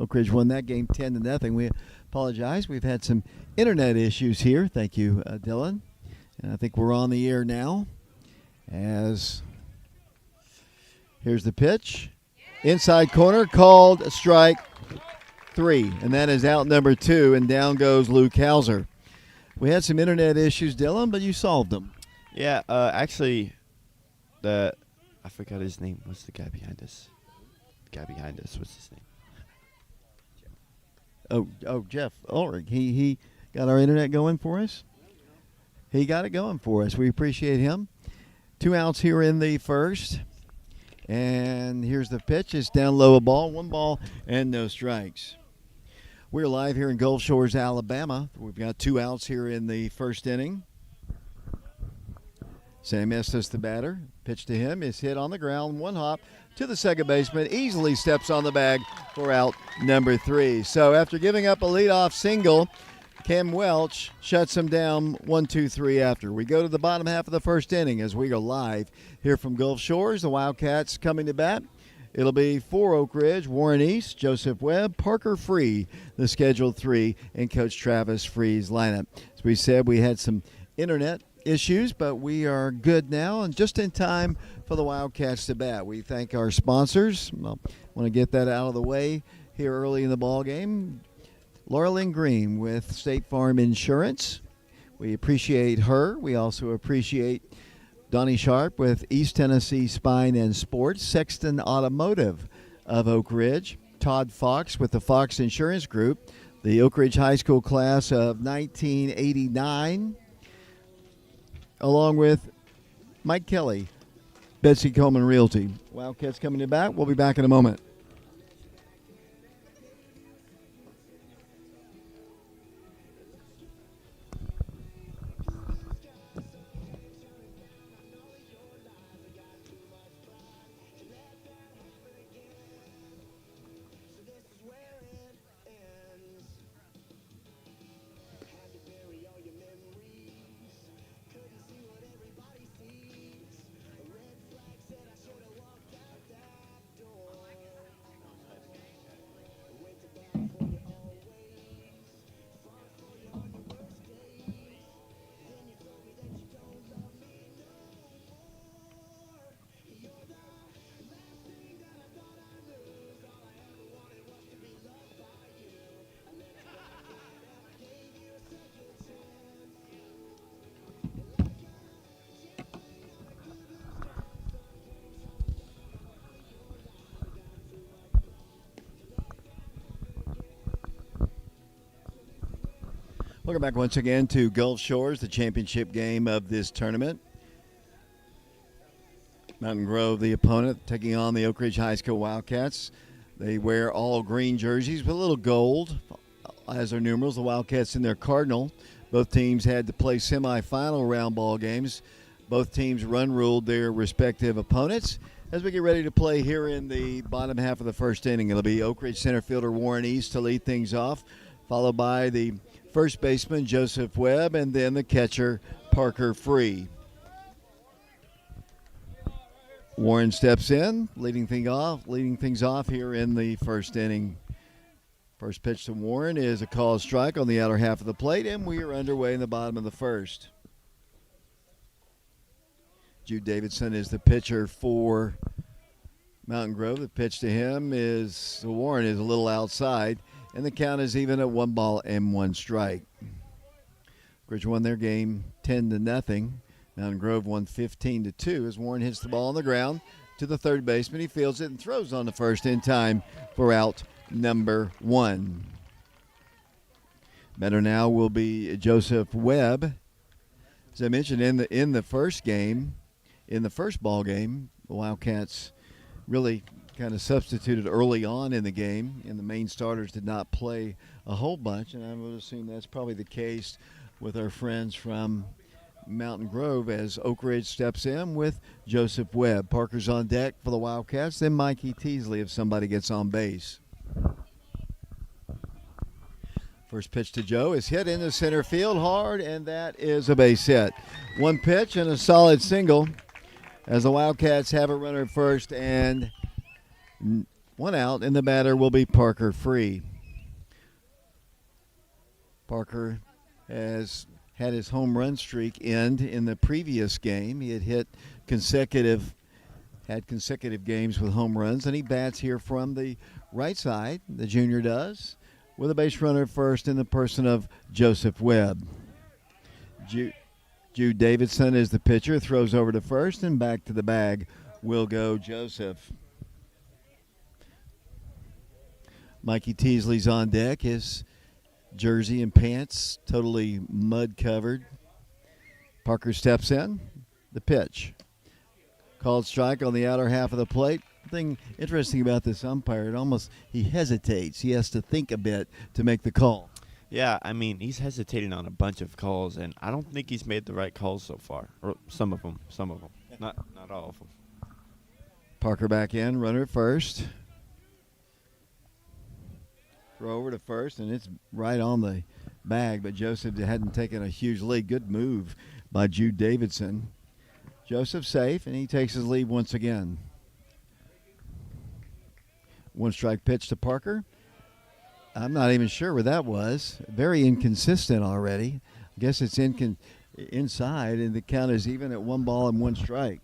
Oak Ridge won that game 10-0. We apologize. We've had some internet issues here. Thank you, Dylan. And I think we're on the air now. As here's the pitch. Inside corner, called strike 3. And that is out number 2, and down goes Luke Hauser. We had some internet issues, Dylan, but you solved them. Yeah, actually, I forgot his name. What's the guy behind us? What's his name? Oh, Jeff Ulrich. He got our internet going for us. He got it going for us. We appreciate him. 2 outs here in the first. And here's the pitch. It's down low a ball. 1 ball and no strikes. We're live here in Gulf Shores, Alabama. We've got 2 outs here in the first inning. Sam Estes, the batter. Pitch to him is hit on the ground. 1 hop to the second baseman. Easily steps on the bag for out number 3. So after giving up a leadoff single, Cam Welch shuts him down 1-2-3 after. We go to the bottom half of the first inning as we go live here from Gulf Shores. The Wildcats coming to bat. It'll be for Oak Ridge, Warren East, Joseph Webb, Parker Free, the scheduled 3, and Coach Travis Free's lineup. As we said, we had some internet issues, but we are good now and just in time for the Wildcats to bat. We thank our sponsors. I want to get that out of the way here early in the ball game. Laura Lynn Green with State Farm Insurance. We appreciate her. We also appreciate Donnie Sharp with East Tennessee Spine and Sports, Sexton Automotive of Oak Ridge, Todd Fox with the Fox Insurance Group, the Oak Ridge High School class of 1989, along with Mike Kelly, Betsy Coleman Realty. Wildcats coming to bat. We'll be back in a moment. Welcome back once again to Gulf Shores, the championship game of this tournament. Mountain Grove, the opponent, taking on the Oak Ridge High School Wildcats. They wear all green jerseys with a little gold as their numerals. The Wildcats in their cardinal. Both teams had to play semifinal round ball games. Both teams run-ruled their respective opponents. As we get ready to play here in the bottom half of the first inning, it'll be Oak Ridge center fielder Warren East to lead things off, followed by the first baseman Joseph Webb, and then the catcher Parker Free. Warren steps in, leading things off here in the first inning. First pitch to Warren is a called strike on the outer half of the plate, and we are underway in the bottom of the first. Jude Davidson is the pitcher for Mountain Grove. The pitch to him is Warren is a little outside, and the count is even at 1 ball and 1 strike. Ridge won their game 10-0. Mountain Grove won 15-2 as Warren hits the ball on the ground to the third baseman. He fields it and throws on the first in time for out number 1. Better now will be Joseph Webb. As I mentioned in the first game, in the first ball game, the Wildcats really kind of substituted early on in the game, and the main starters did not play a whole bunch, and I would assume that's probably the case with our friends from Mountain Grove as Oak Ridge steps in with Joseph Webb. Parker's on deck for the Wildcats, then Mikey Teasley if somebody gets on base. First pitch to Joe is hit into center field hard, and that is a base hit. 1 pitch and a solid single as the Wildcats have a runner at first, and One out, and the batter will be Parker Free. Parker has had his home run streak end in the previous game. He had consecutive games with home runs, and he bats here from the right side, the junior does, with a base runner at first in the person of Joseph Webb. Jude Davidson is the pitcher, throws over to first, and back to the bag will go Joseph. Mikey Teasley's on deck, his jersey and pants totally mud covered. Parker steps in, the pitch. Called strike on the outer half of the plate. Thing interesting about this umpire, he hesitates. He has to think a bit to make the call. Yeah, I mean, he's hesitating on a bunch of calls, and I don't think he's made the right calls so far. Or some of them. Not all of them. Parker back in, runner at first. Throw over to first, and it's right on the bag, but Joseph hadn't taken a huge lead. Good move by Jude Davidson. Joseph safe, and he takes his lead once again. One strike pitch to Parker. I'm not even sure where that was. Very inconsistent already. I guess it's inside, and the count is even at 1 ball and 1 strike.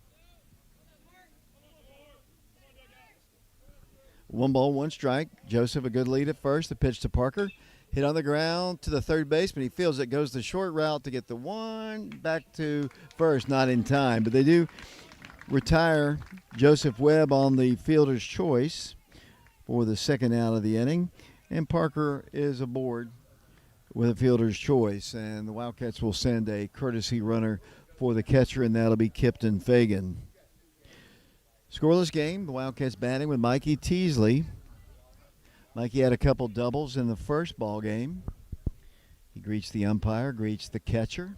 1 ball, 1 strike. Joseph a good lead at first. The pitch to Parker. Hit on the ground to the third baseman. He feels it, goes the short route to get the one back to first. Not in time, but they do retire Joseph Webb on the fielder's choice for the second out of the inning. And Parker is aboard with a fielder's choice. And the Wildcats will send a courtesy runner for the catcher, and that'll be Kipton Fagan. Scoreless game. The Wildcats batting with Mikey Teasley. Mikey had a couple doubles in the first ball game. He greets the umpire, greets the catcher.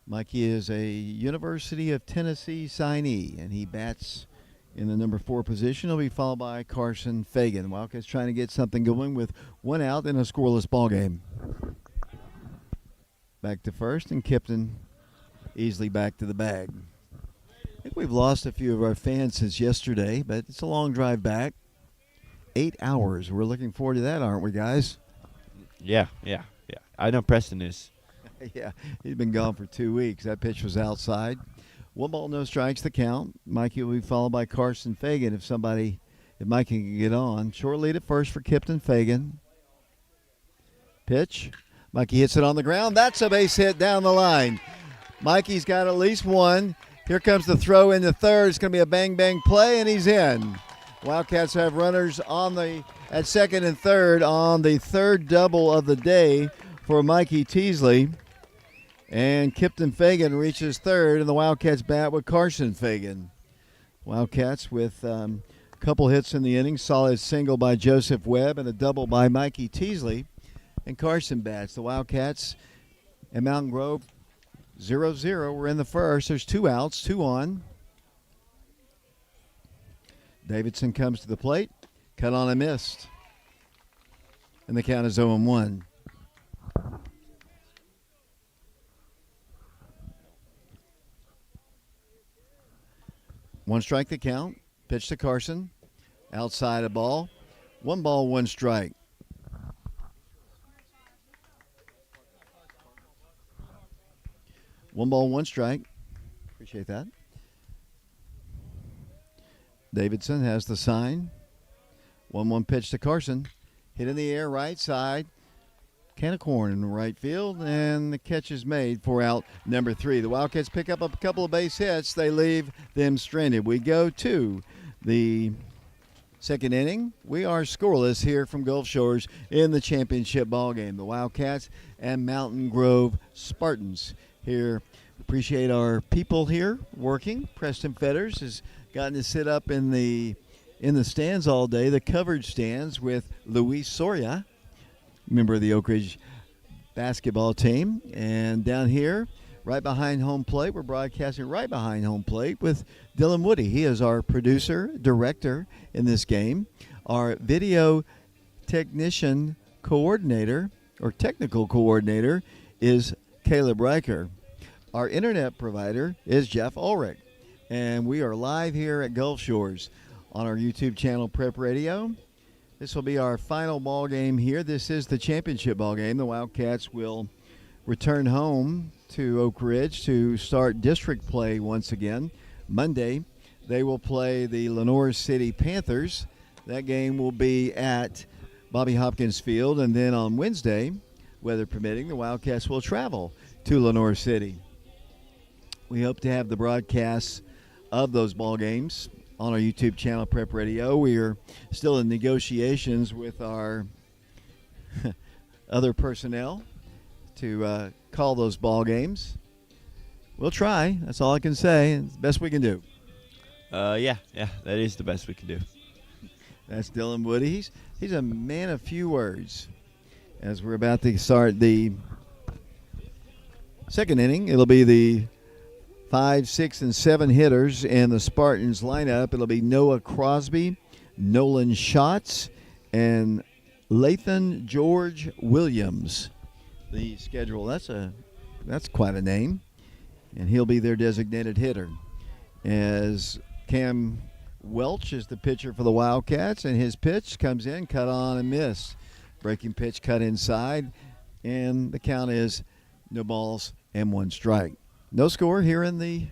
Mikey is a University of Tennessee signee, and he bats in the number 4 position. He'll be followed by Carson Fagan. Wildcats trying to get something going with 1 out in a scoreless ball game. Back to first, and Kipton easily back to the bag. I think we've lost a few of our fans since yesterday, but it's a long drive back. 8 hours. We're looking forward to that, aren't we, guys? Yeah. I know Preston is. Yeah, he's been gone for 2 weeks. That pitch was outside. 1 ball, no strikes, the count. Mikey will be followed by Carson Fagan if Mikey can get on. Short lead at first for Kipton Fagan. Pitch. Mikey hits it on the ground. That's a base hit down the line. Mikey's got at least 1. Here comes the throw into third. It's going to be a bang-bang play, and he's in. Wildcats have runners at second and third on the third double of the day for Mikey Teasley. And Kipton Fagan reaches third, and the Wildcats bat with Carson Fagan. Wildcats with a couple hits in the inning, solid single by Joseph Webb and a double by Mikey Teasley. And Carson bats. The Wildcats at Mountain Grove 0-0. We're in the first. There's 2 outs, 2 on. Davidson comes to the plate. Cut on and missed. And the count is 0-1. One strike the count. Pitch to Carson. Outside a ball. 1 ball, 1 strike. One ball, 1 strike. Appreciate that. Davidson has the sign. 1-1 pitch to Carson. Hit in the air, right side. Can of corn in the right field, and the catch is made for out number 3. The Wildcats pick up a couple of base hits. They leave them stranded. We go to the second inning. We are scoreless here from Gulf Shores in the championship ball game. The Wildcats and Mountain Grove Spartans here. Appreciate our people here working. Preston Fetters has gotten to sit up in the stands all day, the covered stands with Luis Soria, member of the Oak Ridge basketball team. And down here, right behind home plate, we're broadcasting right behind home plate with Dylan Woody. He is our producer, director in this game. Our video technician coordinator, or technical coordinator, is Caleb Riker. Our internet provider is Jeff Ulrich. And we are live here at Gulf Shores on our YouTube channel, Prep Radio. This will be our final ball game here. This is the championship ball game. The Wildcats will return home to Oak Ridge to start district play once again. Monday, they will play the Lenoir City Panthers. That game will be at Bobby Hopkins Field. And then on Wednesday, weather permitting, the Wildcats will travel to Lenoir City. We hope to have the broadcasts of those ball games on our YouTube channel, Prep Radio. We are still in negotiations with our other personnel to call those ball games. We'll try. That's all I can say. It's the best we can do. Yeah, that is the best we can do. That's Dylan Woody. He's a man of few words. As we're about to start the second inning, it'll be the 5, 6, and 7 hitters in the Spartans lineup. It'll be Noah Crosby, Nolan Schatz, and Lathan George Williams. The schedule, that's quite a name. And he'll be their designated hitter. As Cam Welch is the pitcher for the Wildcats, and his pitch comes in, cut on and miss. Breaking pitch cut inside, and the count is no balls and 1 strike. No score here in the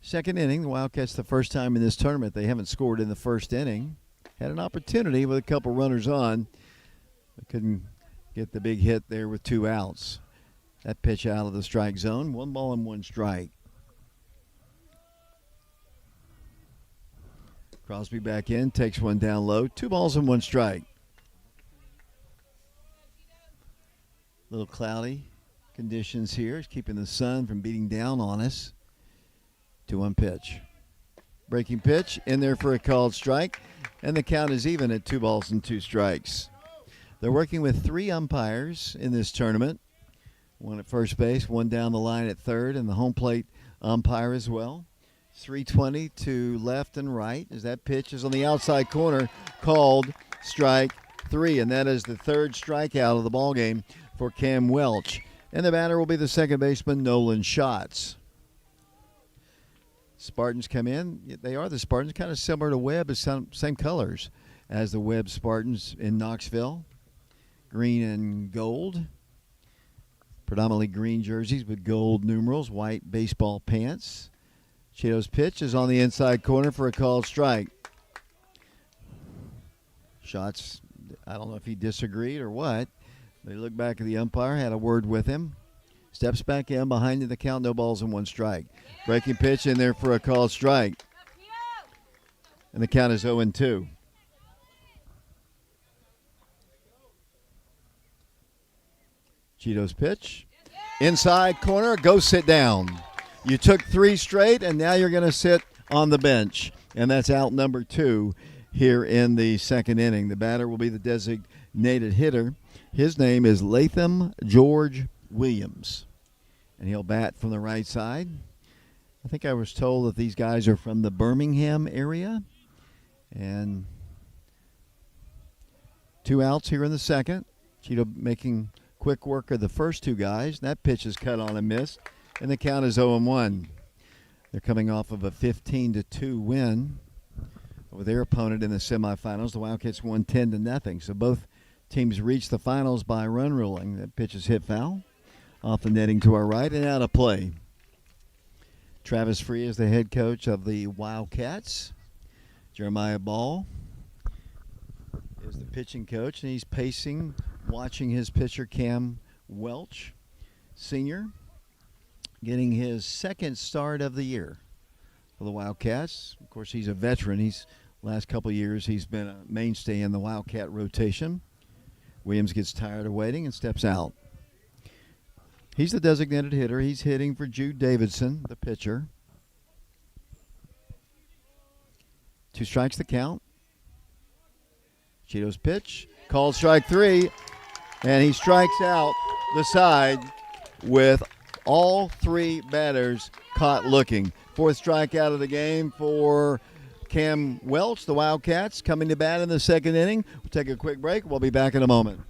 second inning. The Wildcats, the first time in this tournament, they haven't scored in the first inning. Had an opportunity with a couple runners on, but couldn't get the big hit there with 2 outs. That pitch out of the strike zone, 1 ball and 1 strike. Crosby back in, takes one down low, 2 balls and 1 strike. A little cloudy conditions here. It's keeping the sun from beating down on us. 2-1 pitch. Breaking pitch in there for a called strike, and the count is even at 2 balls and 2 strikes. They're working with 3 umpires in this tournament. 1 at first base, 1 down the line at third, and the home plate umpire as well. 320 to left and right as that pitch is on the outside corner, called strike 3, and that is the 3rd strikeout of the ball game for Cam Welch. And the batter will be the second baseman, Nolan Schatz. Spartans come in. They are the Spartans, kind of similar to Webb, same colors as the Webb Spartans in Knoxville. Green and gold. Predominantly green jerseys with gold numerals, white baseball pants. Cheeto's pitch is on the inside corner for a called strike. Schatz, I don't know if he disagreed or what. They looked back at the umpire, had a word with him. Steps back in behind the count, no balls and 1 strike. Breaking pitch in there for a called strike. And the count is 0-2. Cheeto's pitch. Inside corner, go sit down. You took 3 straight, and now you're going to sit on the bench. And that's out number 2 here in the second inning. The batter will be the designated hitter. His name is Lathan George Williams, and he'll bat from the right side. I think I was told that these guys are from the Birmingham area. And 2 outs here in the second. Cheeto making quick work of the first 2 guys. That pitch is cut on and missed, and the count is 0-1. They're coming off of a 15-2 win over their opponent in the semifinals. The Wildcats won 10-0. So both teams reached the finals by run ruling. That pitch is hit foul off the netting to our right and out of play. Travis Free is the head coach of the Wildcats. Jeremiah Ball is the pitching coach, and he's pacing, watching his pitcher Cam Welch, senior, getting his 2nd start of the year for the Wildcats. Of course, he's a veteran. Last couple of years he's been a mainstay in the Wildcat rotation. Williams gets tired of waiting and steps out. He's the designated hitter. He's hitting for Jude Davidson, the pitcher. 2 strikes the count. Cheeto's pitch, called strike 3, and he strikes out the side with all 3 batters caught looking. 4th strikeout of the game for Cam Welch. The Wildcats coming to bat in the second inning. We'll take a quick break. We'll be back in a moment.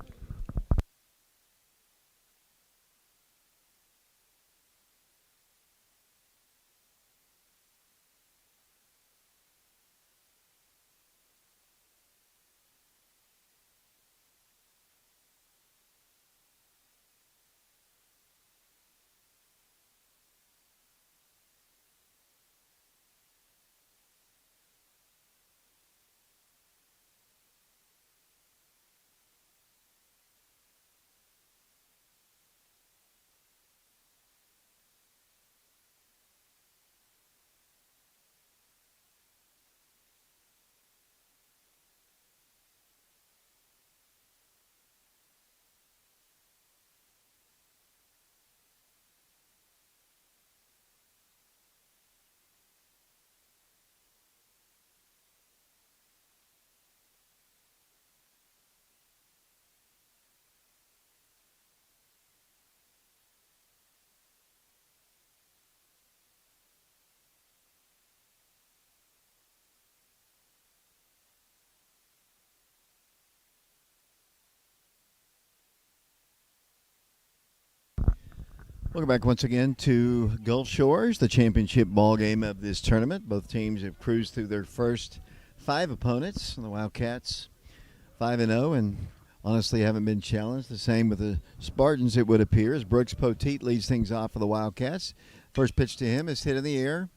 Welcome back once again to Gulf Shores, the championship ball game of this tournament. Both teams have cruised through their first 5 opponents. The Wildcats 5-0 and honestly haven't been challenged. The same with the Spartans, it would appear, as Brooks Poteet leads things off for the Wildcats. First pitch to him is hit in the air.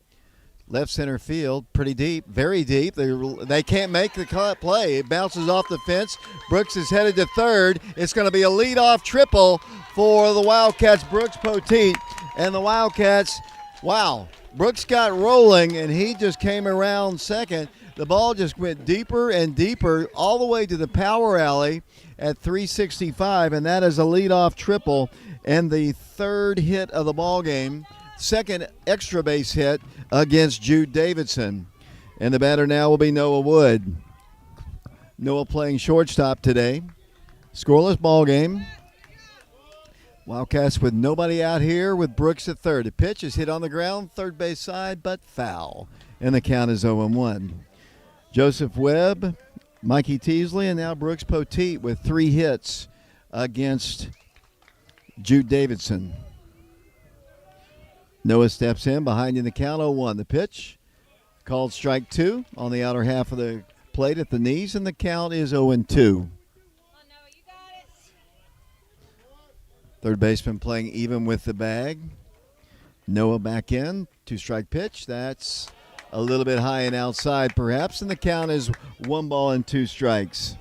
Left center field, pretty deep, very deep. They can't make the play. It bounces off the fence. Brooks is headed to third. It's going to be a leadoff triple for the Wildcats, Brooks Poteet. And the Wildcats, wow, Brooks got rolling, and he just came around second. The ball just went deeper and deeper all the way to the power alley at 365, and that is a leadoff triple and the third hit of the ball game. Second extra base hit against Jude Davidson. And the batter now will be Noah Wood. Noah playing shortstop today. Scoreless ball game. Wildcats with nobody out here with Brooks at third. The pitch is hit on the ground, third base side, but foul. And the count is 0-1. Joseph Webb, Mikey Teasley, and now Brooks Poteet with 3 hits against Jude Davidson. Noah steps in behind in the count, 0-1. The pitch called strike 2 on the outer half of the plate at the knees, and the count is 0-2. Third baseman playing even with the bag. Noah back in, 2-strike pitch. That's a little bit high and outside perhaps, and the count is 1 ball and 2 strikes.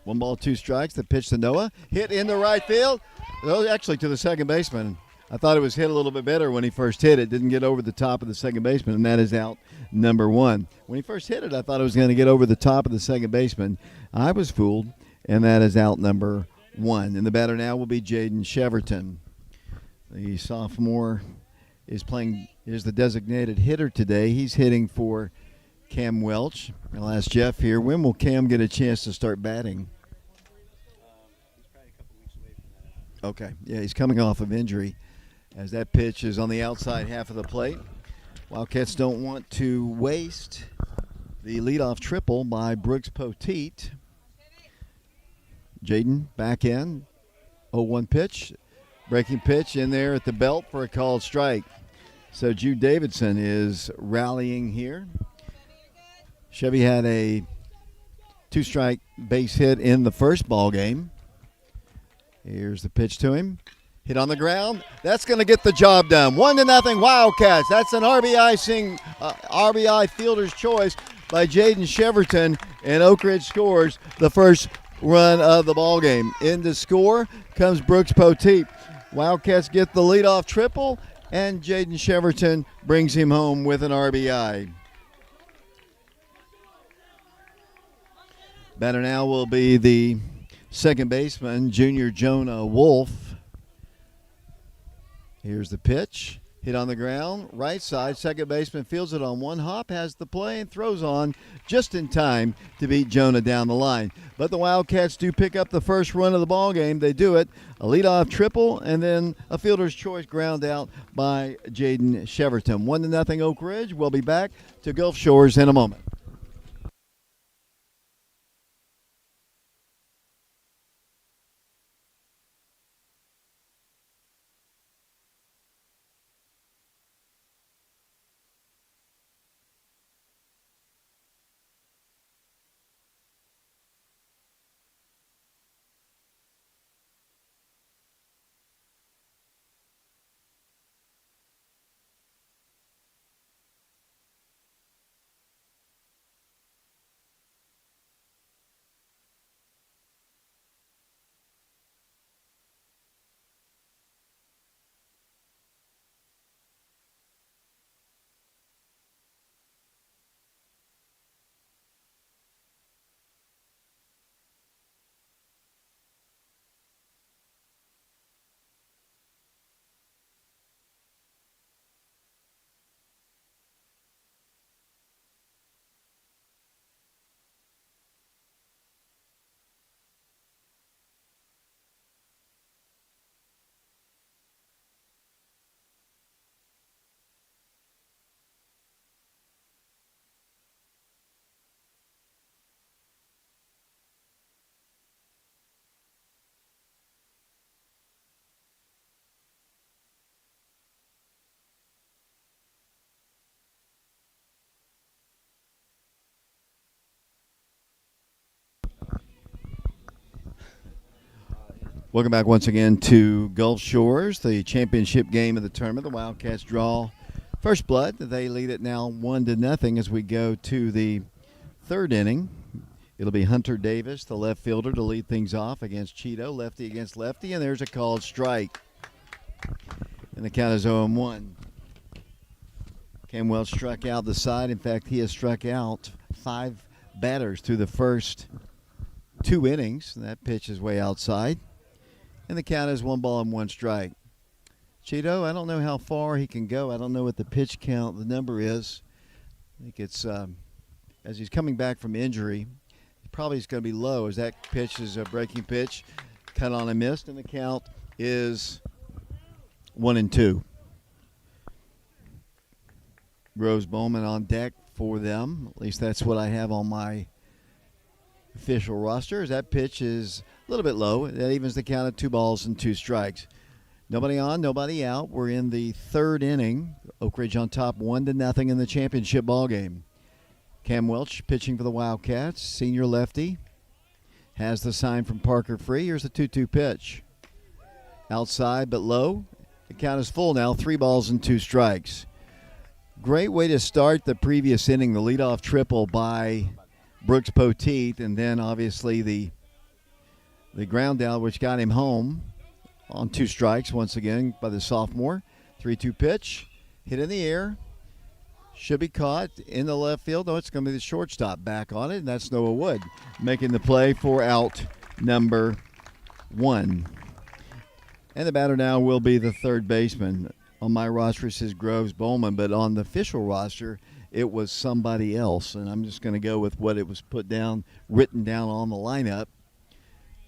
One ball, 2 strikes. The pitch to Noah. Hit in the right field. Actually to the second baseman. I thought it was hit a little bit better when he first hit it. Didn't get over the top of the second baseman, and that is out number 1. When he first hit it, I thought it was going to get over the top of the second baseman. I was fooled, and that is out number 1. And the batter now will be Jaden Cheverton. The sophomore is the designated hitter today. He's hitting for Cam Welch. I'll ask Jeff here, when will Cam get a chance to start batting? He's probably a couple weeks away from that. Okay, yeah, he's coming off of injury as that pitch is on the outside half of the plate. Wildcats don't want to waste the leadoff triple by Brooks Poteet. Jaden back in, 0-1 pitch. Breaking pitch in there at the belt for a called strike. So Jude Davidson is rallying here. Chevy had a 2-strike base hit in the first ball game. Here's the pitch to him. Hit on the ground. That's going to get the job done. 1-0 Wildcats. That's an RBI fielder's choice by Jaden Cheverton, and Oak Ridge scores the first run of the ball game. In to score comes Brooks Poteet. Wildcats get the leadoff triple, and Jaden Cheverton brings him home with an RBI. Batter now will be the second baseman, junior Jonah Wolf. Here's the pitch. Hit on the ground, right side. Second baseman fields it on 1 hop, has the play, and throws on just in time to beat Jonah down the line. But the Wildcats do pick up the first run of the ball game. They do it. A leadoff triple, and then a fielder's choice ground out by Jaden Cheverton. 1-0 Oak Ridge. We'll be back to Gulf Shores in a moment. Welcome back once again to Gulf Shores, the championship game of the tournament. The Wildcats draw first blood. They lead it now 1-0 as we go to the third inning. It'll be Hunter Davis, the left fielder, to lead things off against Cheeto, lefty against lefty, and there's a called strike. And the count is 0-1. Cam Welch struck out the side. In fact, he has struck out 5 batters through the first 2 innings. And that pitch is way outside. And the count is 1-1 strike. Cheeto, I don't know how far he can go. I don't know what the pitch count, the number is. I think it's, as he's coming back from injury, probably is going to be low as that pitch is a breaking pitch. Cut on and missed, and the count is 1-2. Rose Bowman on deck for them. At least that's what I have on my official roster. As that pitch is a little bit low. That evens the count of 2-2 strikes. Nobody on, nobody out. We're in the third inning. Oak Ridge on top 1-0 in the championship ball game. Cam Welch pitching for the Wildcats. Senior lefty. Has the sign from Parker Free. Here's the 2-2 pitch. Outside but low. The count is full now. 3-2 strikes. Great way to start the previous inning. The leadoff triple by Brooks Poteet, and then obviously the ground out which got him home on 2 strikes once again by the sophomore. 3-2 pitch, hit in the air, should be caught in the left field. No, it's going to be the shortstop back on it, and that's Noah Wood making the play for out number 1. And the batter now will be the third baseman. On my roster it says Groves Bowman, but on the official roster it was somebody else, and I'm just going to go with what it was put down, written down on the lineup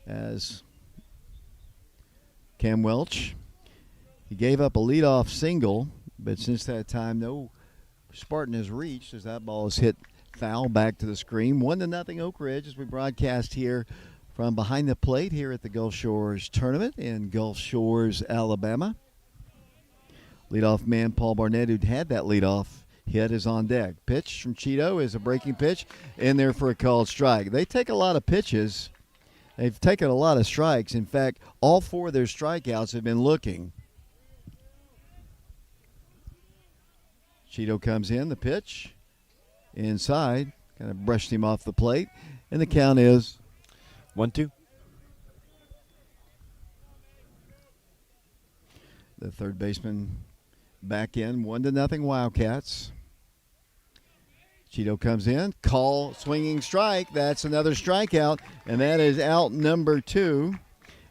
as Cam Welch. He gave up a leadoff single, but since that time, no Spartan has reached as that ball is hit foul back to the screen. 1-0 Oak Ridge as we broadcast here from behind the plate here at the Gulf Shores tournament in Gulf Shores, Alabama. Leadoff man Paul Barnett, who'd had that leadoff hit, is on deck. Pitch from Cheeto is a breaking pitch in there for a called strike. They take a lot of pitches. They've taken a lot of strikes. In fact, all 4 of their strikeouts have been looking. Cheeto comes in, the pitch inside, kind of brushed him off the plate, and the count is 1-2. The third baseman back in, 1-0 Wildcats. Cheeto comes in, call, swinging strike. That's another strikeout, and that is out number 2.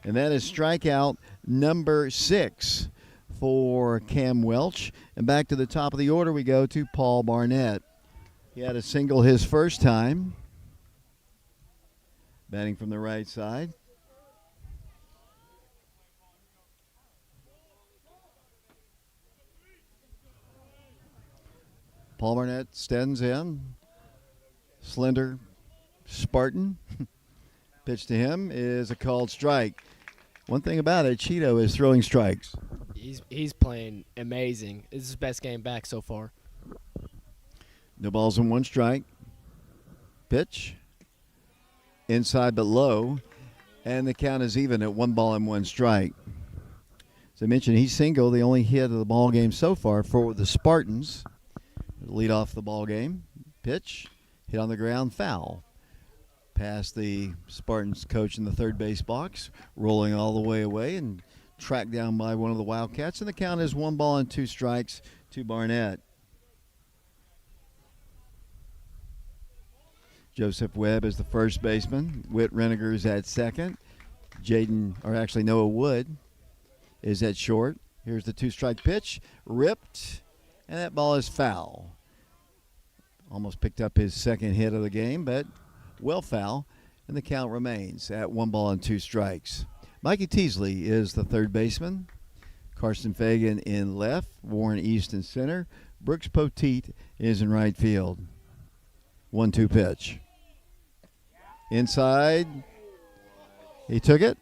And that is strikeout number 6 for Cam Welch. And back to the top of the order we go to Paul Barnett. He had a single his first time. Batting from the right side. Paul Barnett stands in. Slender Spartan. Pitch to him is a called strike. One thing about it, Cheeto is throwing strikes. He's playing amazing. This is his best game back so far. No balls and 1 strike. Pitch. Inside but low. And the count is even at 1-1 strike. As I mentioned, he's single, the only hit of the ball game so far for the Spartans. Lead off the ball game. Pitch. Hit on the ground. Foul. Past the Spartans coach in the third base box. Rolling all the way away and tracked down by one of the Wildcats. And the count is 1-2 strikes to Barnett. Joseph Webb is the first baseman. Whit Reniger is at second. Noah Wood is at short. Here's the 2-strike pitch. Ripped. And that ball is foul. Almost picked up his second hit of the game, but well foul. And the count remains at 1-2 strikes. Mikey Teasley is the third baseman. Carson Fagan in left. Warren East in center. Brooks Poteet is in right field. 1-2 pitch. Inside. He took it.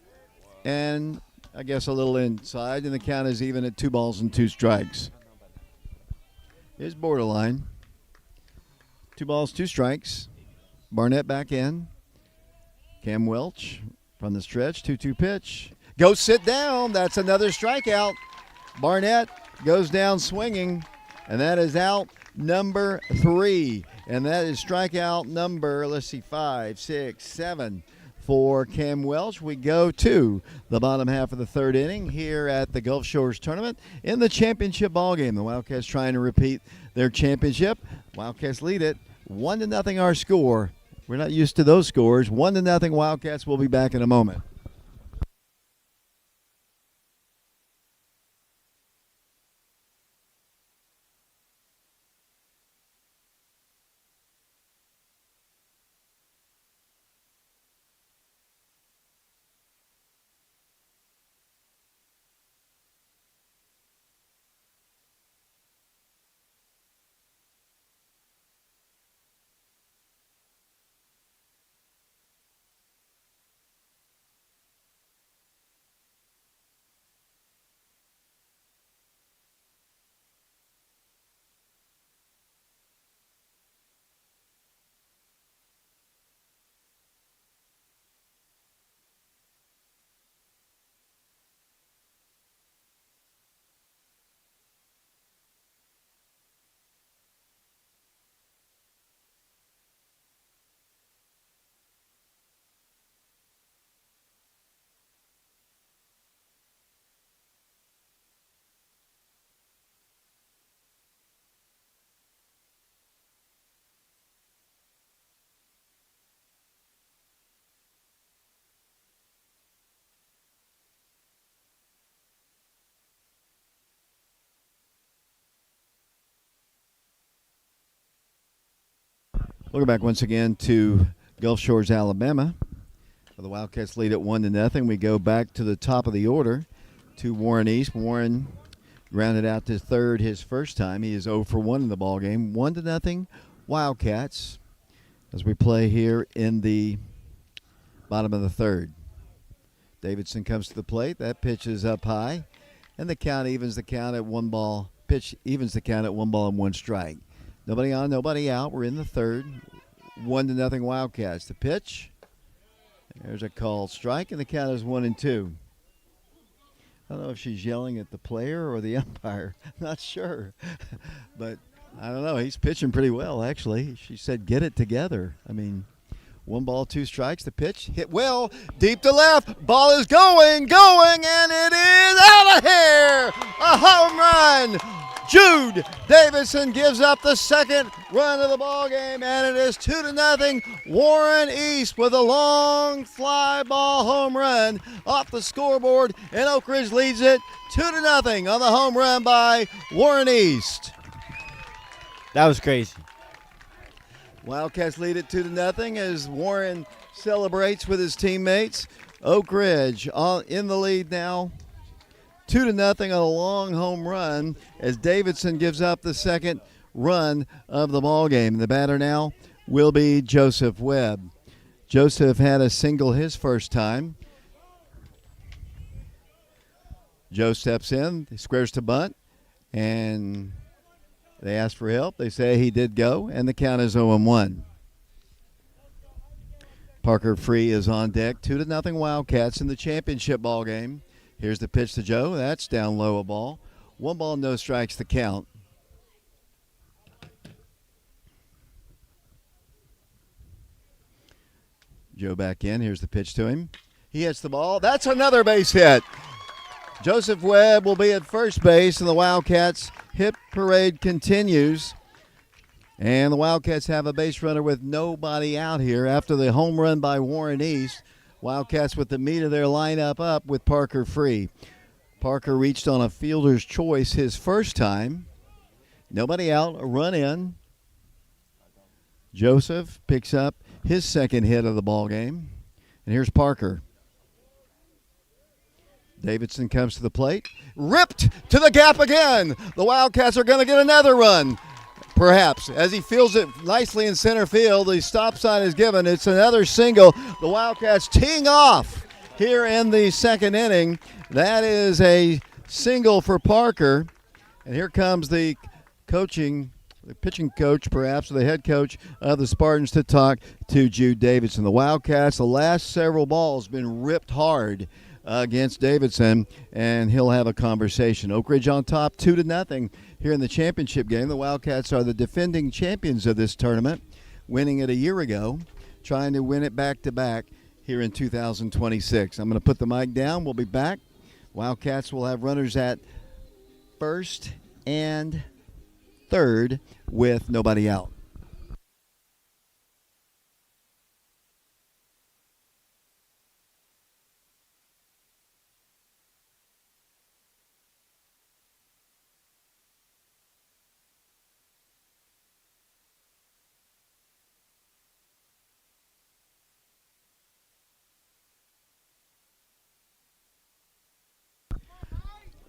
And I guess a little inside. And the count is even at 2-2 strikes. Is borderline. 2 strikes. Barnett back in. Cam Welch from the stretch. 2-2 pitch. Go sit down. That's another strikeout. Barnett goes down swinging, and that is out number 3. And that is strikeout number, 5, 6, 7 for Cam Welch. We go to the bottom half of the third inning here at the Gulf Shores Tournament in the championship ballgame. The Wildcats trying to repeat their championship. Wildcats lead it 1-0 our score. We're not used to those scores. 1-0 Wildcats. Will be back in a moment. Welcome back once again to Gulf Shores, Alabama. The Wildcats lead at 1-0. We go back to the top of the order to Warren East. Warren grounded out to third his first time. He is 0 for 1 in the ballgame. 1-0 Wildcats as we play here in the bottom of the third. Davidson comes to the plate. That pitch is up high, and the count evens the count at 1 ball. Pitch evens the count at 1 ball and 1 strike. Nobody on, nobody out. We're in the third. 1-0 Wildcats. The pitch. There's a called strike, and the count is 1-2. I don't know if she's yelling at the player or the umpire. Not sure. But I don't know. He's pitching pretty well, actually. She said, get it together. I mean, 1 ball, 2 strikes. The pitch hit well, deep to left. Ball is going, and it is out of here. A home run. Jude Davidson gives up the second run of the ball game, and it is 2-0 Warren East with a long fly ball home run off the scoreboard, and Oak Ridge leads it 2-0 on the home run by Warren East. That was crazy. Wildcats lead it 2-0 as Warren celebrates with his teammates. Oak Ridge in the lead now. 2-0 on a long home run as Davidson gives up the second run of the ball game. The batter now will be Joseph Webb. Joseph had a single his first time. Joe steps in, he squares to bunt, and they ask for help. They say he did go, and the count is 0-1. Parker Free is on deck. 2-0 Wildcats in the championship ball game. Here's the pitch to Joe. That's down low a ball. 1 ball, no strikes the count. Joe back in. Here's the pitch to him. He hits the ball. That's another base hit. Joseph Webb will be at first base, and the Wildcats hit parade continues. And the Wildcats have a base runner with nobody out here after the home run by Warren East. Wildcats with the meat of their lineup up with Parker Free. Parker reached on a fielder's choice his first time. Nobody out, a run in. Joseph picks up his second hit of the ball game. And here's Parker. Davidson comes to the plate. Ripped to the gap again. The Wildcats are going to get another run. Perhaps. As he fields it nicely in center field, the stop sign is given. It's another single. The Wildcats teeing off here in the second inning. That is a single for Parker. And here comes the pitching coach, perhaps, or the head coach of the Spartans to talk to Jude Davidson. The Wildcats, the last several balls, been ripped hard against Davidson, and he'll have a conversation. Oak Ridge on top 2-0 here in the championship game. The Wildcats are the defending champions of this tournament, winning it a year ago, trying to win it back-to-back here in 2026. I'm going to put the mic down. We'll be back. Wildcats will have runners at first and third with nobody out.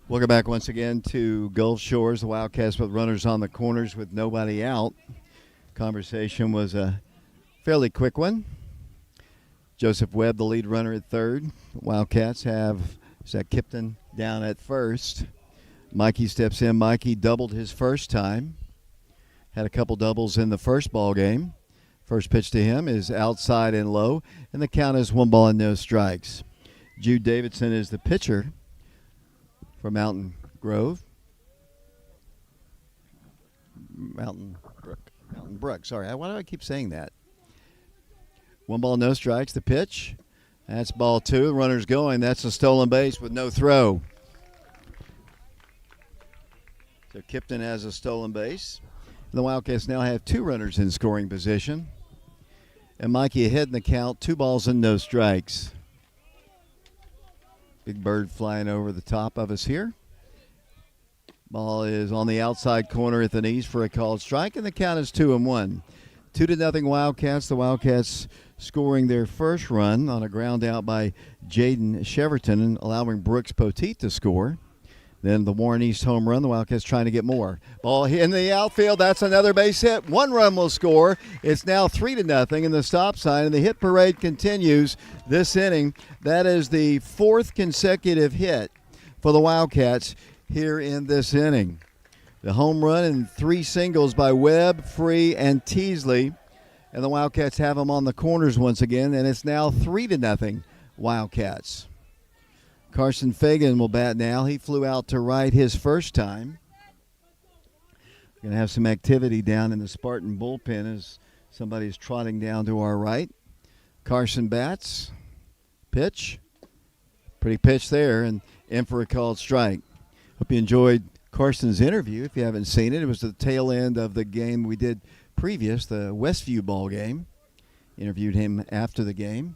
Welcome back once again to Gulf Shores. The Wildcats with runners on the corners with nobody out. Conversation was a fairly quick one. Joseph Webb, the lead runner at third. Wildcats have Zach Kipton down at first. Mikey steps in. Mikey doubled his first time. Had a couple doubles in the first ball game. First pitch to him is outside and low, and the count is 1 ball and no strikes. Jude Davidson is the pitcher for Mountain Brook. Sorry, why do I keep saying that? 1 ball, no strikes. The pitch. That's ball 2. The runner's going. That's a stolen base with no throw. So Kipton has a stolen base. And the Wildcats now have 2 runners in scoring position. And Mikey ahead in the count. 2 balls and no strikes. Big bird flying over the top of us here. Ball is on the outside corner at the knees for a called strike, and the count is 2-1. 2-0 Wildcats. The Wildcats scoring their first run on a ground out by Jaden Cheverton and allowing Brooks Poteet to score. Then the Warren East home run. The Wildcats trying to get more. Ball in the outfield. That's another base hit. 1 run will score. It's now 3-0 in the stop sign, and the hit parade continues this inning. That is the 4th consecutive hit for the Wildcats here in this inning. The home run and 3 singles by Webb, Free, and Teasley. And the Wildcats have them on the corners once again, and it's now 3-0 Wildcats. Carson Fagan will bat now. He flew out to right his first time. Going to have some activity down in the Spartan bullpen as somebody's trotting down to our right. Carson bats. Pitch. Pretty pitch there, and in for a called strike. Hope you enjoyed Carson's interview. If you haven't seen it, it was the tail end of the game we did previous, the Westview ball game. Interviewed him after the game.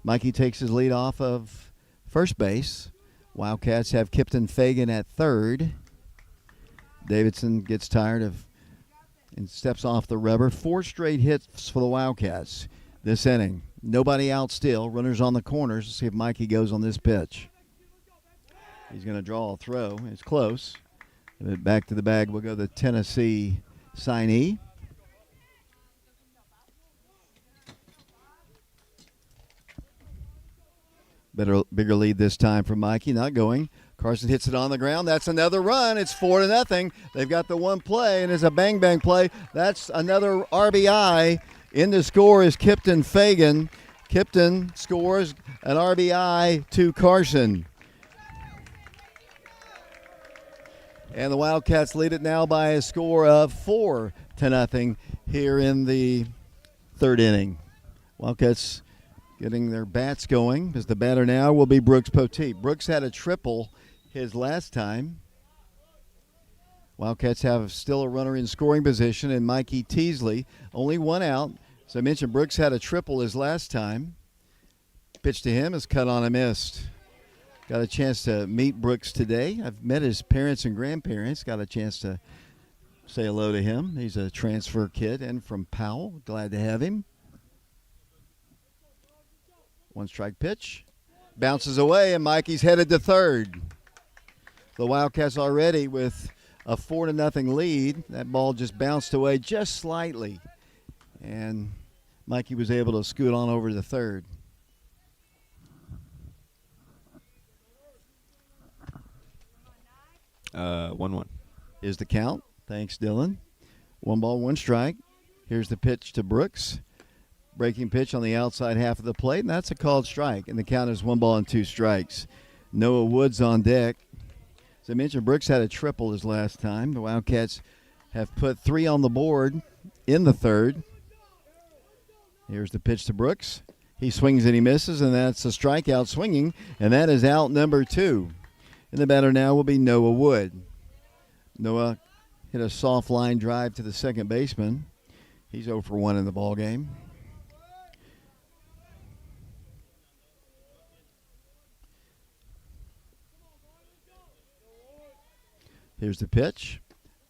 Mikey takes his lead off of first base. Wildcats have Kipton Fagan at third. Davidson gets tired of and steps off the rubber. 4 straight hits for the Wildcats this inning. Nobody out still. Runners on the corners. Let's see if Mikey goes on this pitch. He's going to draw a throw. It's close. Back to the bag will go the Tennessee signee. Bigger lead this time for Mikey. Not going. Carson hits it on the ground. That's another run. It's 4-0. They've got the one play, and it's a bang-bang play. That's another RBI. In the score is Kipton Fagan. Kipton scores an RBI to Carson. And the Wildcats lead it now by a score of 4-0 here in the third inning. Wildcats getting their bats going, as the batter now will be Brooks Poteet. Brooks had a triple his last time. Wildcats have still a runner in scoring position, and Mikey Teasley, only 1 out. As I mentioned, Brooks had a triple his last time. Pitch to him is cut on and missed. Got a chance to meet Brooks today. I've met his parents and grandparents. Got a chance to say hello to him. He's a transfer kid and from Powell. Glad to have him. 1 strike pitch. Bounces away, and Mikey's headed to third. The Wildcats already with a 4-0 lead. That ball just bounced away just slightly. And Mikey was able to scoot on over to third. One Is the count. Thanks, Dylan. 1 ball, 1 strike. Here's the pitch to Brooks. Breaking pitch on the outside half of the plate, and that's a called strike. And the count is 1-2 strikes. Noah Woods on deck. As I mentioned, Brooks had a triple his last time. The Wildcats have put 3 on the board in the third. Here's the pitch to Brooks. He swings and he misses, and that's a strikeout swinging, and that is out number 2. And the batter now will be Noah Wood. Noah hit a soft line drive to the second baseman. He's 0 for 1 in the ball game. Here's the pitch.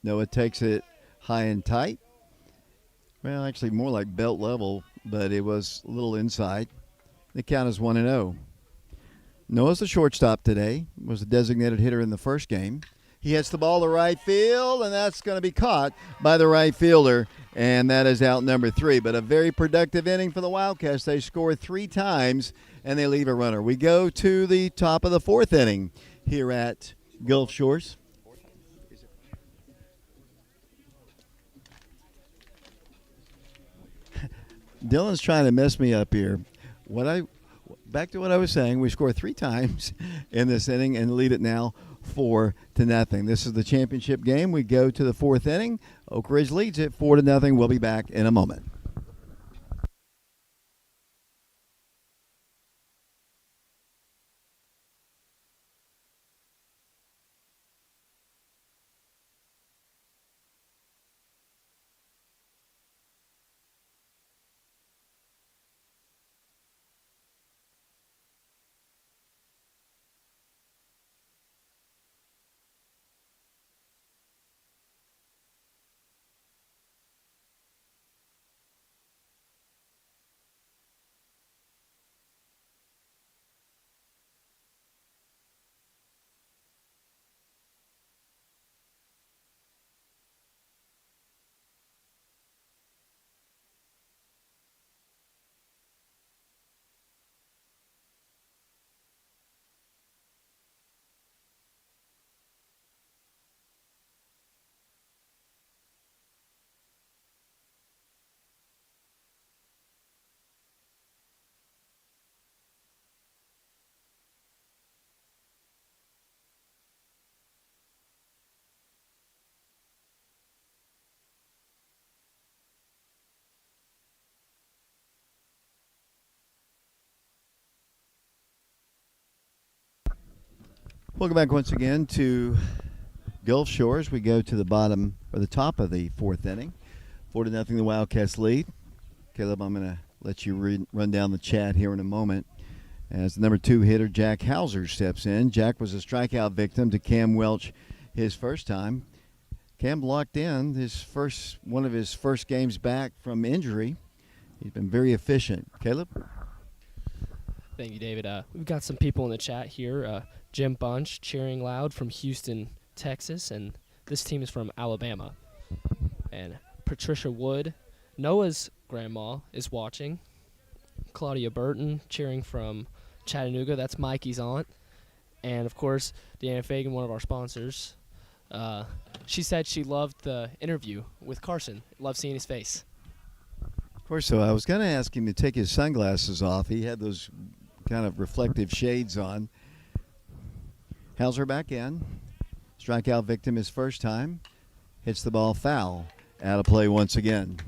Noah takes it high and tight. Well, actually more like belt level, but it was a little inside. The count is 1-0. Noah's the shortstop today. Was a designated hitter in the first game. He hits the ball to right field, and that's going to be caught by the right fielder, and that is out number 3. But a very productive inning for the Wildcats. They score 3 times, and they leave a runner. We go to the top of the 4th inning here at Gulf Shores. Dylan's trying to mess me up here. Back to what I was saying, we score 3 times in this inning and lead it now 4-0. This is the championship game. We go to the 4th inning. Oak Ridge leads it 4-0. We'll be back in a moment. Welcome back once again to Gulf Shores. We go to the bottom or the top of the 4th inning. 4-0 the Wildcats lead. Caleb, I'm going to let you run down the chat here in a moment as the number 2 hitter Jack Hauser steps in. Jack was a strikeout victim to Cam Welch his first time. Cam locked in one of his first games back from injury. He's been very efficient. Caleb? Thank you, David. We've got some people in the chat here. Jim Bunch cheering loud from Houston, Texas, and this team is from Alabama. And Patricia Wood, Noah's grandma, is watching. Claudia Burton cheering from Chattanooga. That's Mikey's aunt. And, of course, Deanna Fagan, one of our sponsors. She said she loved the interview with Carson. Loved seeing his face. Of course, so I was going to ask him to take his sunglasses off. He had those kind of reflective shades on. Hauser back in. Strikeout victim his first time. Hits the ball foul. Out of play once again.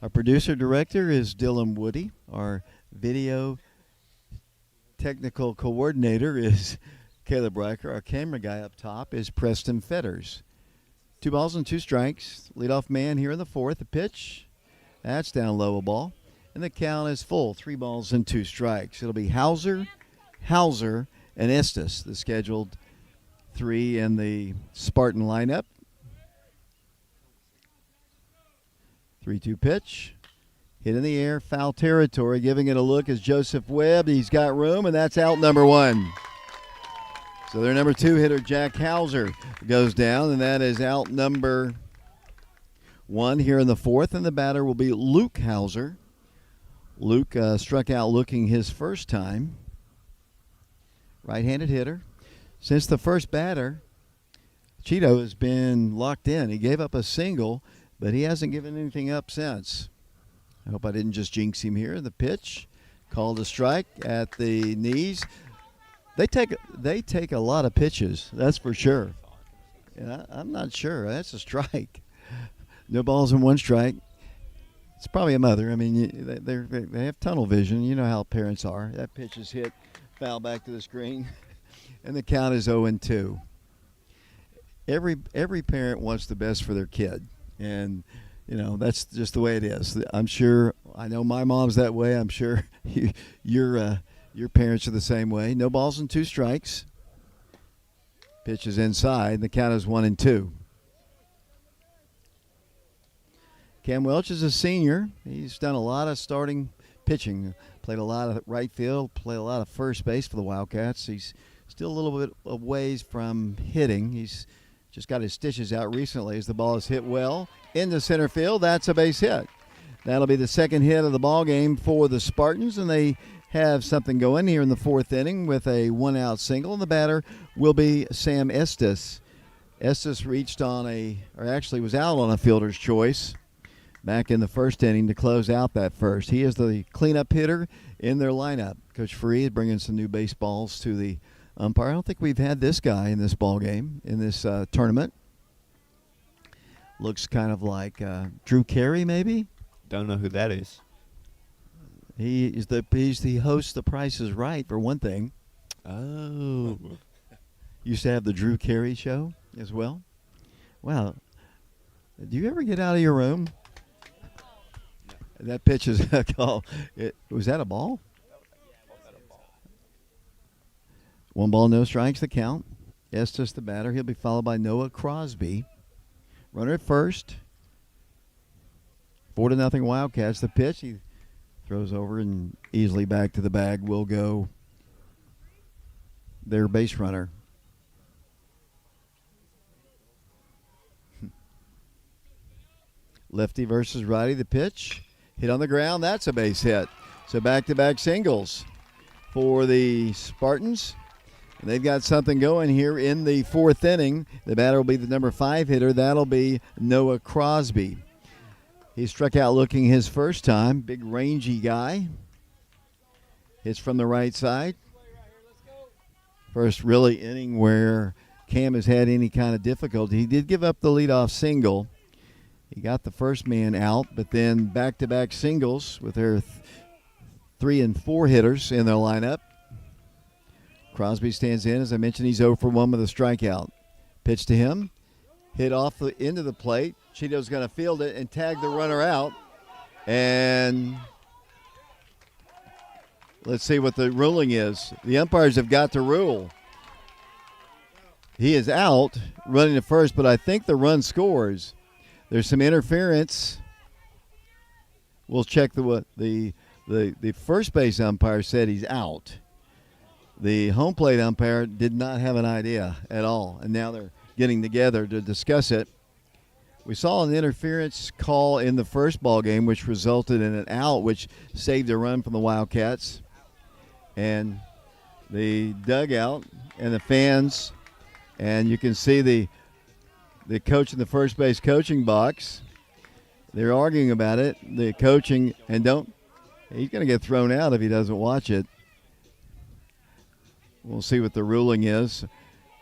Our producer-director is Dylan Woody. Our video technical coordinator is Caleb Riker. Our camera guy up top is Preston Fetters. 2 balls and 2 strikes. Leadoff man here in the 4th. The pitch. That's down low, a ball. And the count is full. 3 balls and 2 strikes. It'll be Hauser, and Estes, the scheduled 3 in the Spartan lineup. 3-2 pitch. Hit in the air, foul territory. Giving it a look is Joseph Webb. He's got room, and that's out number 1. So their number 2 hitter, Jack Hauser, goes down, and that is out number 1 here in the 4th. And the batter will be Luke Hauser. Luke struck out looking his first time. Right-handed hitter. Since the first batter, Cheeto has been locked in. He gave up a single, but he hasn't given anything up since. I hope I didn't just jinx him here. The pitch, called a strike at the knees. They take a lot of pitches, that's for sure. And I'm not sure. That's a strike. No balls and one strike. It's probably a mother. I mean, they have tunnel vision. You know how parents are. That pitch is hit, foul back to the screen, and the count is 0-2. Every parent wants the best for their kid, and that's just the way it is. I'm sure. I know my mom's that way. I'm sure your parents are the same way. No balls and two strikes. Pitch is inside. The count is 1-2. Cam Welch is a senior. He's done a lot of starting pitching. Played a lot of right field. Played a lot of first base for the Wildcats. He's still a little bit of ways from hitting. He's just got his stitches out recently as the ball is hit well into center field. That's a base hit. That'll be the second hit of the ball game for the Spartans, and they have something going here in the fourth inning with a one-out single, and the batter will be Sam Estes. Estes reached on was out on a fielder's choice back in the first inning to close out that first. He is the cleanup hitter in their lineup. Coach Free is bringing some new baseballs to the umpire. I don't think we've had this guy in this ball game, in this tournament. Looks kind of like Drew Carey, maybe. Don't know who that is. He's the host of The Price is Right, for one thing. Oh. Used to have the Drew Carey show as well. Wow. Do you ever get out of your room? That pitch is a call. Was that a ball? One ball, no strikes, the count. Estes the batter. He'll be followed by Noah Crosby. Runner at first. 4-0 Wildcats. The pitch. He throws over and easily back to the bag will go their base runner. Lefty versus righty. The pitch. Hit on the ground. That's a base hit. So back-to-back singles for the Spartans. And they've got something going here in the fourth inning. The batter will be the number 5 hitter. That'll be Noah Crosby. He struck out looking his first time. Big rangy guy. Hits from the right side. First really inning where Cam has had any kind of difficulty. He did give up the leadoff single. He got the first man out, but then back-to-back singles with their 3 and 4 hitters in their lineup. Crosby stands in. As I mentioned, he's 0 for 1 with a strikeout. Pitch to him. Hit off the end of the plate. Cheeto's going to field it and tag the runner out. And let's see what the ruling is. The umpires have got to rule. He is out running to first, but I think the run scores. There's some interference. We'll check the first base umpire said he's out. The home plate umpire did not have an idea at all, and now they're getting together to discuss it. We saw an interference call in the first ball game, which resulted in an out, which saved a run from the Wildcats. And the dugout and the fans, and you can see the coach in the first base coaching box. They're arguing about it. The coaching, and he's going to get thrown out if he doesn't watch it. We'll see what the ruling is.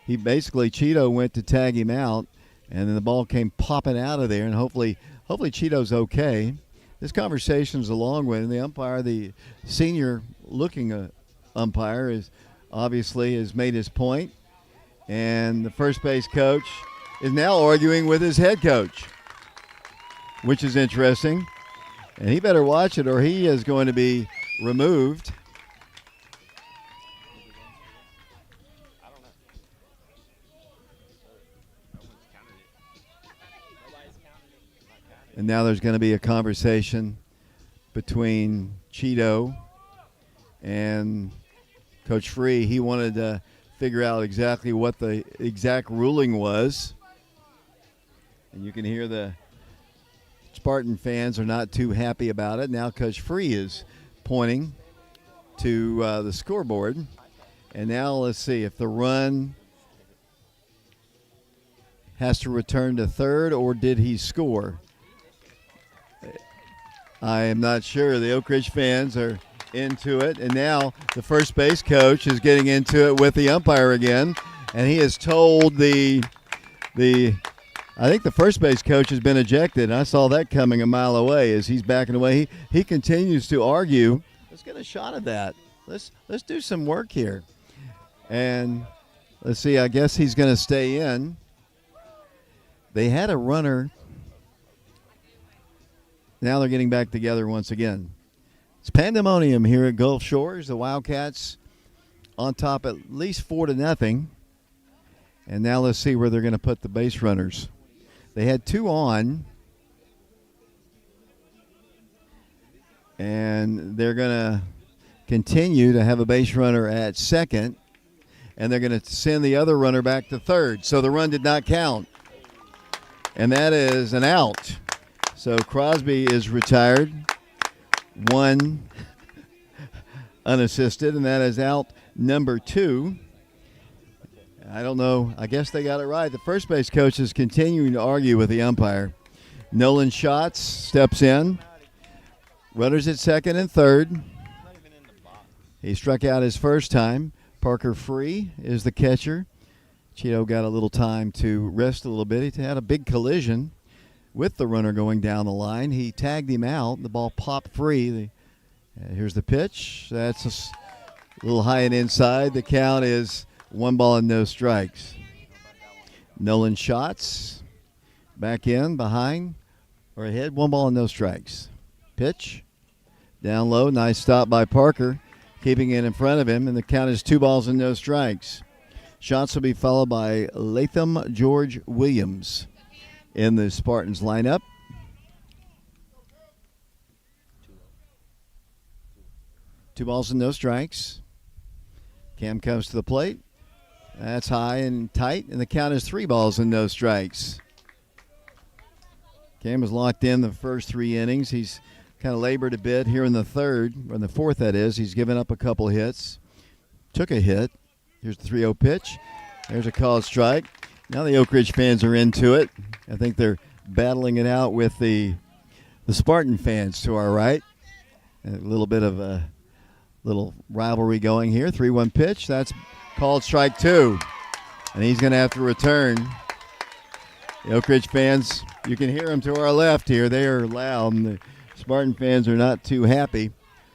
He basically, Cheeto went to tag him out, and then the ball came popping out of there, and hopefully Cheeto's okay. This conversation's a long one, and the umpire, the senior-looking umpire, is obviously has made his point, and the first base coach is now arguing with his head coach, which is interesting. And he better watch it or he is going to be removed. And now there's going to be a conversation between Cheeto and Coach Free. He wanted to figure out exactly what the exact ruling was. And you can hear the Spartan fans are not too happy about it. Now Coach Free is pointing to the scoreboard. And now let's see if the run has to return to third or did he score? I am not sure. The Oak Ridge fans are into it, and now the first base coach is getting into it with the umpire again, and he has told the I think the first base coach has been ejected, and I saw that coming a mile away as he's backing away. He continues to argue. Let's get a shot of that. Let's do some work here. And let's see, I guess he's going to stay in. They had a runner. Now they're getting back together once again. It's pandemonium here at Gulf Shores. The Wildcats on top at least 4-0. And now let's see where they're going to put the base runners. They had 2 on. And they're going to continue to have a base runner at second. And they're going to send the other runner back to third. So the run did not count. And that is an out. So Crosby is retired. 1 unassisted, and that is out number 2. I don't know. I guess they got it right. The first base coach is continuing to argue with the umpire. Nolan Schatz steps in. Runners at second and third. He struck out his first time. Parker Free is the catcher. Cheeto got a little time to rest a little bit. He had a big collision with the runner going down the line. He tagged him out. The ball popped free. Here's the pitch. That's a little high and inside. The count is 1 ball and no strikes. Nolan Schatz back in, behind, or ahead. 1 ball and no strikes. Pitch. Down low. Nice stop by Parker, keeping it in front of him, and the count is 2 balls and no strikes. Shots will be followed by Latham George Williams in the Spartans lineup. Two balls and no strikes. Cam comes to the plate. That's high and tight, and the count is 3 balls and no strikes. Cam was locked in the first 3 innings. He's kind of labored a bit here in the third, or in the fourth, that is. He's given up a couple hits. Took a hit. Here's the 3-0 pitch. There's a called strike. Now the Oak Ridge fans are into it. I think they're battling it out with the Spartan fans to our right. A little bit of a little rivalry going here. 3-1 pitch. That's called strike 2. And he's going to have to return. The Oak Ridge fans, you can hear them to our left here. They are loud, and the Spartan fans are not too happy.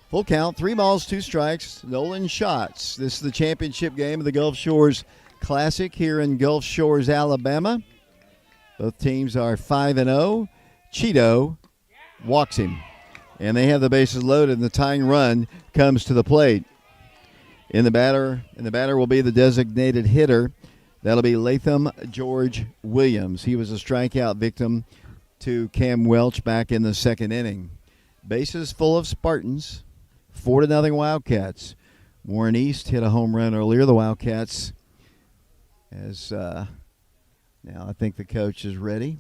Full count, 3 balls, 2 strikes. Nolan Schatz. This is the championship game of the Gulf Shores Classic here in Gulf Shores, Alabama. Both teams are 5-0. Cheeto walks him. And they have the bases loaded, and the tying run comes to the plate. And the batter will be the designated hitter. That'll be Latham George Williams. He was a strikeout victim to Cam Welch back in the second inning. Bases full of Spartans. 4-0 Wildcats. Warren East hit a home run earlier. The Wildcats, now I think the coach is ready.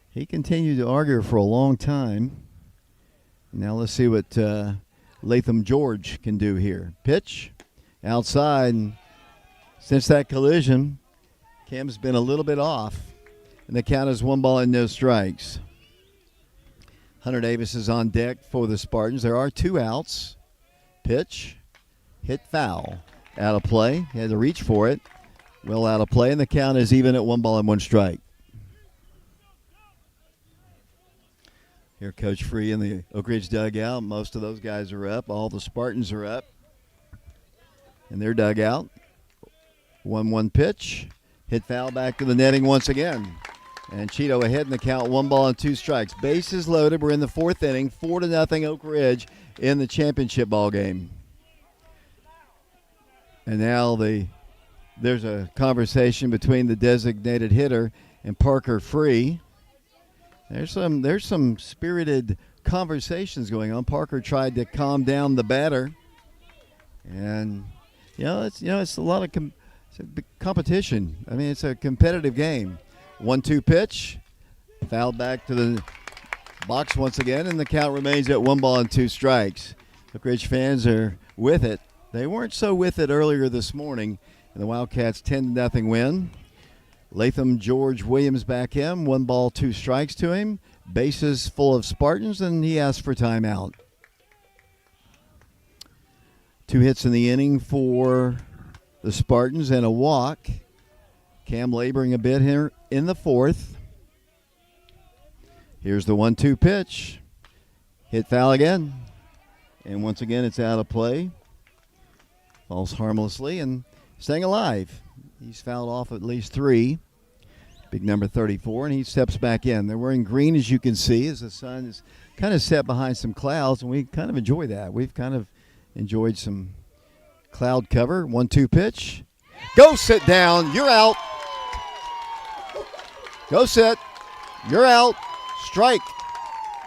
He continued to argue for a long time. Now let's see what Latham George can do here. Pitch outside. And since that collision, Cam's been a little bit off. And the count is 1 ball and no strikes. Hunter Davis is on deck for the Spartans. There are 2 outs. Pitch, hit foul. Out of play. He had to reach for it. Well out of play, and the count is even at 1 ball and 1 strike. Here, Coach Free in the Oak Ridge dugout. Most of those guys are up. All the Spartans are up in their dugout. 1-1 pitch. Hit foul back to the netting once again. And Cheeto ahead in the count, 1 ball and 2 strikes. Bases loaded. We're in the 4th inning. 4-0 Oak Ridge in the championship ball game. And now there's a conversation between the designated hitter and Parker Free. There's some spirited conversations going on. Parker tried to calm down the batter, and it's a lot of competition. I mean, it's a competitive game. 1-2 pitch, fouled back to the box once again, and the count remains at 1 ball and 2 strikes. Oak Ridge fans are with it. They weren't so with it earlier this morning, and the Wildcats 10-0 win. Latham George Williams back in, 1 ball, 2 strikes to him. bases full of Spartans, and he asks for timeout. 2 hits in the inning for the Spartans and a walk. Cam laboring a bit here in the 4th. Here's the 1-2 pitch. Hit foul again. And once again, it's out of play. Falls harmlessly and staying alive. He's fouled off at least 3. Big number 34, and he steps back in. They're wearing green, as you can see, as the sun is kind of set behind some clouds, and we kind of enjoy that. We've kind of enjoyed some cloud cover. 1-2 pitch. Go sit down. You're out. Go sit. You're out. Strike.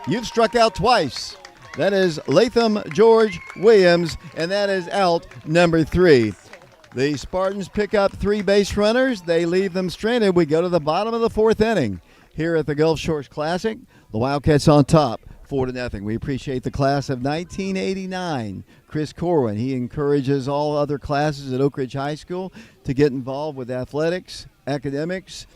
You've struck out twice. That is Latham George Williams, and that is out number 3. The Spartans pick up 3 base runners. They leave them stranded. We go to the bottom of the 4th inning here at the Gulf Shores Classic. The Wildcats on top, 4-0. We appreciate the class of 1989. Chris Corwin, he encourages all other classes at Oak Ridge High School to get involved with athletics, academics,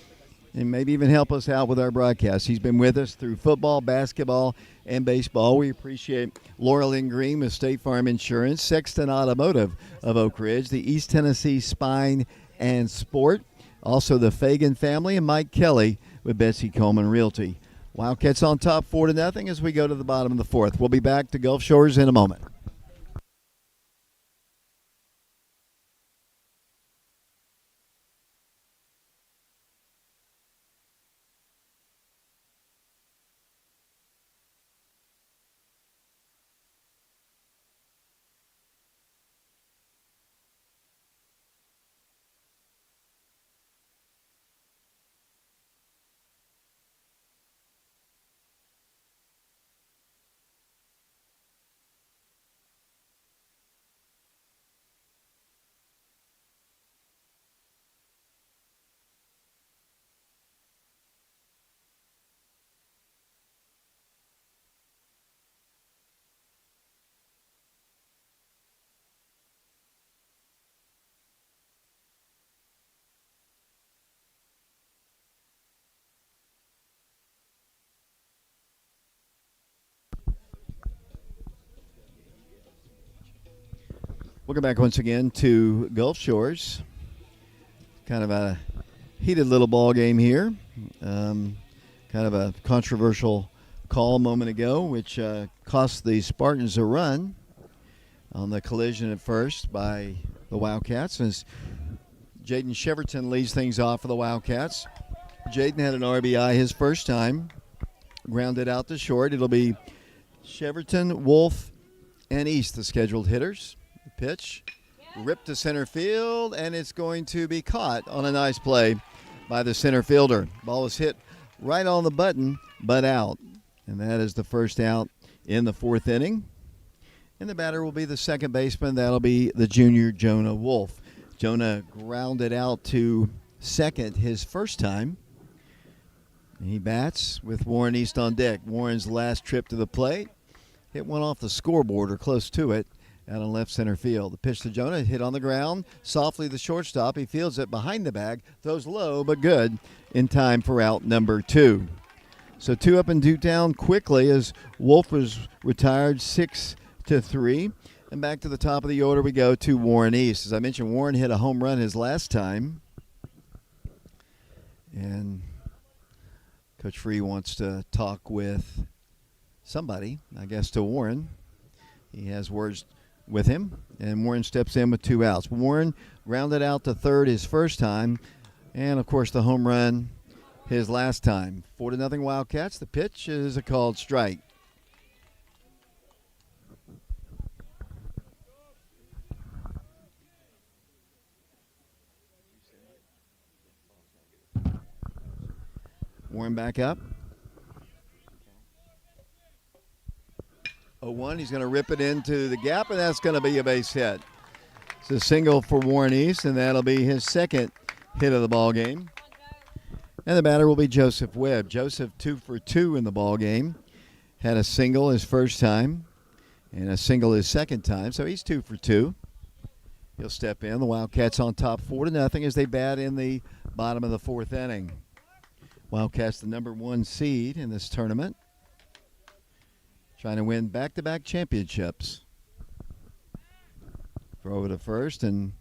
and maybe even help us out with our broadcast. He's been with us through football, basketball, and baseball. We appreciate Laurel and Green with State Farm Insurance, Sexton Automotive of Oak Ridge, the East Tennessee Spine and Sport, also the Fagan family, and Mike Kelly with Betsy Coleman Realty. Wildcats on top 4-0 as we go to the bottom of the 4th. We'll be back to Gulf Shores in a moment. Welcome back once again to Gulf Shores. Kind of a heated little ball game here. Kind of a controversial call a moment ago, which cost the Spartans a run on the collision at first by the Wildcats. As Jaden Cheverton leads things off for the Wildcats. Jaden had an RBI his first time. Grounded out to short. It'll be Cheverton, Wolf, and East, the scheduled hitters. Pitch, ripped to center field, and it's going to be caught on a nice play by the center fielder. Ball is hit right on the button, but out. And that is the first out in the 4th inning. And the batter will be the second baseman. That'll be the junior Jonah Wolf. Jonah grounded out to second his first time. He bats with Warren East on deck. Warren's last trip to the plate. Hit one off the scoreboard or close to it. Out on left center field. The pitch to Jonah, hit on the ground. Softly the shortstop. He fields it behind the bag. Throws low, but good in time for out number 2. So 2 up and 2 down quickly as Wolf was retired 6-3. And back to the top of the order we go to Warren East. As I mentioned, Warren hit a home run his last time. And Coach Free wants to talk with somebody, I guess to Warren. He has words with him, and Warren steps in with 2 outs. Warren grounded out to third his first time, and of course the home run his last time. 4-0 Wildcats. The pitch is a called strike. Warren back up. 0-1, he's going to rip it into the gap, and that's going to be a base hit. It's a single for Warren East, and that'll be his second hit of the ball game. And the batter will be Joseph Webb. Joseph 2 for 2 in the ball game. Had a single his first time and a single his second time, so he's 2 for 2. He'll step in. The Wildcats on top 4-0 as they bat in the bottom of the 4th inning. Wildcats, the number 1 seed in this tournament, trying to win back-to-back championships. Throw it to first and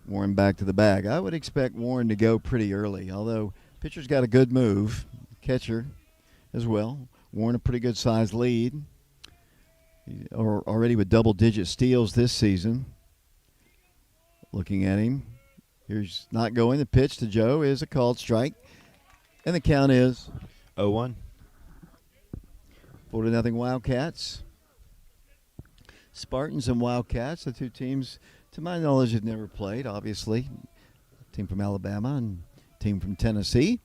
Warren back to the bag. I would expect Warren to go pretty early, although pitcher's got a good move. Catcher as well. Warren a pretty good size lead. Already with double-digit steals this season. Looking at him. Here's not going. The pitch to Joe is a called strike. And the count is 0-1. 4-0 Wildcats. Spartans and Wildcats, the two teams, to my knowledge, have never played, obviously. Team from Alabama and team from Tennessee.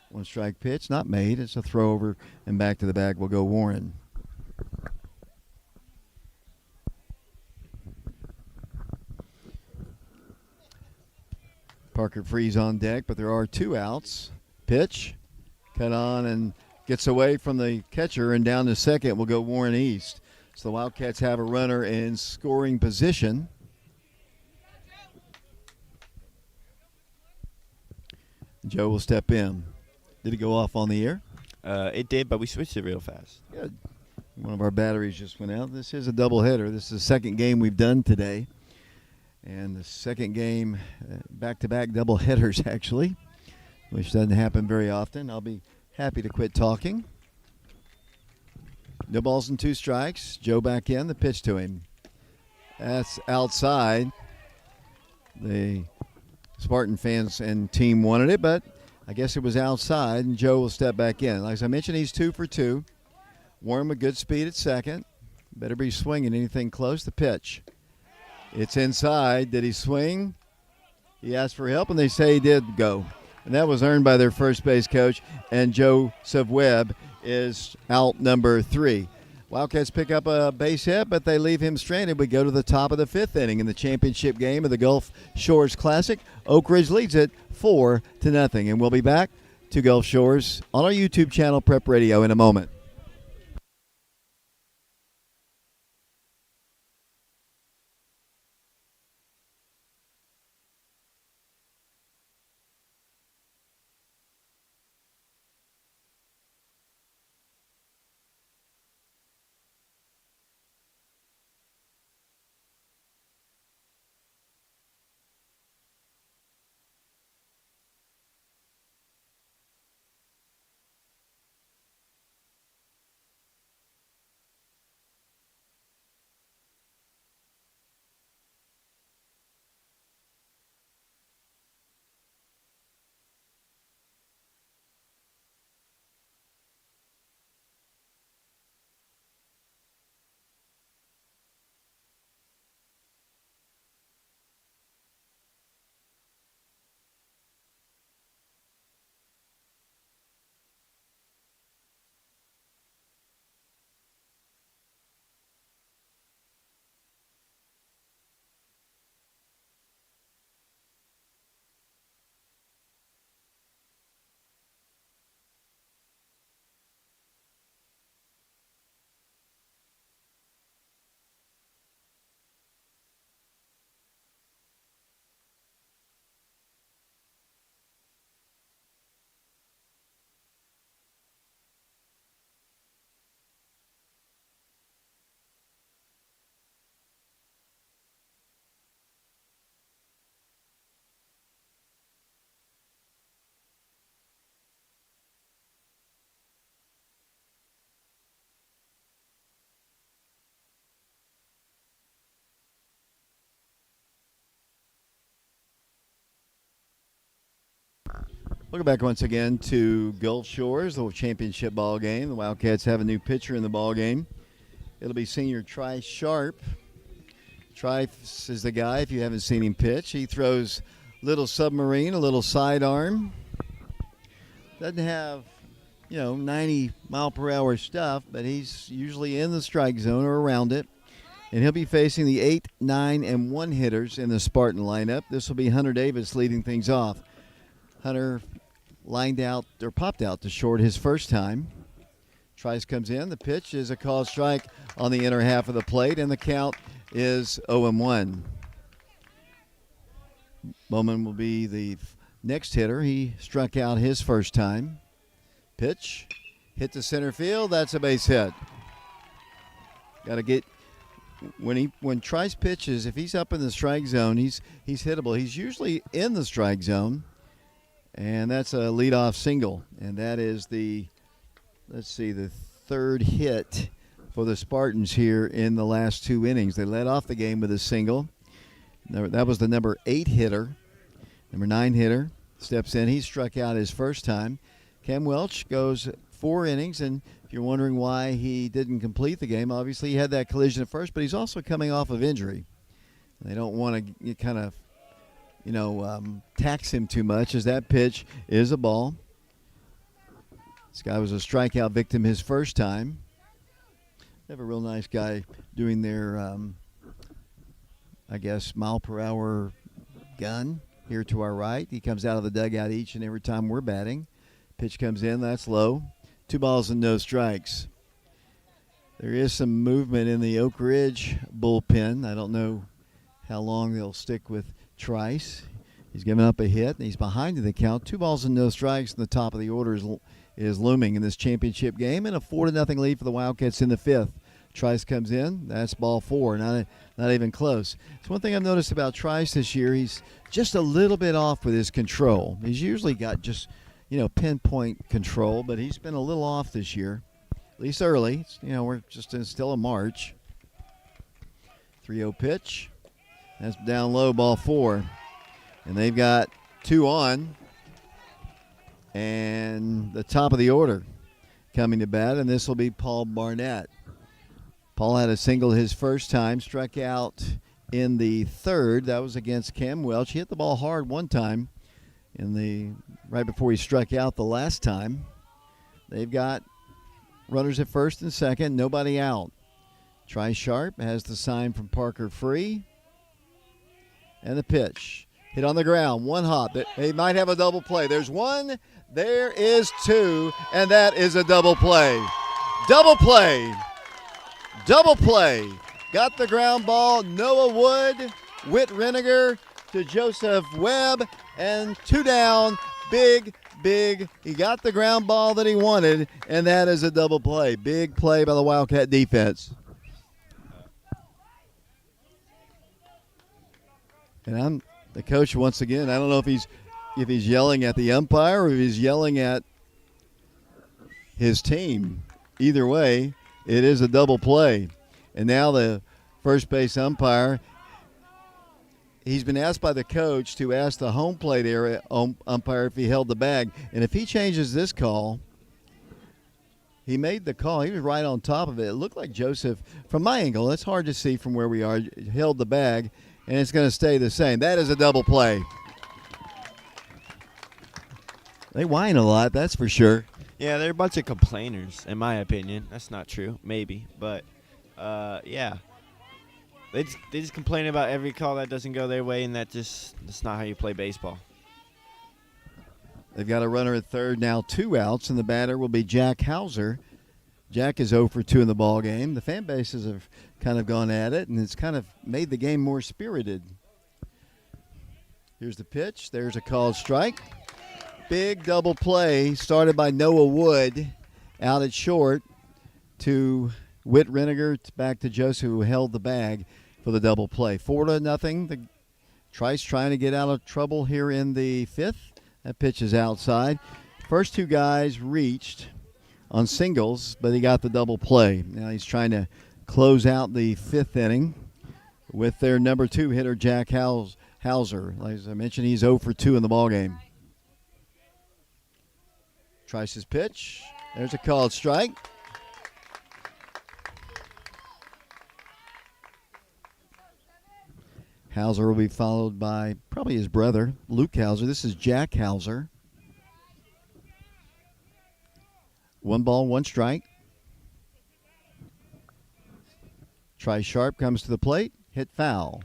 1 strike pitch, not made. It's a throw over and back to the bag will go Warren. Parker Freeze on deck, but there are 2 outs. Pitch, cut on and gets away from the catcher, and down to second will go Warren East. So the Wildcats have a runner in scoring position. Joe will step in. Did it go off on the air? It did, but we switched it real fast. Good. One of our batteries just went out. This is a doubleheader. This is the second game we've done today. And the second game, back-to-back doubleheaders, actually, which doesn't happen very often. I'll be happy to quit talking. No balls and 2 strikes. Joe back in. The pitch to him. That's outside. The Spartan fans and team wanted it, but I guess it was outside, and Joe will step back in. Like I mentioned, he's 2 for 2. Warren with good speed at second. Better be swinging anything close. The pitch. It's inside. Did he swing? He asked for help, and they say he did go. And that was earned by their first base coach, and Joseph Webb is out number 3. Wildcats pick up a base hit, but they leave him stranded. We go to the top of the 5th inning in the championship game of the Gulf Shores Classic. Oak Ridge leads it 4-0, and we'll be back to Gulf Shores on our YouTube channel, Prep Radio, in a moment. Welcome back once again to Gulf Shores, the championship ball game. The Wildcats have a new pitcher in the ball game. It'll be senior Tri Sharp. Trice is the guy, if you haven't seen him pitch. He throws little submarine, a little sidearm. Doesn't have, 90-mile-per-hour stuff, but he's usually in the strike zone or around it. And he'll be facing the 8, 9, and 1 hitters in the Spartan lineup. This will be Hunter Davis leading things off. Hunter popped out to short his first time. Trice comes in. The pitch is a called strike on the inner half of the plate, and the count is 0-1. Bowman will be the next hitter. He struck out his first time. Pitch, hit to center field. That's a base hit. Got to get when Trice pitches. If he's up in the strike zone, he's hittable. He's usually in the strike zone, and that's a leadoff single. And that is the third hit for the Spartans here in the last 2 innings. They led off the game with a single. That was the number 8 hitter. Number 9 hitter steps in. He struck out his first time. Cam Welch goes 4 innings, and if you're wondering why he didn't complete the game, obviously he had that collision at first, but he's also coming off of injury. They don't want to kind of, tax him too much, as that pitch is a ball. This guy was a strikeout victim his first time. They have a real nice guy doing their, mile per hour gun here to our right. He comes out of the dugout each and every time we're batting. Pitch comes in, that's low. 2 balls and no strikes. There is some movement in the Oak Ridge bullpen. I don't know how long they'll stick with Trice. He's given up a hit, and he's behind in the count. 2 balls and no strikes, and the top of the order is looming in this championship game, and a 4-0 lead for the Wildcats in the 5th. Trice comes in. That's ball 4. Not even close. It's one thing I've noticed about Trice this year. He's just a little bit off with his control. He's usually got just, pinpoint control, but he's been a little off this year, at least early. We're just still in March. 3-0 pitch. That's down low, ball 4. And they've got 2 on. And the top of the order coming to bat, and this will be Paul Barnett. Paul had a single his first time, struck out in the 3rd. That was against Cam Welch. He hit the ball hard one time right before he struck out the last time. They've got runners at first and second, nobody out. Trice Sharp has the sign from Parker Free. And the pitch. Hit on the ground, 1 hop. They might have a double play. There's 1, there is 2, and that is a double play. Double play. Double play. Got the ground ball. Noah Wood, Whit Reniger to Joseph Webb, and 2 down. Big. He got the ground ball that he wanted, and that is a double play. Big play by the Wildcat defense. And I'm the coach once again. I don't know if he's yelling at the umpire or if he's yelling at his team. Either way, it is a double play. And now the first base umpire, he's been asked by the coach to ask the home plate area umpire if he held the bag. And if he changes this call, he made the call. He was right on top of it. It looked like Joseph, from my angle, it's hard to see from where we are, held the bag, and it's going to stay the same. That is a double play. They whine a lot, that's for sure. Yeah, they're a bunch of complainers, in my opinion. That's not true, maybe. But, yeah. They just complain about every call that doesn't go their way, and that's not how you play baseball. They've got a runner at third now, 2 outs, and the batter will be Jack Hauser. Jack is 0 for 2 in the ball game. The fan bases have kind of gone at it, and it's kind of made the game more spirited. Here's the pitch. There's a called strike. Big double play started by Noah Wood out at short to Whit Reniger, back to Joseph, who held the bag for the double play. 4-0. The Trice trying to get out of trouble here in the 5th. That pitch is outside. First 2 guys reached on singles, but he got the double play. Now he's trying to close out the 5th inning with their number 2 hitter, Jack Hauser. As I mentioned, he's 0 for 2 in the ballgame. Trice's pitch. There's a called strike. Hauser will be followed by probably his brother, Luke Hauser. This is Jack Hauser. 1 ball, 1 strike. Trice Sharp comes to the plate, hit foul.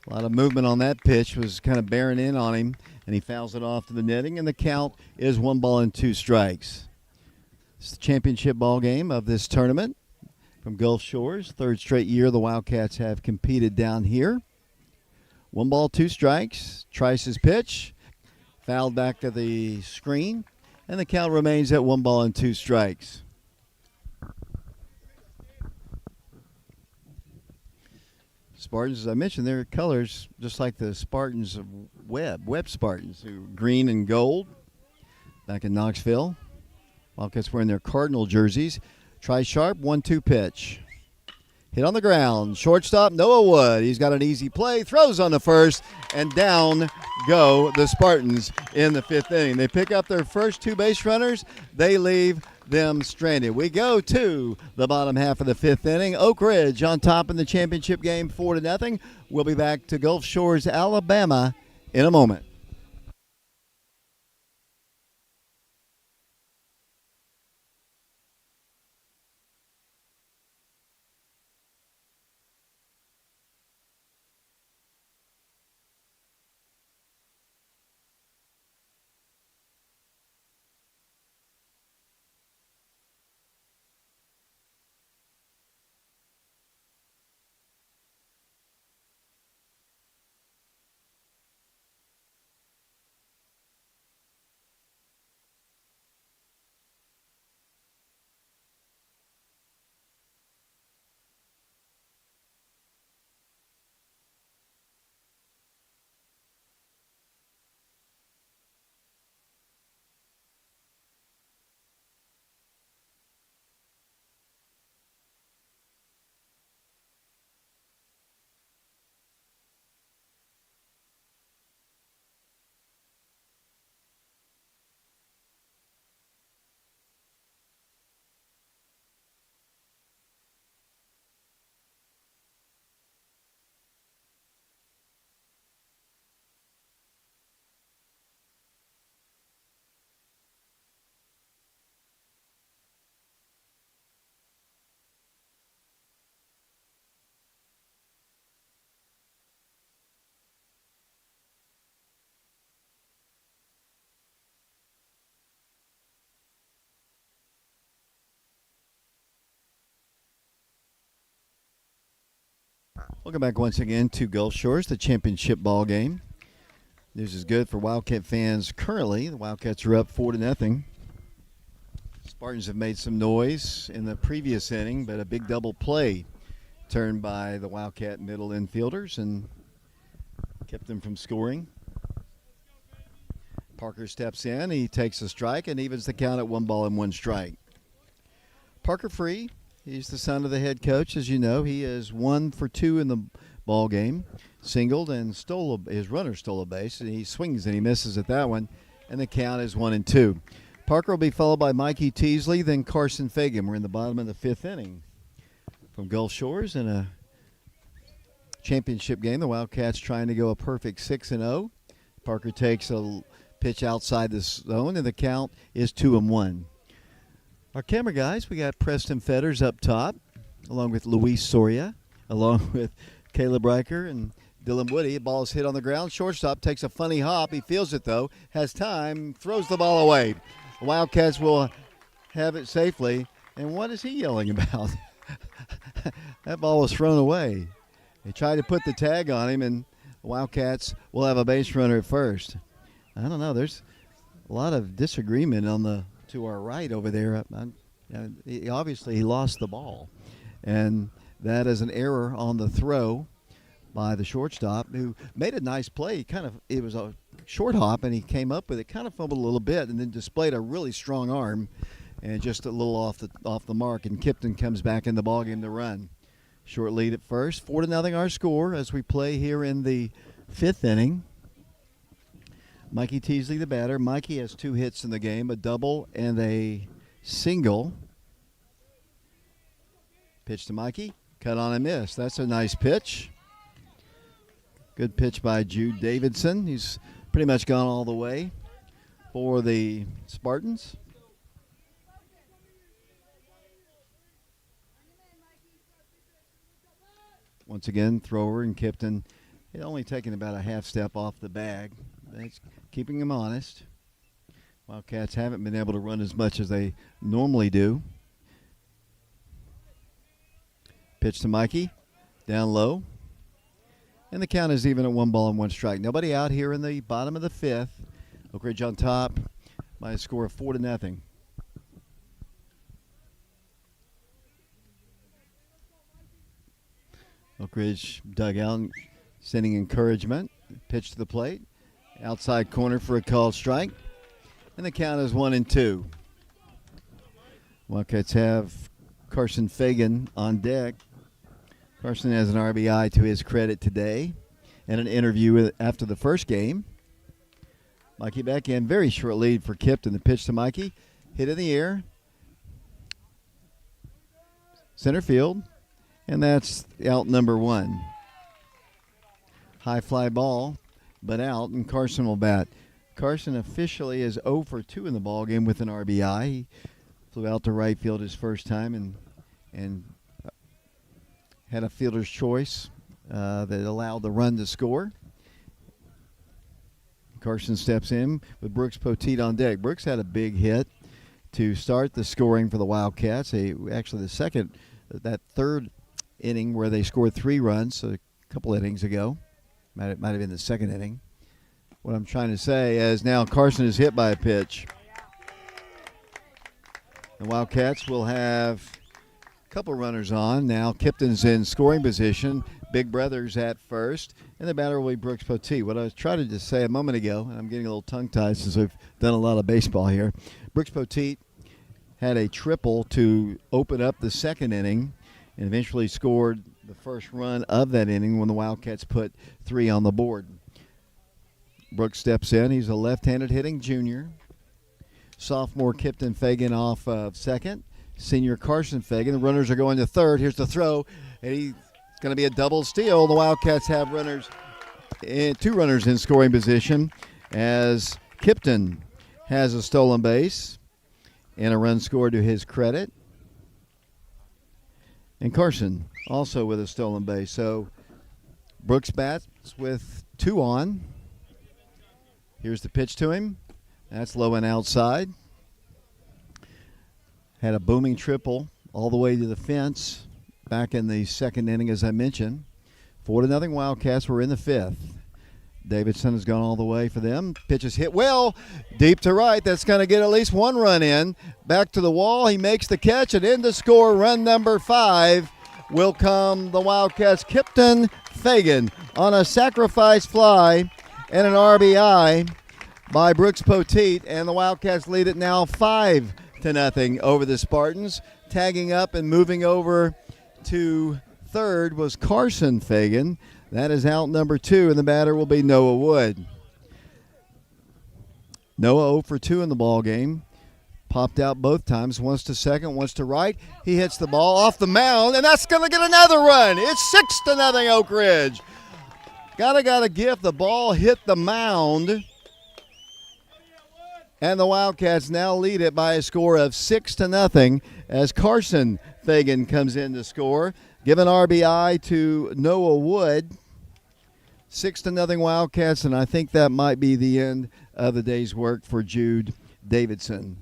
A lot of movement on that pitch, was kind of bearing in on him, and he fouls it off to the netting, and the count is 1 ball and 2 strikes. It's the championship ball game of this tournament from Gulf Shores. 3rd straight year the Wildcats have competed down here. 1 ball, 2 strikes. Trice's pitch. Fouled back to the screen, and the count remains at 1 ball and 2 strikes. Spartans, as I mentioned, their colors just like the Spartans of Webb Spartans, who green and gold back in Knoxville. Wildcats wearing their Cardinal jerseys. Try sharp, 1-2 pitch. Hit on the ground. Shortstop, Noah Wood. He's got an easy play. Throws on the first, and down go the Spartans in the 5th inning. They pick up their first 2 base runners. They leave them stranded. We go to the bottom half of the 5th inning. Oak Ridge on top in the championship game, 4-0. We'll be back to Gulf Shores, Alabama in a moment. Welcome back once again to Gulf Shores, the championship ball game. News is good for Wildcat fans currently. The Wildcats are up 4-0. Spartans have made some noise in the previous inning, but a big double play turned by the Wildcat middle infielders and kept them from scoring. Parker steps in. He takes a strike and evens the count at 1 ball and 1 strike. Parker Free. He's the son of the head coach, as you know. He is 1 for 2 in the ball game, singled and his runner stole a base, and he swings and he misses at that one, and the count is 1-2. Parker will be followed by Mikey Teasley, then Carson Fagan. We're in the bottom of the 5th inning. From Gulf Shores in a championship game, the Wildcats trying to go a perfect 6-0. Parker takes a pitch outside the zone, and the count is 2-1. Our camera guys, we got Preston Fetters up top, along with Luis Soria, along with Caleb Riker and Dylan Woody. Ball is hit on the ground. Shortstop takes a funny hop. He feels it, though, has time, throws the ball away. The Wildcats will have it safely. And what is he yelling about? That ball was thrown away. They tried to put the tag on him, and the Wildcats will have a base runner at first. I don't know. There's a lot of disagreement to our right over there. Obviously, he lost the ball, and that is an error on the throw by the shortstop, who made a nice play. It was a short hop, and he came up with it, kind of fumbled a little bit, and then displayed a really strong arm, and just a little off the mark. And Kipton comes back in the ballgame to run. Short lead at first, 4-0 our score as we play here in the 5th inning. Mikey Teasley, the batter. Mikey has 2 hits in the game, a double and a single. Pitch to Mikey. Cut on and miss. That's a nice pitch. Good pitch by Jude Davidson. He's pretty much gone all the way for the Spartans. Once again, thrower and Kipton. He's only taking about a half step off the bag. That's keeping him honest. Wildcats haven't been able to run as much as they normally do. Pitch to Mikey, down low. And the count is even at 1 ball and 1 strike. Nobody out here in the bottom of the 5th. Oak Ridge on top by a score of 4-0. Oak Ridge dugout sending encouragement. Pitch to the plate. Outside corner for a called strike. And the count is 1-2. Wildcats have Carson Fagan on deck. Carson has an RBI to his credit today and an interview after the first game. Mikey back in. Very short lead for Kipton. The pitch to Mikey. Hit in the air. Center field. And that's out number 1. High fly ball, but out, and Carson will bat. Carson officially is 0 for 2 in the ballgame with an RBI. He flew out to right field his first time and had a fielder's choice that allowed the run to score. Carson steps in with Brooks Poteet on deck. Brooks had a big hit to start the scoring for the Wildcats. Actually, that third inning where they scored 3 runs a couple innings ago. Might have been the second inning. What I'm trying to say is now Carson is hit by a pitch. The Wildcats will have a couple runners on. Now Kipton's in scoring position. Big Brother's at first. And the batter will be Brooks Poteet. What I was trying to just say a moment ago, and I'm getting a little tongue-tied since we've done a lot of baseball here. Brooks Poteet had a triple to open up the second inning and eventually scored the first run of that inning when the Wildcats put 3 on the board. Brooks steps in. He's a left-handed hitting junior. Sophomore Kipton Fagan off of second. Senior Carson Fagan. The runners are going to third. Here's the throw. And he's going to be a double steal. The Wildcats have 2 runners in scoring position as Kipton has a stolen base and a run scored to his credit. And Carson also with a stolen base. So Brooks bats with 2 on. Here's the pitch to him. That's low and outside. Had a booming triple all the way to the fence back in the second inning, as I mentioned. 4-0 Wildcats. We're in the 5th. Davidson has gone all the way for them. Pitch is hit well, deep to right. That's going to get at least 1 run in. Back to the wall. He makes the catch, and in to score run number 5 will come the Wildcats' Kipton Fagan on a sacrifice fly and an RBI by Brooks Poteet, and the Wildcats lead it now 5-0 over the Spartans. Tagging up and moving over to third was Carson Fagan. That is out number 2, and the batter will be Noah Wood. Noah 0 for 2 in the ball game. Popped out both times, once to second, once to right. He hits the ball off the mound, and that's going to get another run. It's 6-0 Oak Ridge. Got a gift. The ball hit the mound, and the Wildcats now lead it by a score of 6-0 as Carson Fagan comes in to score. Give an RBI to Noah Wood. 6-0 Wildcats, and I think that might be the end of the day's work for Jude Davidson.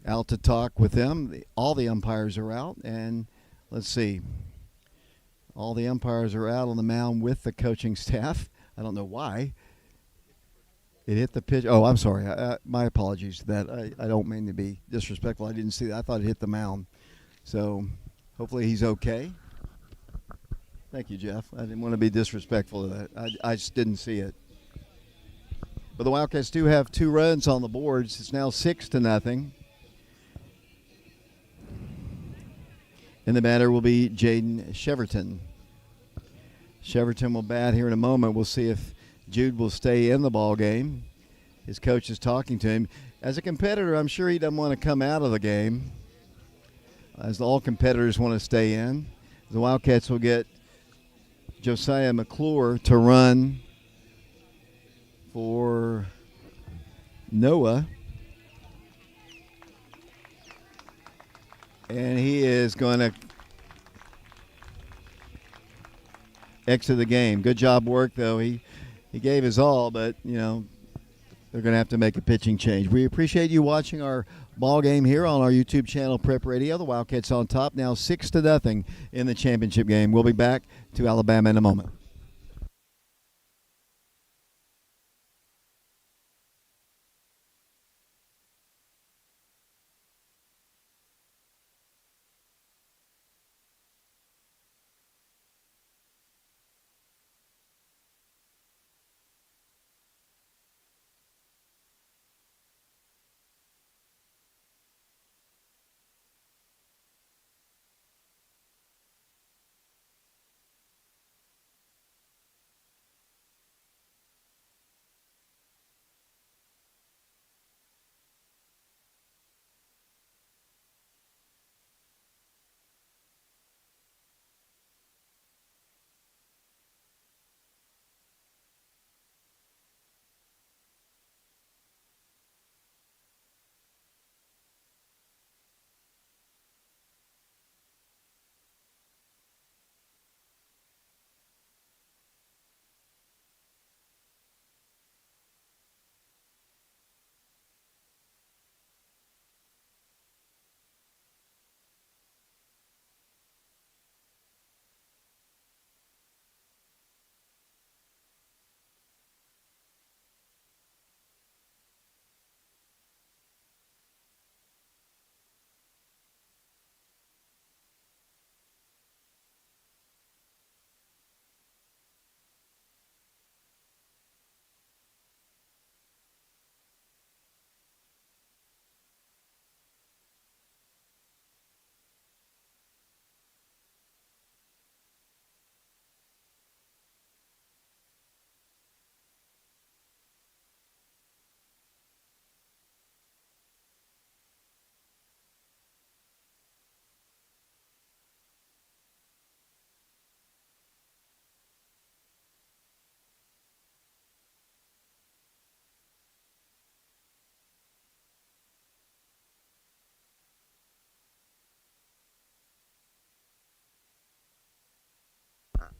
Out to talk with them. All the umpires are out, and let's see. All the umpires are out on the mound with the coaching staff. I don't know why. It hit the pitch. Oh, I'm sorry. My apologies to that. I don't mean to be disrespectful. I didn't see that. I thought it hit the mound. So hopefully he's okay. Thank you, Jeff. I didn't want to be disrespectful to that. I just didn't see it. But the Wildcats do have 2 runs on the boards. It's now 6-0. And the batter will be Jaden Cheverton. Cheverton will bat here in a moment. We'll see if Jude will stay in the ball game. His coach is talking to him. As a competitor, I'm sure he doesn't want to come out of the game, as all competitors want to stay in. The Wildcats will get Josiah McClure to run for Noah. And he is going to exit the game. Good job work, though. He gave his all, but, they're going to have to make a pitching change. We appreciate you watching our ball game here on our YouTube channel, Prep Radio. The Wildcats on top now 6-0 in the championship game. We'll be back to Alabama in a moment.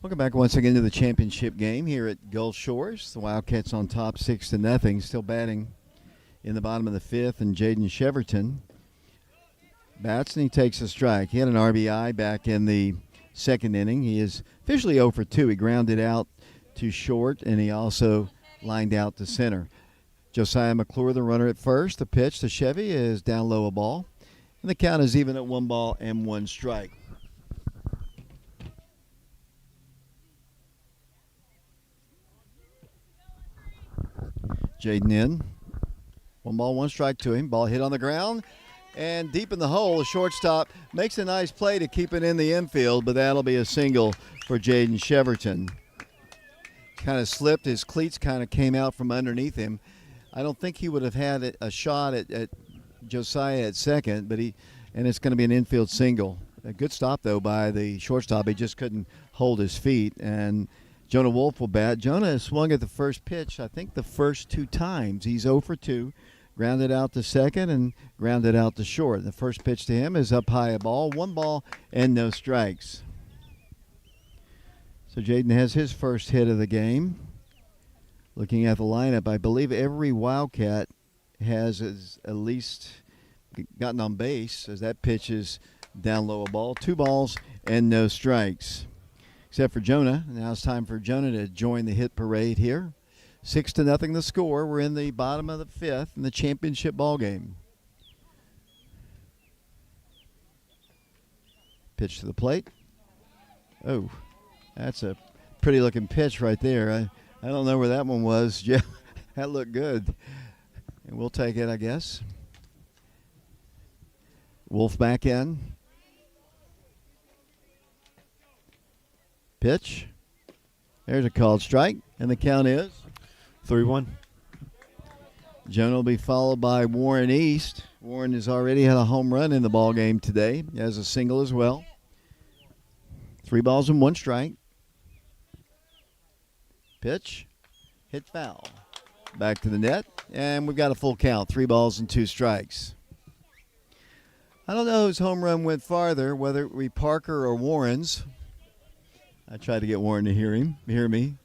Welcome back once again to the championship game here at Gulf Shores. The Wildcats on top 6-0. Still batting in the bottom of the fifth, and Jaden Cheverton bats and he takes a strike. He had an RBI back in the second inning. He is officially 0 for 2. He grounded out to short, and he also lined out to center. Josiah McClure, the runner at first. The pitch to Chevy is down low a ball, and the count is even at 1 ball and 1 strike. Jaden in. 1 ball, 1 strike to him. Ball hit on the ground and deep in the hole. The shortstop makes a nice play to keep it in the infield, but that'll be a single for Jaden Cheverton. Kind of slipped. His cleats kind of came out from underneath him. I don't think he would have had a shot at Josiah at second, and it's going to be an infield single. A good stop, though, by the shortstop. He just couldn't hold his feet, and Jonah Wolf will bat. Jonah has swung at the first pitch, I think, the first 2 times. He's 0 for 2. Grounded out to second and grounded out to short. The first pitch to him is up high a ball. 1 ball and no strikes. So Jaden has his first hit of the game. Looking at the lineup, I believe every Wildcat has at least gotten on base as that pitch is down low a ball. 2 balls and no strikes. Except for Jonah. Now it's time for Jonah to join the hit parade here. 6-0 the score. We're in the bottom of the fifth in the championship ball game. Pitch to the plate. Oh, that's a pretty looking pitch right there. I don't know where that one was, Jeff. That looked good. And we'll take it, I guess. Wolf back in. Pitch. There's a called strike, and the count is 3-1. Jonah will be followed by Warren East. Warren has already had a home run in the ball game today. He has a single as well. 3 balls and 1 strike. Pitch. Hit foul. Back to the net, and we've got a full count. 3 balls and 2 strikes. I don't know whose home run went farther, whether it be Parker or Warren's. I tried to get Warren to hear me.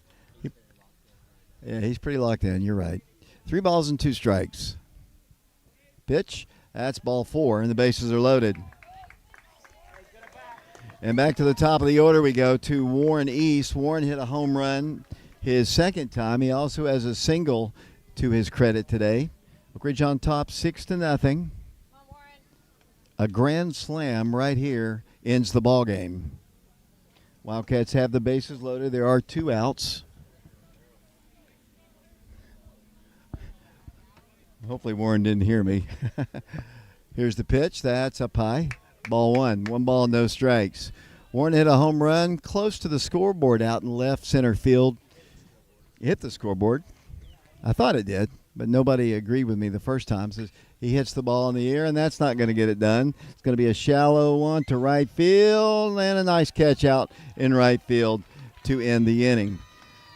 Yeah, he's pretty locked in. You're right. 3 balls and 2 strikes. Pitch. That's ball 4, and the bases are loaded. And back to the top of the order we go to Warren East. Warren hit a home run his second time. He also has a single to his credit today. Oak Ridge on top 6-0. A grand slam right here ends the ball game. Wildcats have the bases loaded. There are 2 outs. Hopefully Warren didn't hear me. Here's the pitch. That's up high. Ball 1. 1 ball, no strikes. Warren hit a home run close to the scoreboard out in left center field. It hit the scoreboard. I thought it did, but nobody agreed with me the first time. So he hits the ball in the air, and that's not going to get it done. It's going to be a shallow one to right field, and a nice catch out in right field to end the inning.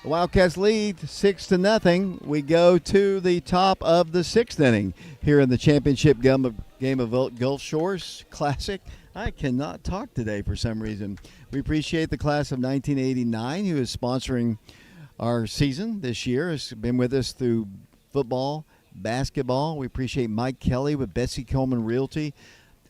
The Wildcats lead 6-0. We go to the top of the 6th inning here in the championship game of Gulf Shores Classic. I cannot talk today for some reason. We appreciate the class of 1989 who is sponsoring our season this year. Has been with us through football, basketball. We appreciate Mike Kelly with Betsy Coleman Realty,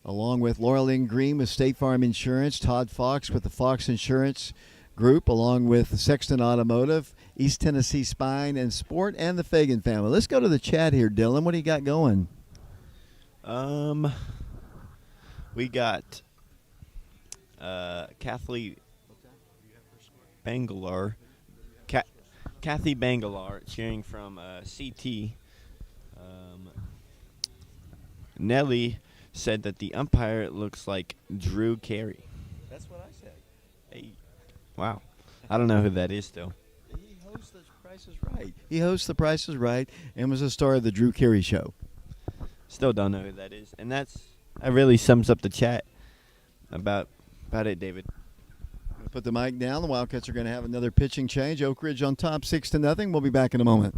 along with Laura Lynn Green with State Farm Insurance, Todd Fox with the Fox Insurance Group, along with Sexton Automotive, East Tennessee Spine and Sport, and the Fagan family. Let's go to the chat here, Dylan. What do you got going? We got Kathy Bangalore. Kathy Bangalore cheering from CT. Nelly said that the umpire looks like Drew Carey. That's what I said. Hey, wow. I don't know who that is still. He hosts The Price is Right. He hosts The Price is Right and was a star of the Drew Carey Show. Still don't know who that is. And that really sums up the chat about it, David. Put the mic down. The Wildcats are going to have another pitching change. Oak Ridge on top 6-0. We'll be back in a moment.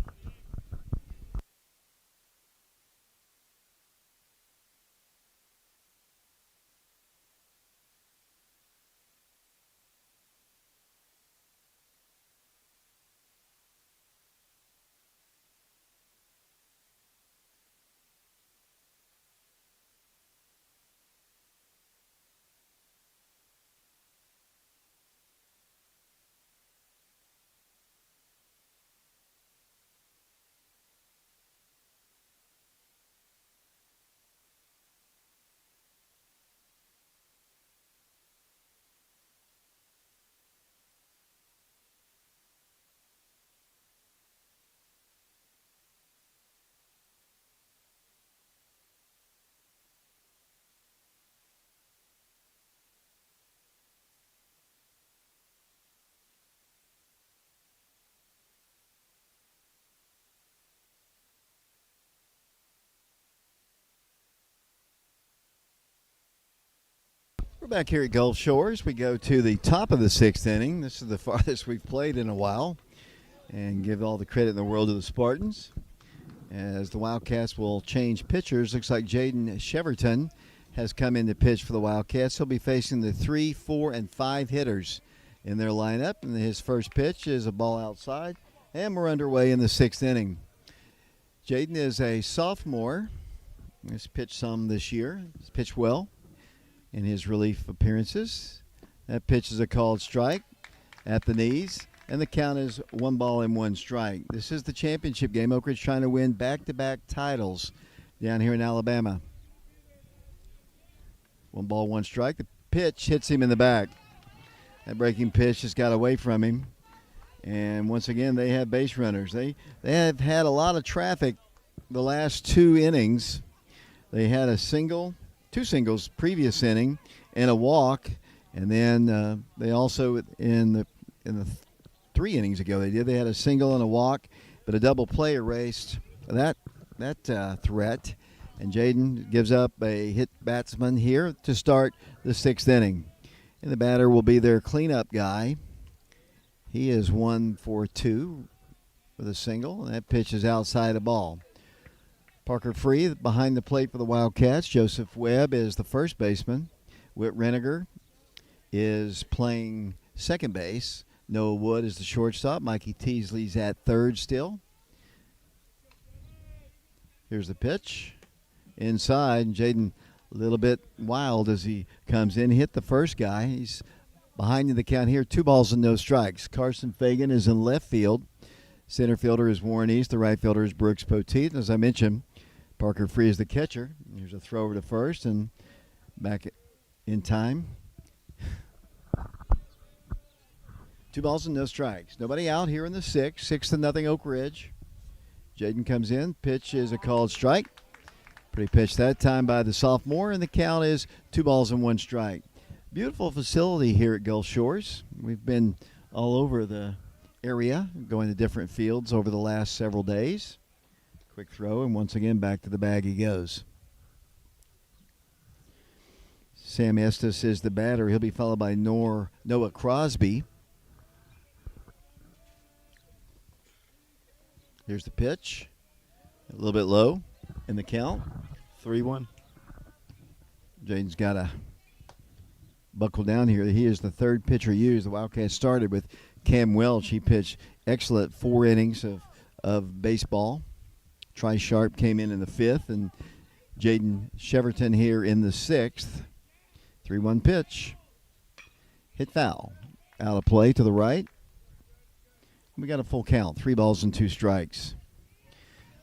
Back here at Gulf Shores, we go to the top of the 6th inning. This is the farthest we've played in a while. And give all the credit in the world to the Spartans. As the Wildcats will change pitchers, looks like Jaden Cheverton has come in to pitch for the Wildcats. He'll be facing the 3, 4, and 5 hitters in their lineup. And his first pitch is a ball outside. And we're underway in the 6th inning. Jaden is a sophomore. He's pitched some this year. He's pitched well in his relief appearances. That pitch is a called strike at the knees, and the count is 1-1 strike. This is the championship game. Oak Ridge trying to win back-to-back titles down here in Alabama. 1-1 strike. The pitch hits him in the back. That breaking pitch just got away from him. And once again, they have base runners. They have had a lot of traffic the last 2 innings. They had two singles previous inning and a walk, and then they also in the 3 innings ago they had a single and a walk, but a double play erased that threat, and Jaden gives up a hit batsman here to start the 6th inning. And the batter will be their cleanup guy. He is 1 for 2 with a single, and that pitch is outside the ball. Parker Free behind the plate for the Wildcats. Joseph Webb is the first baseman. Whit Reniger is playing second base. Noah Wood is the shortstop. Mikey Teasley's at third still. Here's the pitch. Inside, and Jaden a little bit wild as he comes in. Hit the first guy. He's behind in the count here. 2 balls and no strikes. Carson Fagan is in left field. Center fielder is Warren East. The right fielder is Brooks Poteet. As I mentioned, Parker Free is the catcher. Here's a throw over to first and back in time. 2 balls and no strikes. Nobody out here in the 6th. 6-0 Oak Ridge. Jaden comes in. Pitch is a called strike. Pretty pitch that time by the sophomore, and the count is 2 balls and 1 strike. Beautiful facility here at Gulf Shores. We've been all over the area, going to different fields over the last several days. Quick throw, and once again back to the bag he goes. Sam Estes is the batter. He'll be followed by Noah Crosby. Here's the pitch. A little bit low in the count. 3-1. Jaden's got to buckle down here. He is the third pitcher used. The Wildcats started with Cam Welch. He pitched excellent 4 innings of baseball. Tri Sharp came in the 5th, and Jaden Cheverton here in the 6th. 3-1 pitch. Hit foul. Out of play to the right. We got a full count. 3 balls and 2 strikes.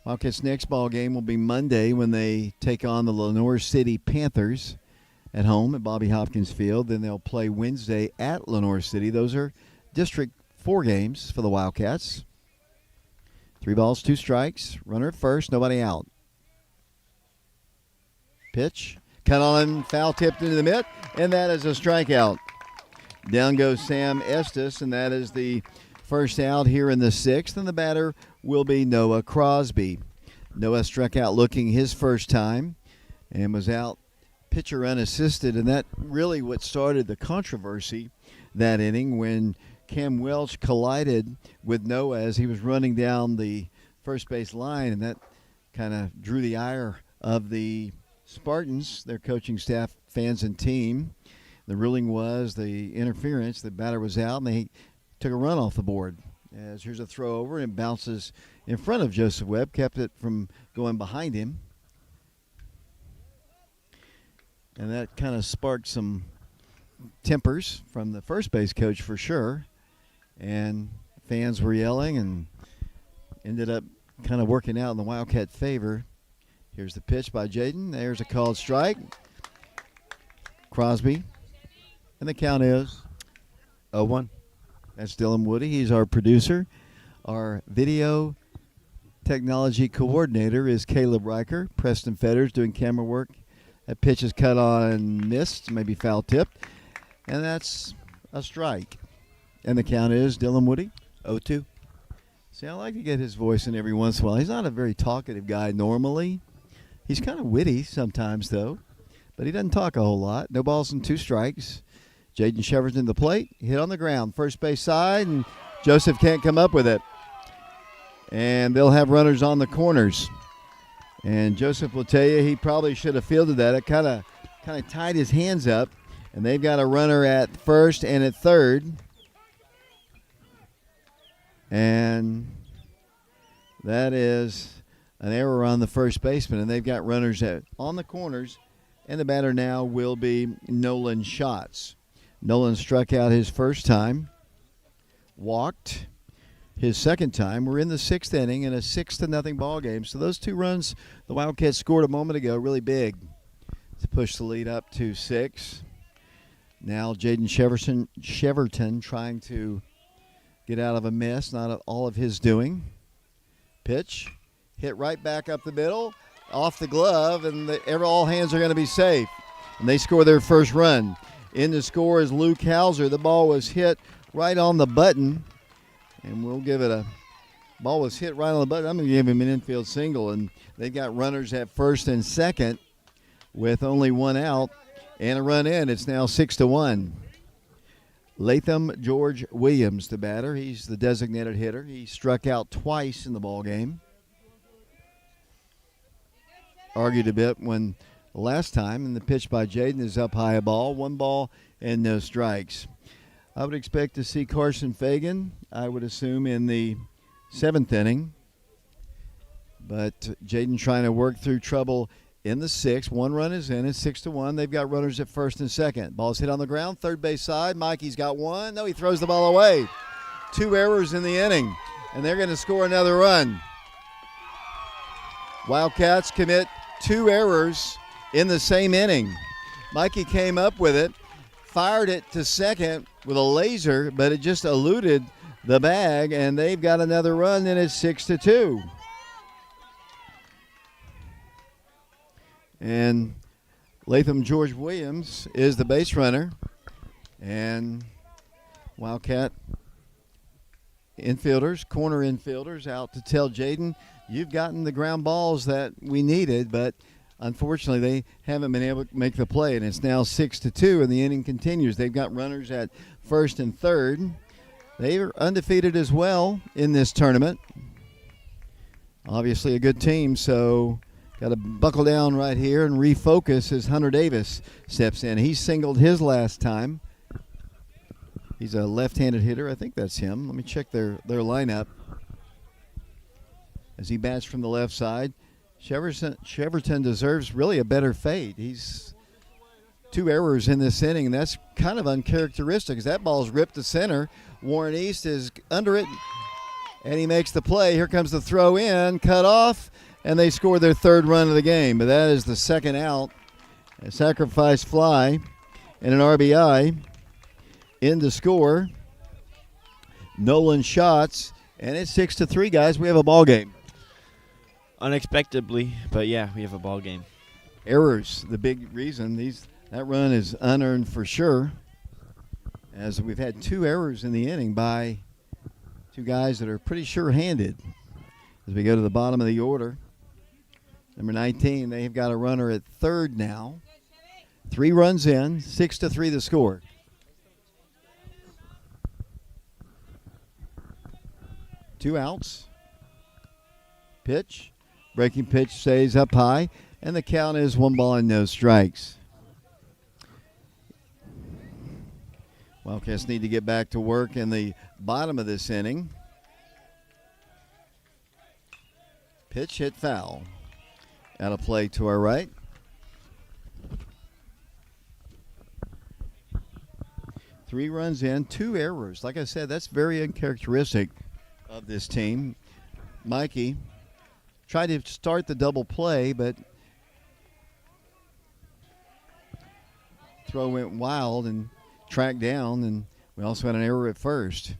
Wildcats' next ball game will be Monday when they take on the Lenoir City Panthers at home at Bobby Hopkins Field. Then they'll play Wednesday at Lenoir City. Those are District 4 games for the Wildcats. 3 balls, 2 strikes. Runner at first, nobody out. Pitch. Cut on, foul tipped into the mitt, and that is a strikeout. Down goes Sam Estes, and that is the first out here in the 6th, and the batter will be Noah Crosby. Noah struck out looking his first time and was out pitcher unassisted, and that really what started the controversy that inning when Cam Welch collided with Noah as he was running down the first base line, and that kind of drew the ire of the Spartans, their coaching staff, fans, and team. The ruling was the interference. The batter was out, and they took a run off the board. As here's a throw over, and it bounces in front of Joseph Webb, kept it from going behind him. And that kind of sparked some tempers from the first base coach for sure. And fans were yelling and ended up kind of working out in the Wildcat favor. Here's the pitch by Jaden. There's a called strike. Crosby. And the count is 0-1. That's Dylan Woody. He's our producer. Our video technology coordinator is Caleb Riker. Preston Fetters doing camera work. That pitch is cut on and missed, maybe foul tipped. And that's a strike. And the count is Dylan Woody. 0-2. See, I like to get his voice in every once in a while. He's not a very talkative guy normally. He's kind of witty sometimes, though. but he doesn't talk a whole lot. No balls and 2 strikes. Jaden Sheverton the plate, hit on the ground, first base side, and Joseph can't come up with it. And they'll have runners on the corners. And Joseph will tell you he probably should have fielded that. It kind of tied his hands up. And they've got a runner at first and at third. And that is an error on the first baseman. And they've got runners on the corners. And the batter now will be Nolan Schatz. Nolan struck out his first time, walked his second time. We're in the 6th inning in a 6-0 ball game. So those 2 runs the Wildcats scored a moment ago, really big to push the lead up to 6. Now Jaden Sheverton trying to get out of a mess, not all of his doing. Pitch, hit right back up the middle, off the glove, and all hands are going to be safe. And they score their first run. In the score is Luke Hauser. The ball was hit right on the button, and we'll give it a ball was hit right on the button. I'm going to give him an infield single, and they've got runners at first and second with only 1 out and a run in. It's now 6-1. Latham George Williams, the batter. He's the designated hitter. He struck out twice in the ball game. Argued a bit when last time, and the pitch by Jaden is up high a ball. 1 ball and no strikes. I would expect to see Carson Fagan, I would assume, in the 7th inning. But Jaden trying to work through trouble in the 6th. 1 run is in. It's 6-1. They've got runners at first and second. Ball's hit on the ground. Third base side. Mikey's got 1. No, he throws the ball away. 2 errors in the inning, and they're going to score another run. Wildcats commit 2 errors in the same inning. Mikey came up with it, fired it to second with a laser, but it just eluded the bag, and they've got another run, and it's 6-2. And Latham George Williams is the base runner, and Wildcat infielders, corner infielders out to tell Jaden, you've gotten the ground balls that we needed, but unfortunately they haven't been able to make the play, and it's now 6-2, and the inning continues. They've got runners at first and third. They are undefeated as well in this tournament. Obviously a good team, so got to buckle down right here and refocus as Hunter Davis steps in. He singled his last time. He's a left-handed hitter. I think that's him. Let me check their lineup. As he bats from the left side, Sheverton deserves really a better fate. He's 2 errors in this inning, and that's kind of uncharacteristic because that ball's ripped to center. Warren East is under it, and he makes the play. Here comes the throw in, cut off, and they score their 3rd run of the game. But that is the 2nd out. A sacrifice fly and an RBI. In to score, Nolan Schatz, and it's 6-3, guys. We have a ball game. Unexpectedly, but yeah, we have a ball game. Errors, the big reason. That run is unearned for sure, as we've had 2 errors in the inning by 2 guys that are pretty sure-handed. As we go to the bottom of the order, number 19, they've got a runner at third now. 3 runs in, 6-3 the score. Two outs. Pitch. Breaking pitch stays up high, and the count is 1 ball and no strikes. Wildcats need to get back to work in the bottom of this inning. Pitch hit foul. Out of play to our right. Three runs in, 2 errors. Like I said, that's very uncharacteristic of this team. Mikey tried to start the double play, but throw went wild and tracked down, and we also had an error at first.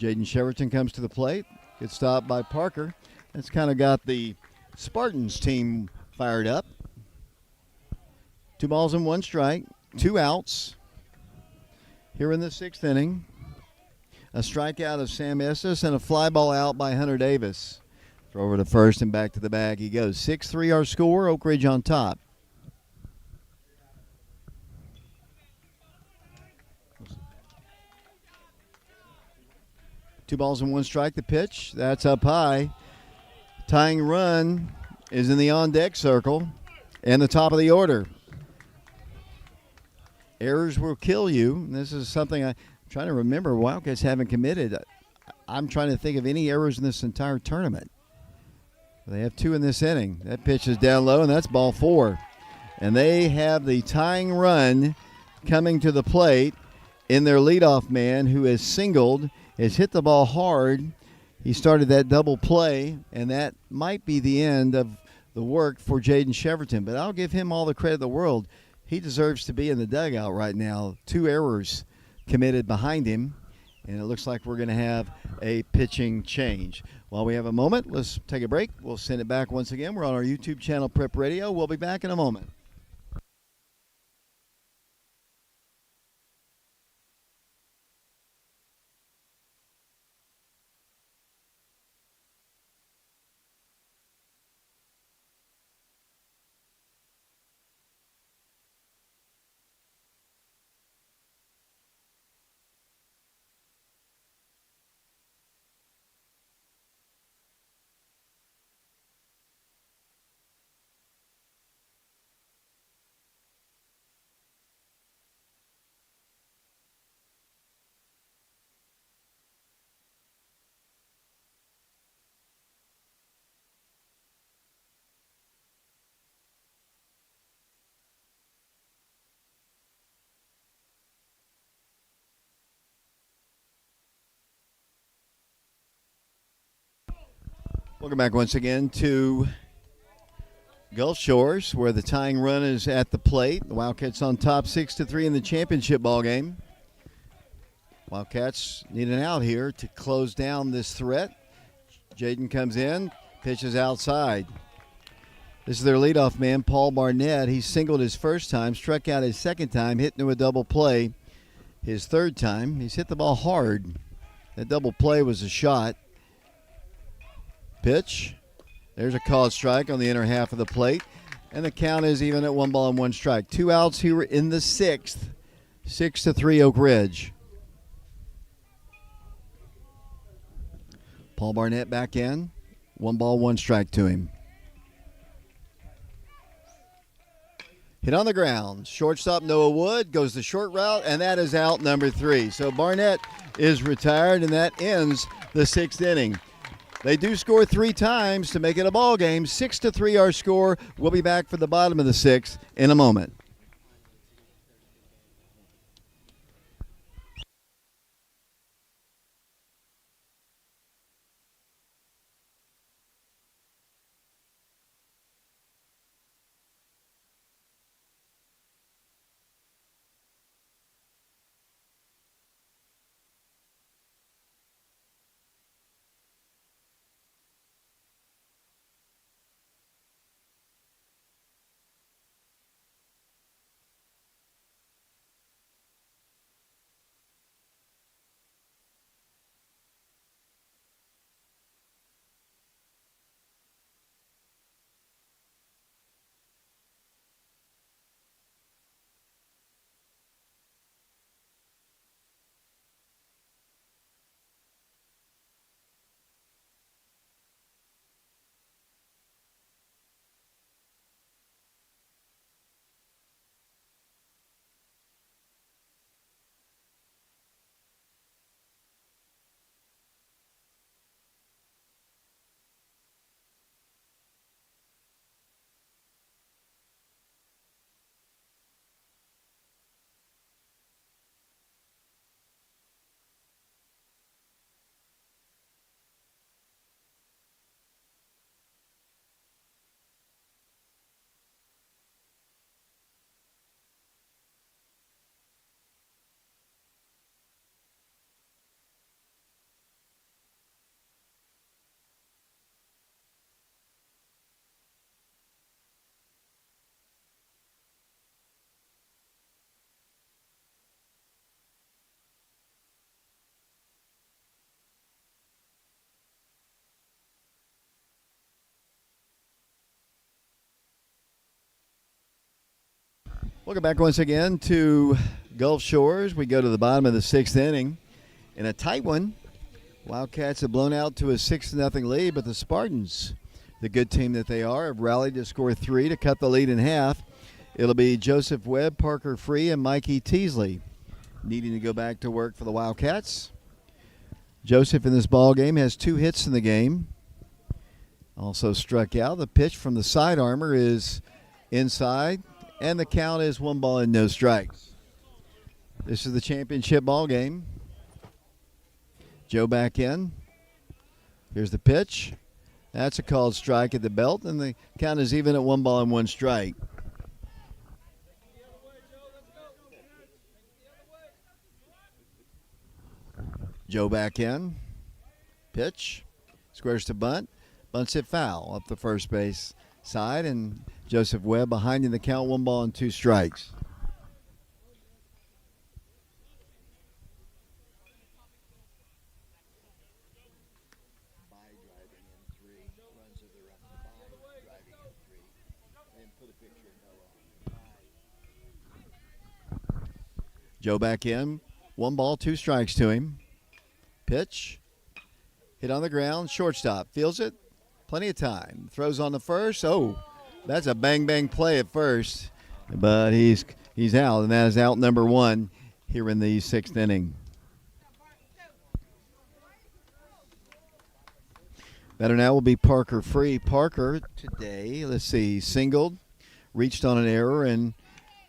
Jaden Sheverton comes to the plate. Good stop by Parker. That's kind of got the Spartans team fired up. 2 balls and 1 strike, 2 outs. Here in the 6th inning, a strikeout of Sam Estes and a fly ball out by Hunter Davis. Throw over to first and back to the bag he goes. 6-3 our score, Oak Ridge on top. 2 balls and 1 strike. The pitch, that's up high. Tying run is in the on-deck circle and the top of the order. Errors will kill you. This is something I'm trying to remember. Wildcats haven't committed. I'm trying to think of any errors in this entire tournament. They have 2 in this inning. That pitch is down low, and that's ball 4. And they have the tying run coming to the plate in their leadoff man, who has singled, has hit the ball hard. He started that double play, and that might be the end of the work for Jaden Cheverton. But I'll give him all the credit in the world. He deserves to be in the dugout right now. 2 errors committed behind him, and it looks like we're going to have a pitching change. While we have a moment, let's take a break. We'll send it back once again. We're on our YouTube channel, Prep Radio. We'll be back in a moment. Welcome back once again to Gulf Shores, where the tying run is at the plate. The Wildcats on top 6-3 in the championship ball game. Wildcats need an out here to close down this threat. Jaden comes in, pitches outside. This is their leadoff man, Paul Barnett. He singled his first time, struck out his second time, hit into a double play his third time. He's hit the ball hard. That double play was a shot. Pitch. There's a called strike on the inner half of the plate. And the count is even at 1 ball and 1 strike. 2 outs here in the 6th. 6-3 Oak Ridge. Paul Barnett back in. 1 ball, 1 strike to him. Hit on the ground. Shortstop Noah Wood goes the short route, and that is out number 3. So Barnett is retired, and that ends the 6th inning. They do score 3 times to make it a ball game. 6-3 our score. We'll be back for the bottom of the 6th in a moment. Welcome back once again to Gulf Shores. We go to the bottom of the 6th inning in a tight one. Wildcats have blown out to a 6-0 lead, but the Spartans, the good team that they are, have rallied to score 3 to cut the lead in half. It'll be Joseph Webb, Parker Free, and Mikey Teasley needing to go back to work for the Wildcats. Joseph in this ball game has 2 hits in the game. Also struck out. The pitch from the side armor is inside, and the count is 1 ball and no strikes. This is the championship ball game. Joe back in. Here's the pitch. That's a called strike at the belt, and the count is even at 1 ball and 1 strike. Joe back in. Pitch. Squares to bunt. Bunts it foul up the first base side, and Joseph Webb behind in the count, 1 ball and 2 strikes. Joe back in. 1 ball, 2 strikes to him. Pitch. Hit on the ground. Shortstop. Feels it. Plenty of time. Throws on the first. Oh, that's a bang-bang play at first. But he's out, and that is out number 1 here in the 6th inning. Batter now will be Parker Free. Parker today, let's see, singled, reached on an error, and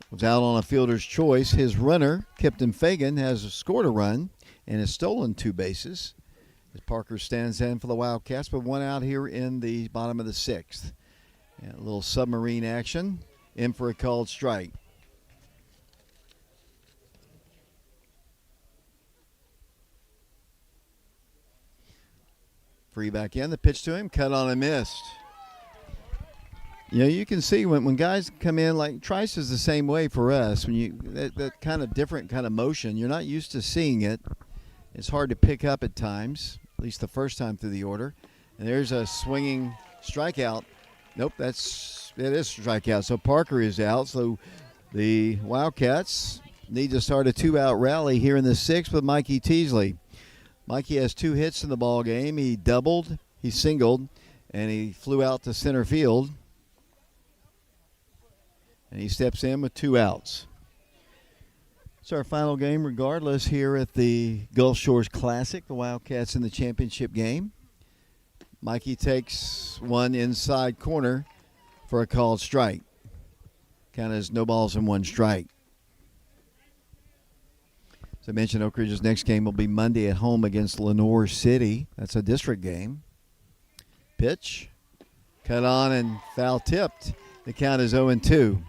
was out on a fielder's choice. His runner, Kipton Fagan, has scored a run and has stolen 2 bases. As Parker stands in for the Wildcats, but 1 out here in the bottom of the 6th. And a little submarine action, in for a called strike. Free back in, the pitch to him, cut on and missed. You know, you can see when guys come in, like Trice is the same way for us. When you that kind of different kind of motion, you're not used to seeing it. It's hard to pick up at times, at least the first time through the order. And there's a swinging strikeout. Nope, it is strikeout. So Parker is out. So the Wildcats need to start a 2-out rally here in the 6th with Mikey Teasley. Mikey has 2 hits in the ball game. He doubled, he singled, and he flew out to center field. And he steps in with 2 outs. It's our final game regardless here at the Gulf Shores Classic, the Wildcats in the championship game. Mikey takes one inside corner for a called strike. Count is no balls and 1 strike. As I mentioned, Oak Ridge's next game will be Monday at home against Lenoir City. That's a district game. Pitch. Cut on and foul tipped. The count is 0-2.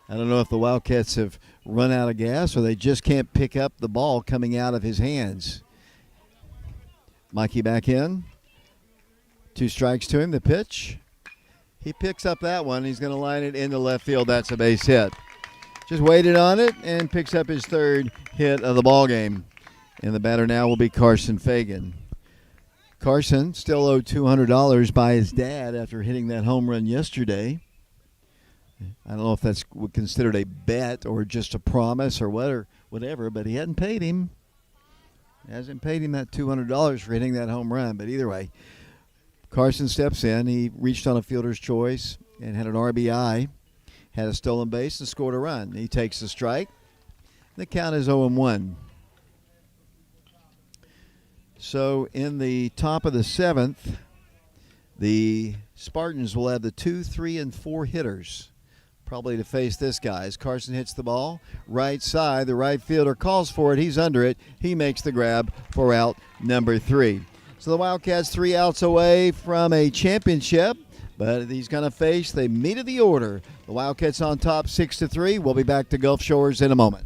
I don't know if the Wildcats have run out of gas or they just can't pick up the ball coming out of his hands. Mikey back in. 2 strikes to him. The pitch. He picks up that one. He's going to line it into left field. That's a base hit. Just waited on it and picks up his 3rd hit of the ball game. And the batter now will be Carson Fagan. Carson still owed $200 by his dad after hitting that home run yesterday. I don't know if that's considered a bet or just a promise or whatever, but he hadn't paid him. He hasn't paid him that $200 for hitting that home run. But either way, Carson steps in. He reached on a fielder's choice and had an RBI, had a stolen base, and scored a run. He takes the strike. The count is 0-1. So in the top of the 7th, the Spartans will have the 2, 3, and 4 hitters probably to face this guy. As Carson hits the ball, right side, the right fielder calls for it. He's under it. He makes the grab for out number 3. So the Wildcats 3 outs away from a championship, but he's going to face the meat of the order. The Wildcats on top 6-3. We'll be back to Gulf Shores in a moment.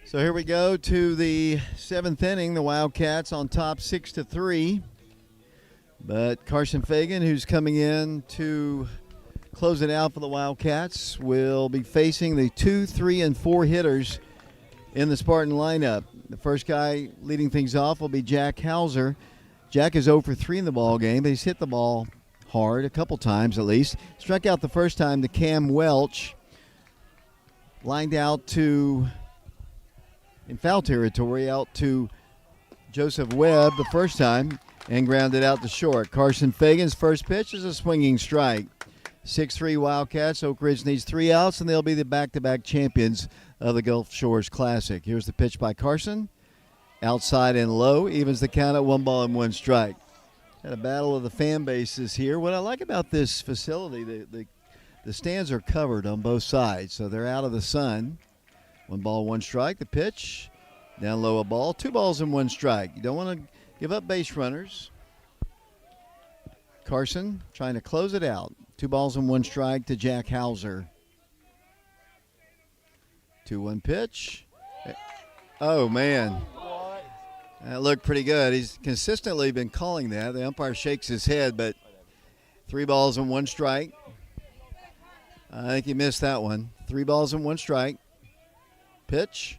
So here we go to the 7th inning. The Wildcats on top 6-3. But Carson Fagan, who's coming in to close it out for the Wildcats, will be facing the 2, 3, and 4 hitters in the Spartan lineup. The first guy leading things off will be Jack Hauser. Jack is 0 for 3 in the ball game, but he's hit the ball hard a couple times at least. Struck out the first time to Cam Welch. Lined out to, in foul territory, out to Joseph Webb the first time and grounded out to short. Carson Fagan's first pitch is a swinging strike. 6-3 Wildcats. Oak Ridge needs 3 outs, and they'll be the back-to-back champions of the Gulf Shores Classic. Here's the pitch by Carson. Outside and low, evens the count at 1 ball and 1 strike. Had a battle of the fan bases here. What I like about this facility, the stands are covered on both sides, so they're out of the sun. 1 ball, 1 strike. The pitch, down low a ball. 2 balls and 1 strike. You don't want to give up base runners. Carson trying to close it out. 2 balls and 1 strike to Jack Hauser. 2-1 pitch. Oh, man. That looked pretty good. He's consistently been calling that. The umpire shakes his head, but 3 balls and 1 strike. I think he missed that one. 3 balls and 1 strike. Pitch.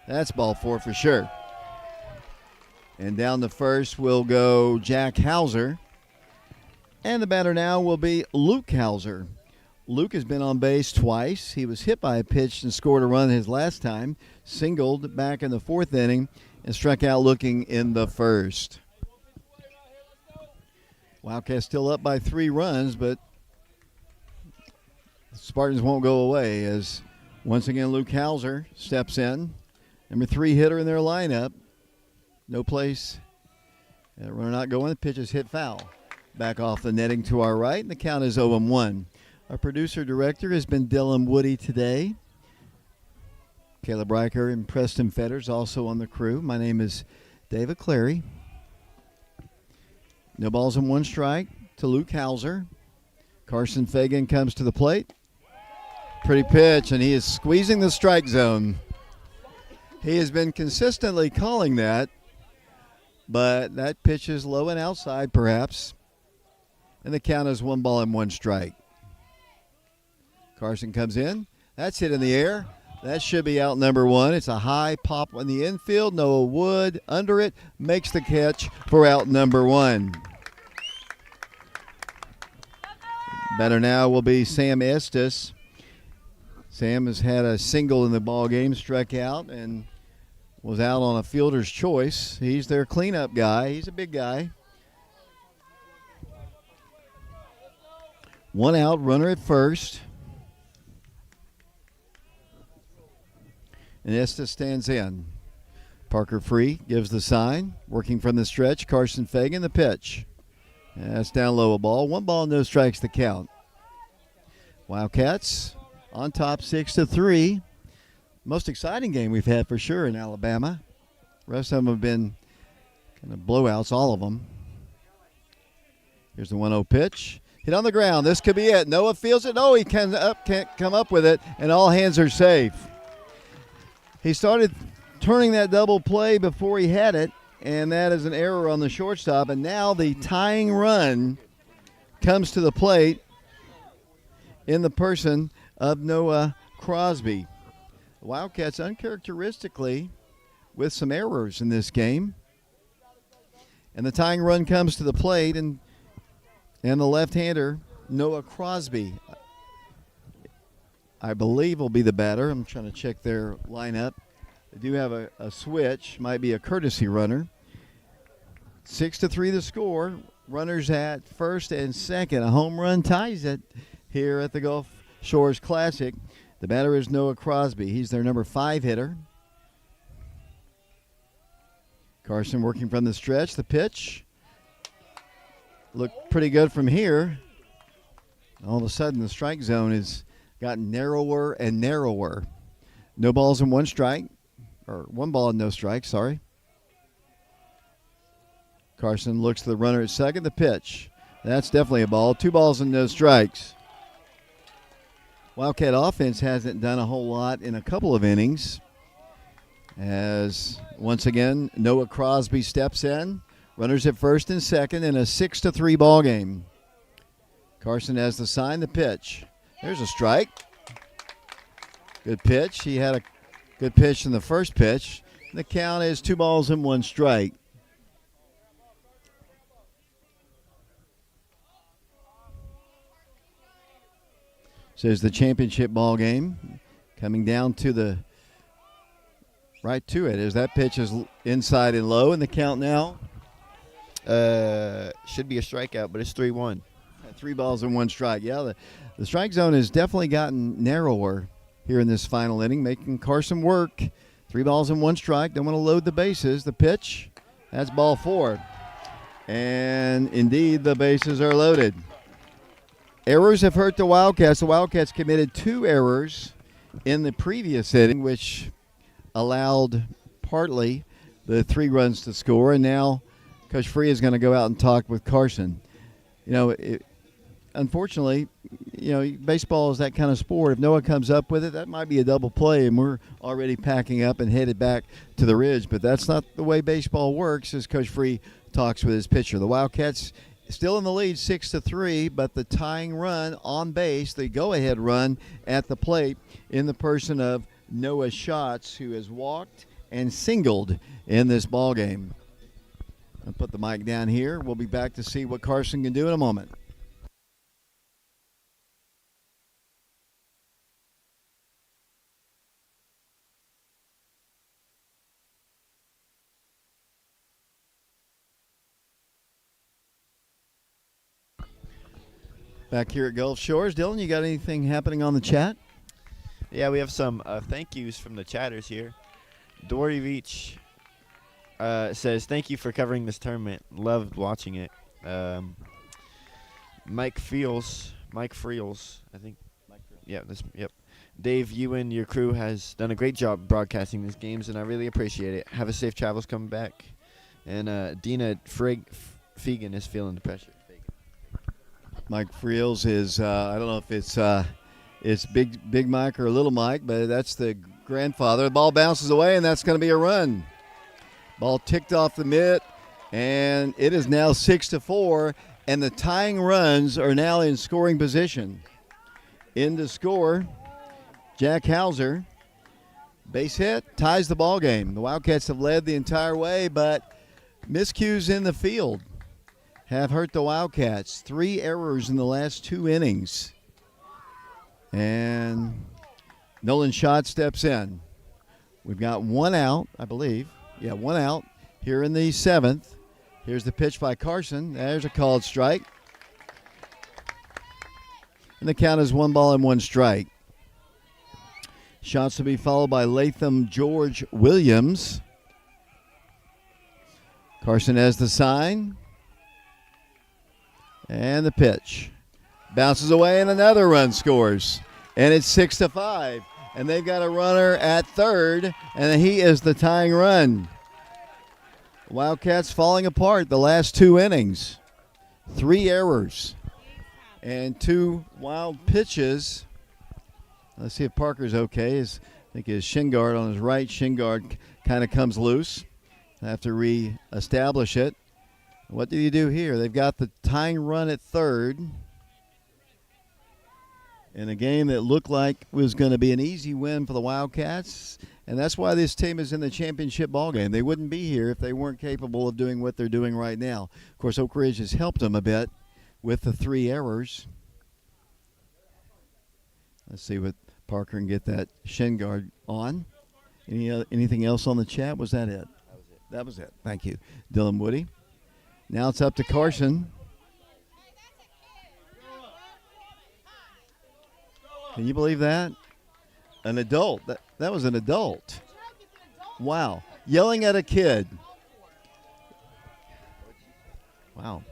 That's ball 4 for sure. And down the first will go Jack Hauser. And the batter now will be Luke Hauser. Luke has been on base twice. He was hit by a pitch and scored a run his last time. Singled back in the 4th inning and struck out looking in the 1st. Wildcats still up by 3 runs, but the Spartans won't go away as once again Luke Hauser steps in. Number 3 hitter in their lineup. No place. Runner not going. The pitch is hit foul. Back off the netting to our right, and the count is 0-1. Our producer-director has been Dylan Woody today. Caleb Riker and Preston Fetters also on the crew. My name is David Clary. No balls and 1 strike to Luke Hauser. Carson Fagan comes to the plate. Pretty pitch, and he is squeezing the strike zone. He has been consistently calling that, but that pitch is low and outside perhaps. And the count is 1 ball and 1 strike. Carson comes in. That's hit in the air. That should be out number 1. It's a high pop in the infield. Noah Wood under it makes the catch for out number 1. Batter now will be Sam Estes. Sam has had a single in the ball game, struck out, and was out on a fielder's choice. He's their cleanup guy. He's a big guy. 1 out, runner at first. And Estes stands in. Parker Free gives the sign. Working from the stretch, Carson Fagan, the pitch. That's down low a ball. 1 ball, no strikes to count. Wildcats on top 6-3. Most exciting game we've had for sure in Alabama. The rest of them have been kind of blowouts, all of them. Here's the 1-0 pitch. Hit on the ground. This could be it. Noah feels it. No, he can't come up with it, and all hands are safe. He started turning that double play before he had it, and that is an error on the shortstop. And now the tying run comes to the plate in the person of Noah Crosby. The Wildcats uncharacteristically with some errors in this game. And the tying run comes to the plate, and the left-hander, Noah Crosby, I believe will be the batter. I'm trying to check their lineup. They do have a switch, might be a courtesy runner. 6-3 the score. Runners at first and second. A home run ties it here at the Gulf Shores Classic. The batter is Noah Crosby. He's their number 5 hitter. Carson working from the stretch. The pitch looked pretty good from here. All of a sudden, the strike zone has gotten narrower and narrower. No balls and 1 strike. Or 1 ball and no strike, sorry. Carson looks to the runner at second. The pitch. That's definitely a ball. 2 balls and no strikes. Wildcat offense hasn't done a whole lot in a couple of innings. As once again Noah Crosby steps in. Runners at first and second in a 6-3 ball game. Carson has the sign, the pitch. There's a strike. Good pitch. He had a good pitch in the first pitch. The count is 2 balls and 1 strike. So it's the championship ball game coming down to the right to it as that pitch is inside and low, and the count now should be a strikeout, but it's 3-1. 3 balls and 1 strike. Yeah, the strike zone has definitely gotten narrower here in this final inning, making Carson work. 3 balls and 1 strike. Don't want to load the bases. The pitch, that's ball 4. And indeed, the bases are loaded. Errors have hurt the Wildcats. The Wildcats committed 2 errors in the previous inning, which allowed partly the 3 runs to score. And now Coach Free is going to go out and talk with Carson. You know, unfortunately, you know, baseball is that kind of sport. If Noah comes up with it, that might be a double play, and we're already packing up and headed back to the Ridge. But that's not the way baseball works, as Coach Free talks with his pitcher. The Wildcats still in the lead 6-3, but the tying run on base, the go-ahead run at the plate in the person of Noah Schatz, who has walked and singled in this ball game. I'll put the mic down here. We'll be back to see what Carson can do in a moment. Back here at Gulf Shores. Dylan, you got anything happening on the chat? Yeah, we have some thank yous from the chatters here. Dory Veach says, thank you for covering this tournament. Loved watching it. Mike Friels, I think. Yep. Dave, you and your crew has done a great job broadcasting these games, and I really appreciate it. Have a safe travels coming back. And Dina Fegan is feeling the pressure. Mike Friels is, I don't know if it's Big Mike or Little Mike, but that's the grandfather. The ball bounces away, and that's going to be a run. Ball ticked off the mitt, and it is now 6-4, and the tying runs are now in scoring position. In to score, Jack Hauser. Base hit, ties the ball game. The Wildcats have led the entire way, but miscues in the field have hurt the Wildcats. 3 errors in the last 2 innings. And Nolan Schott steps in. We've got 1 out, I believe. Yeah, 1 out here in the 7th. Here's the pitch by Carson. There's a called strike. And the count is 1 ball and 1 strike. Shots to be followed by Latham George Williams. Carson has the sign. And the pitch. Bounces away and another run scores. And it's 6-5. And they've got a runner at third. And he is the tying run. Wildcats falling apart the last 2 innings. 3 errors. And 2 wild pitches. Let's see if Parker's okay. I think his shin guard on his right shin guard kind of comes loose. I have to re-establish it. What do you do here? They've got the tying run at third in a game that looked like was going to be an easy win for the Wildcats, and that's why this team is in the championship ballgame. They wouldn't be here if they weren't capable of doing what they're doing right now. Of course, Oak Ridge has helped them a bit with the 3 errors. Let's see what Parker can get that shin guard on. Anything else on the chat? Was that it? That was it. Thank you, Dylan Woody. Now it's up to Carson. Can you believe that? An adult. That was an adult. Wow. Yelling at a kid. Wow.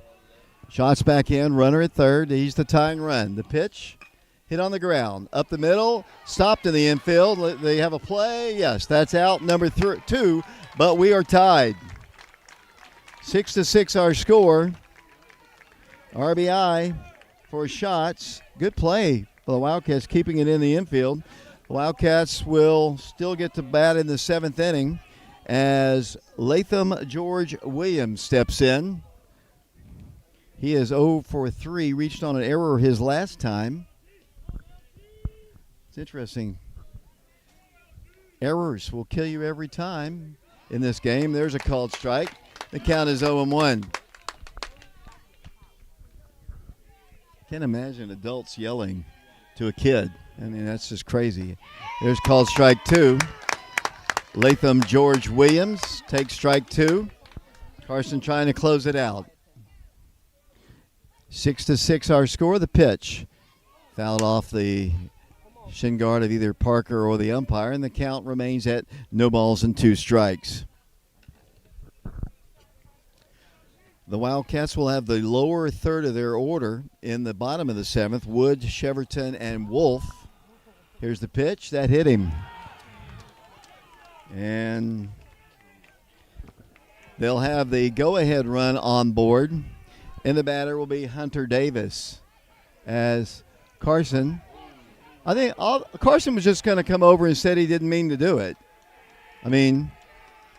Shots back in. Runner at third. He's the tying run. The pitch. Hit on the ground. Up the middle. Stopped in the infield. They have a play. Yes, that's out. Number 2. But we are tied. 6-6 our score. RBI for Shots. Good play for the Wildcats, keeping it in the infield. Wildcats will still get to bat in the 7th inning as Latham George Williams steps in. He is 0 for 3, reached on an error his last time. It's interesting. Errors will kill you every time in this game. There's a called strike. The count is 0-1. Can't imagine adults yelling to a kid. I mean, that's just crazy. There's called strike 2. Latham George Williams takes strike 2. Carson trying to close it out. 6-6 our score. The pitch fouled off the shin guard of either Parker or the umpire, and the count remains at no balls and 2 strikes. The Wildcats will have the lower third of their order in the bottom of the 7th. Wood, Cheverton, and Wolf. Here's the pitch. That hit him. And they'll have the go-ahead run on board. And the batter will be Hunter Davis. As Carson, I think Carson was just going to come over and said he didn't mean to do it. I mean,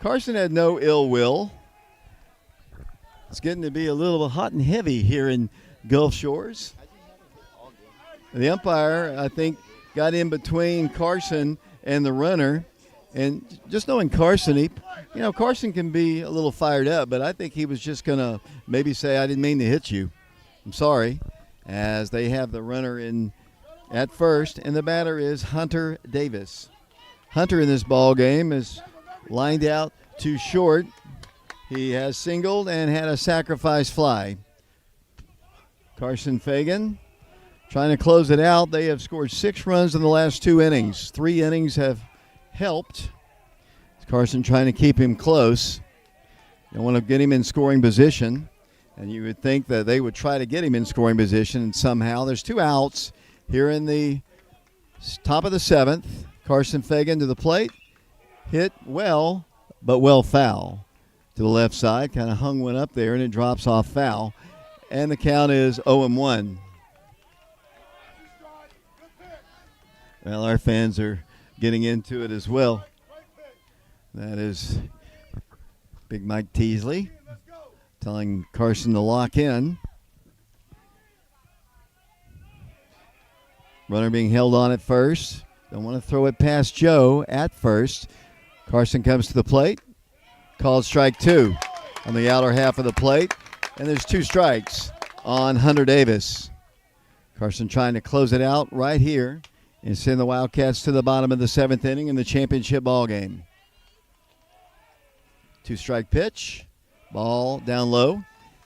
Carson had no ill will. It's getting to be a little hot and heavy here in Gulf Shores. The umpire, I think, got in between Carson and the runner. And just knowing Carson, Carson can be a little fired up, but I think he was just going to maybe say, I didn't mean to hit you. I'm sorry. As they have the runner in at first, and the batter is Hunter Davis. Hunter in this ball game is lined out to short. He has singled and had a sacrifice fly. Carson Fagan trying to close it out. They have scored 6 runs in the last 2 innings. 3 innings have helped. Carson trying to keep him close. They want to get him in scoring position, and you would think that they would try to get him in scoring position, and somehow there's 2 outs here in the top of the 7th. Carson Fagan to the plate. Hit well, but well foul. To the left side, kind of hung one up there, and it drops off foul. And the count is 0-1. Well, our fans are getting into it as well. That is Big Mike Teasley telling Carson to lock in. Runner being held on at first. Don't want to throw it past Joe at first. Carson comes to the plate. Called strike 2 on the outer half of the plate. And there's 2 strikes on Hunter Davis. Carson trying to close it out right here and send the Wildcats to the bottom of the 7th inning in the championship ball game. 2-strike pitch. Ball down low.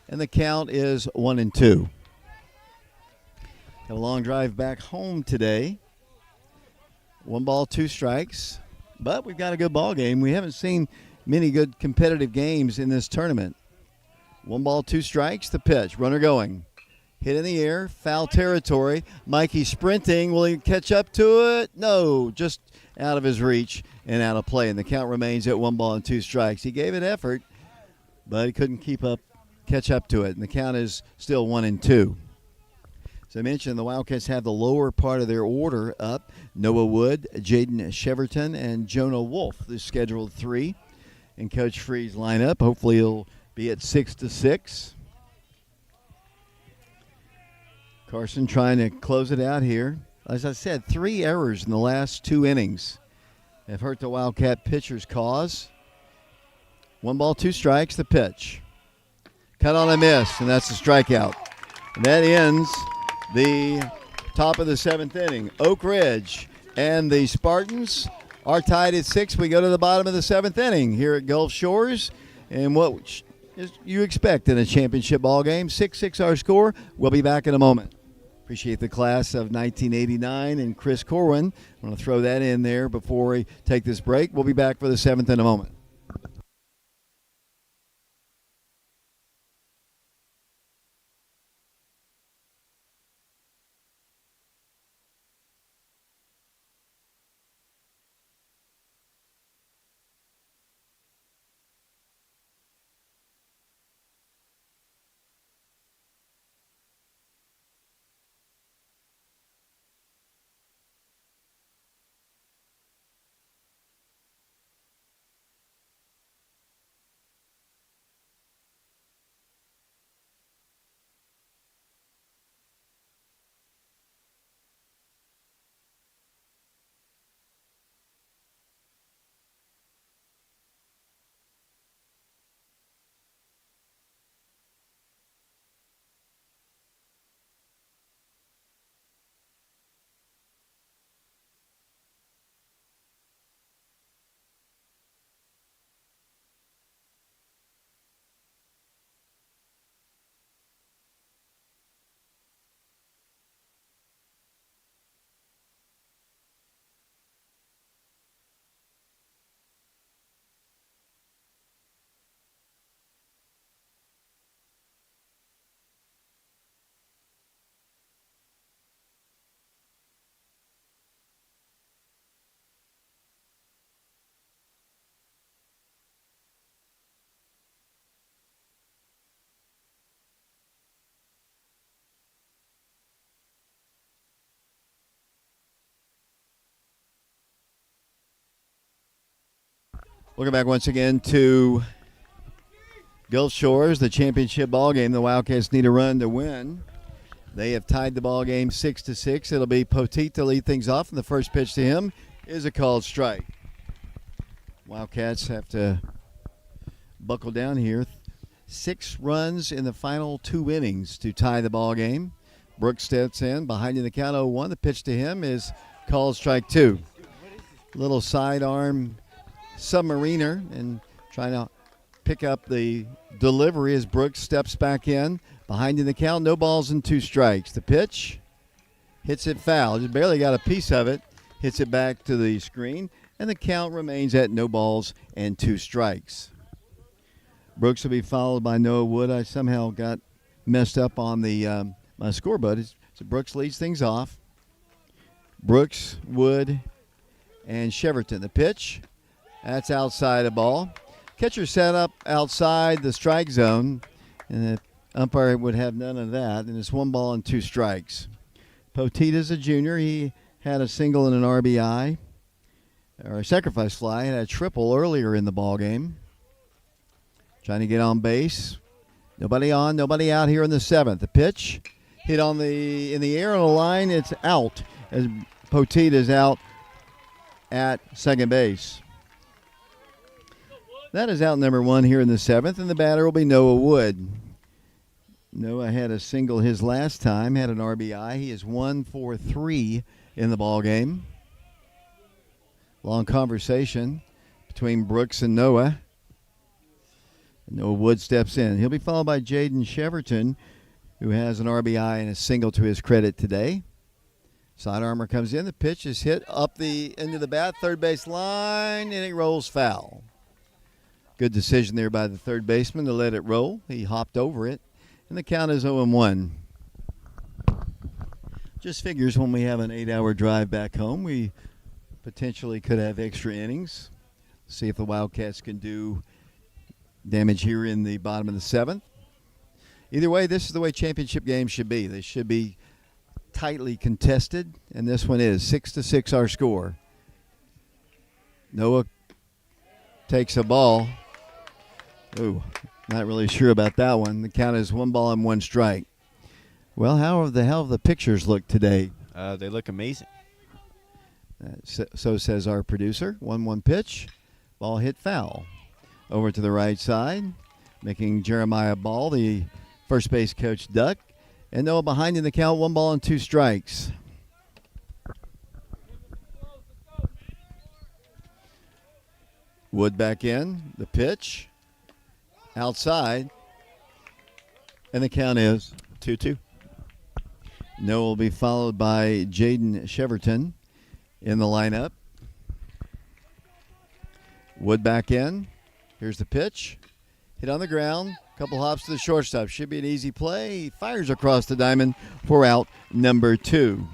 And the count is 1-2. Got a long drive back home today. 1 ball, 2 strikes. But we've got a good ball game. We haven't seen many good competitive games in this tournament. 1 ball, 2 strikes. The pitch. Runner going. Hit in the air. Foul territory. Mikey sprinting. Will he catch up to it? No. Just out of his reach and out of play. And the count remains at 1 ball and 2 strikes. He gave it effort, but he couldn't catch up to it. And the count is still 1-2. As I mentioned, the Wildcats have the lower part of their order up. Noah Wood, Jaden Cheverton, and Jonah Wolf. The scheduled 3 in Coach Free's lineup. Hopefully he'll be at 6-6. Carson trying to close it out here. As I said, 3 errors in the last 2 innings have hurt the Wildcat pitcher's cause. 1 ball, 2 strikes. The pitch. Cut on a miss, and that's a strikeout. And that ends the top of the 7th inning. Oak Ridge and the Spartans are tied at 6. We go to the bottom of the 7th inning here at Gulf Shores. And what you expect in a championship ball game. 6-6 our score. We'll be back in a moment. Appreciate the class of 1989 and Chris Corwin. I'm going to throw that in there before we take this break. We'll be back for the 7th in a moment. Welcome back once again to Gulf Shores, the championship ball game. The Wildcats need a run to win. They have tied the ball game 6-6. It'll be Poteet to lead things off, and the first pitch to him is a called strike. Wildcats have to buckle down here. 6 runs in the final 2 innings to tie the ball game. Brooke steps in behind in the count 0-1. The pitch to him is called strike 2. Little sidearm submariner and trying to pick up the delivery as Brooks steps back in. Behind in the count, no balls and 2 strikes. The pitch hits it foul. Just barely got a piece of it. Hits it back to the screen, and the count remains at no balls and 2 strikes. Brooks will be followed by Noah Wood. I somehow got messed up on the my scoreboard. So Brooks leads things off. Brooks, Wood, and Cheverton. The pitch. That's outside a ball. Catcher set up outside the strike zone, and the umpire would have none of that, and it's 1 ball and 2 strikes. Poteet is a junior. He had a single and an RBI, or a sacrifice fly, and a triple earlier in the ball game. Trying to get on base. Nobody on, nobody out here in the 7th. The pitch hit in the air on the line. It's out as Poteet is out at second base. That is out number 1 here in the 7th, and the batter will be Noah Wood. Noah had a single his last time, had an RBI. He is 1 for 3 in the ball game. Long conversation between Brooks and Noah. Noah Wood steps in. He'll be followed by Jaden Cheverton, who has an RBI and a single to his credit today. Side armor comes in. The pitch is hit up the end of the bat, third base line, and it rolls foul. Good decision there by the third baseman to let it roll. He hopped over it, and the count is 0-1. Just figures when we have an 8-hour drive back home, we potentially could have extra innings. See if the Wildcats can do damage here in the bottom of the 7th. Either way, this is the way championship games should be. They should be tightly contested, and this one is 6-6 our score. Noah takes a ball. Ooh, not really sure about that one. The count is 1 ball and 1 strike. Well, how the hell have the pictures looked today? They look amazing. So says our producer. 1-1 pitch. Ball hit foul. Over to the right side, making Jeremiah Ball, the first base coach, duck. And Noah behind in the count, 1 ball and 2 strikes. Wood back in. The pitch. Outside. And the count is 2-2. Noah will be followed by Jaden Cheverton in the lineup. Wood back in. Here's the pitch. Hit on the ground. Couple hops to the shortstop. Should be an easy play. He fires across the diamond for out number 2.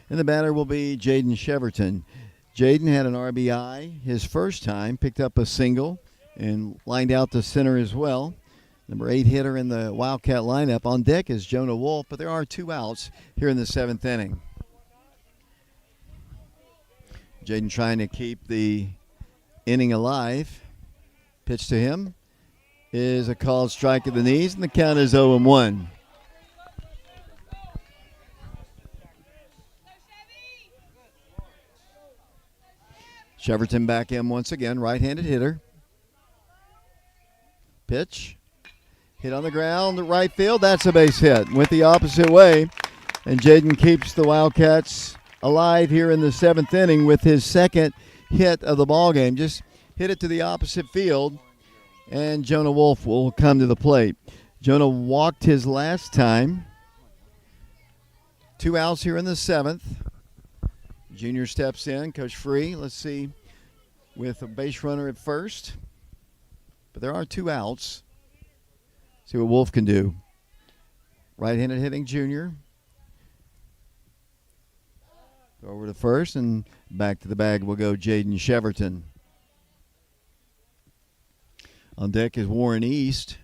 And the batter will be Jaden Cheverton. Jaden had an RBI his first time, picked up a single, and lined out to center as well. Number 8 hitter in the Wildcat lineup. On deck is Jonah Wolf, but there are 2 outs here in the 7th inning. Jaden trying to keep the inning alive. Pitch to him is a called strike at the knees, and the count is 0-1. Cheverton back in once again, right-handed hitter. Pitch. Hit on the ground, the right field. That's a base hit. Went the opposite way, and Jaden keeps the Wildcats alive here in the 7th inning with his second hit of the ball game. Just hit it to the opposite field, and Jonah Wolf will come to the plate. Jonah walked his last time. 2 outs here in the 7th. Junior steps in. Coach Free, let's see, with a base runner at first. But there are 2 outs. See what Wolf can do. Right-handed hitting junior. Over to first, and back to the bag will go Jaden Cheverton. On deck is Warren East,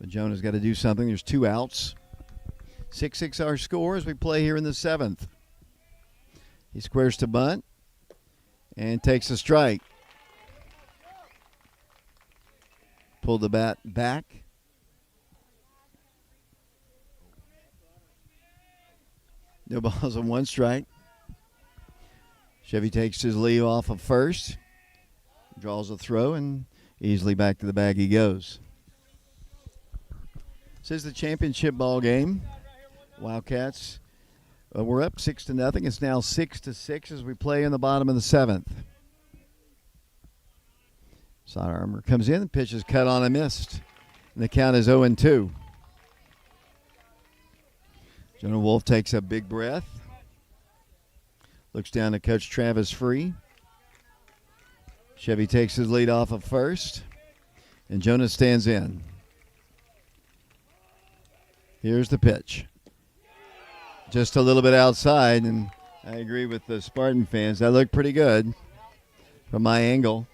but Jonah's got to do something. There's 2 outs. 6-6 our score as we play here in the 7th. He squares to bunt, and takes a strike. Pulled the bat back. No balls and 1 strike. Chevy takes his lead off of first, draws a throw, and easily back to the bag he goes. This is the championship ball game. Wildcats, we're up 6-0. It's now 6-6 as we play in the bottom of the 7th. Sidearmer comes in, the pitch is cut on and missed. And the count is 0-2. Jonah Wolf takes a big breath. Looks down to Coach Travis Free. Chevy takes his lead off of first. And Jonah stands in. Here's the pitch. Just a little bit outside, and I agree with the Spartan fans. That looked pretty good from my angle.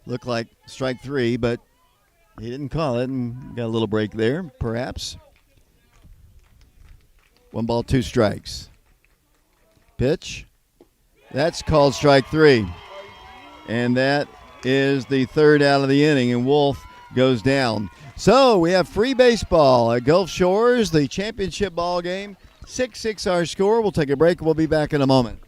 Looked like strike 3, but he didn't call it, and got a little break there, perhaps. 1 ball, 2 strikes. Pitch. That's called strike 3. And that is the 3rd out of the inning, and Wolf goes down. So we have free baseball at Gulf Shores, the championship ball game. 6-6 our score. We'll take a break. We'll be back in a moment.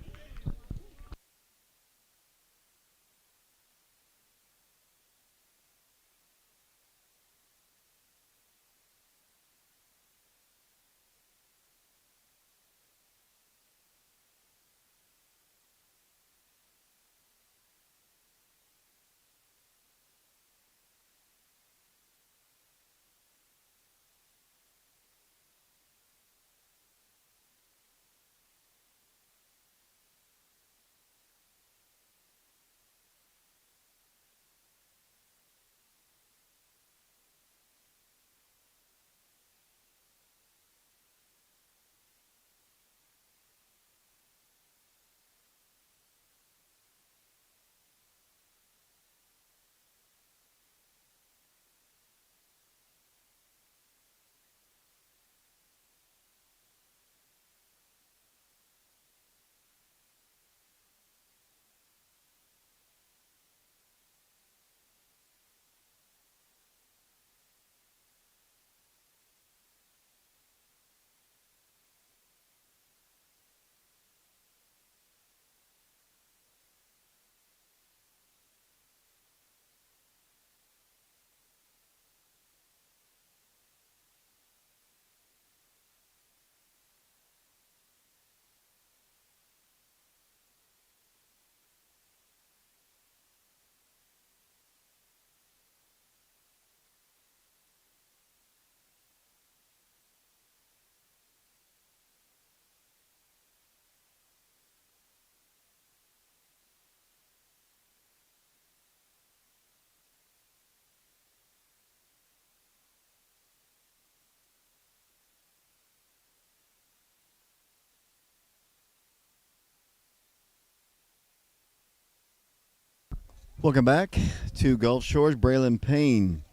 Welcome back to Gulf Shores. Braylon Payne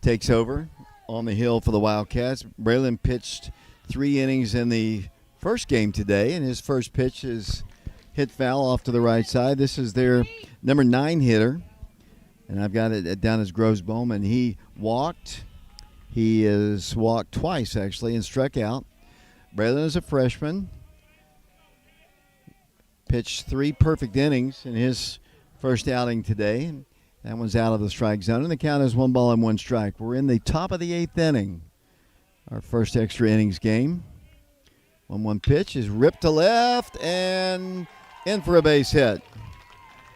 takes over on the hill for the Wildcats. Braylon pitched 3 innings in the first game today, and his first pitch is hit foul off to the right side. This is their number 9 hitter, and I've got it down as Groves Bowman. He walked. He has walked twice, actually, and struck out. Braylon is a freshman. Pitched 3 perfect innings in his first outing today. That one's out of the strike zone, and the count is 1 ball and 1 strike. We're in the top of the 8th inning. Our first extra innings game. 1-1 pitch is ripped to left and in for a base hit.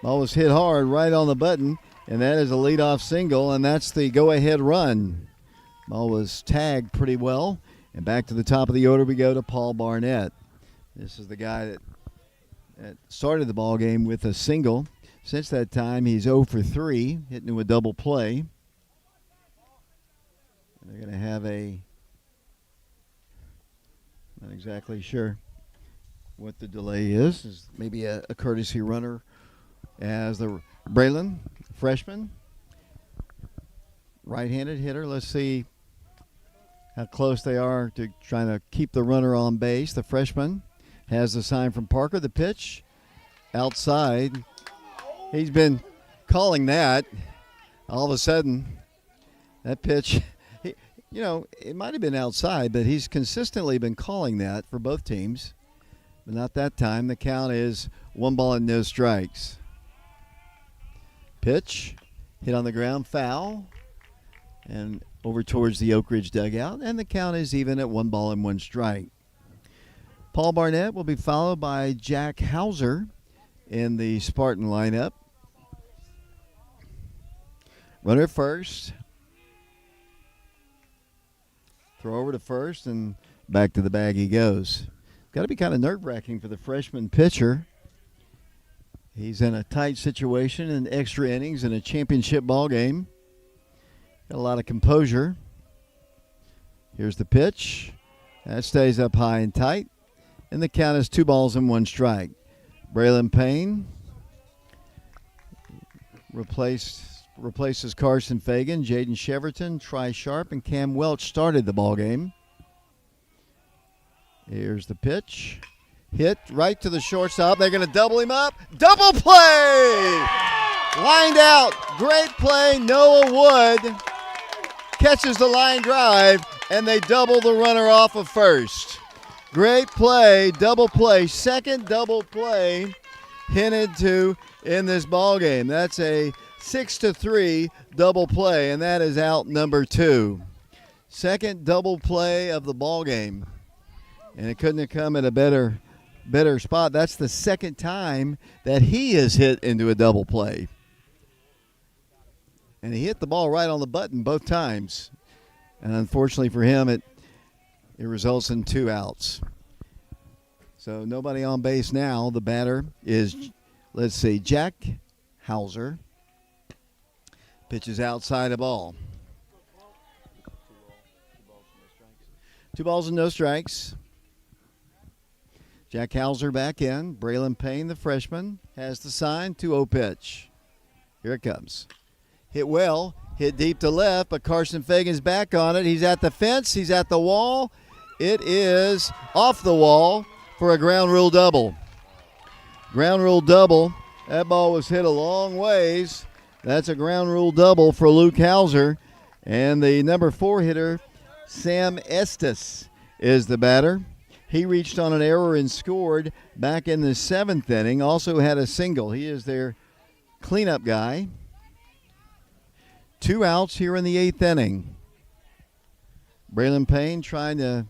Ball was hit hard right on the button, and that is a leadoff single, and that's the go-ahead run. Ball was tagged pretty well, and back to the top of the order we go to Paul Barnett. This is the guy that started the ball game with a single. Since that time, he's 0 for 3, hitting to a double play. They're going to have not exactly sure what the delay is maybe a courtesy runner as the Braylon, freshman, right-handed hitter. Let's see how close they are to trying to keep the runner on base. The freshman has the sign from Parker. The pitch outside He's been calling that. All of a sudden, that pitch, it might have been outside, but he's consistently been calling that for both teams. But not that time. The count is 1 ball and no strikes. Pitch, hit on the ground, foul, and over towards the Oak Ridge dugout, and the count is even at 1 ball and 1 strike. Paul Barnett will be followed by Jack Hauser in the Spartan lineup. Runner at first. Throw over to first, and back to the bag he goes. Got to be kind of nerve-wracking for the freshman pitcher. He's in a tight situation in extra innings in a championship ball game. Got a lot of composure. Here's the pitch. That stays up high and tight. And the count is 2 balls and 1 strike. Braylon Payne replaces Carson Fagan. Jaden Cheverton, Tri Sharp, and Cam Welch started the ball game. Here's the pitch. Hit right to the shortstop. They're going to double him up. Double play! Lined out. Great play. Noah Wood catches the line drive, and they double the runner off of first. Great play. Double play. Second double play hinted to in this ball game. That's a 6-3 double play, and that is out number 2. Second double play of the ball game. And it couldn't have come at a better spot. That's the second time that he has hit into a double play. And he hit the ball right on the button both times. And unfortunately for him, it results in 2 outs. So nobody on base now. The batter is, Jack Hauser. Pitches outside a ball. 2 balls and no strikes. Jack Hauser back in. Braylon Payne, the freshman, has the sign. 2-0 pitch. Here it comes. Hit well. Hit deep to left, but Carson Fagan's back on it. He's at the fence. He's at the wall. It is off the wall for a ground rule double. Ground rule double. That ball was hit a long ways. That's a ground rule double for Luke Hauser. And the number 4 hitter, Sam Estes, is the batter. He reached on an error and scored back in the 7th inning. Also had a single. He is their cleanup guy. 2 outs here in the 8th inning. Braylon Payne trying to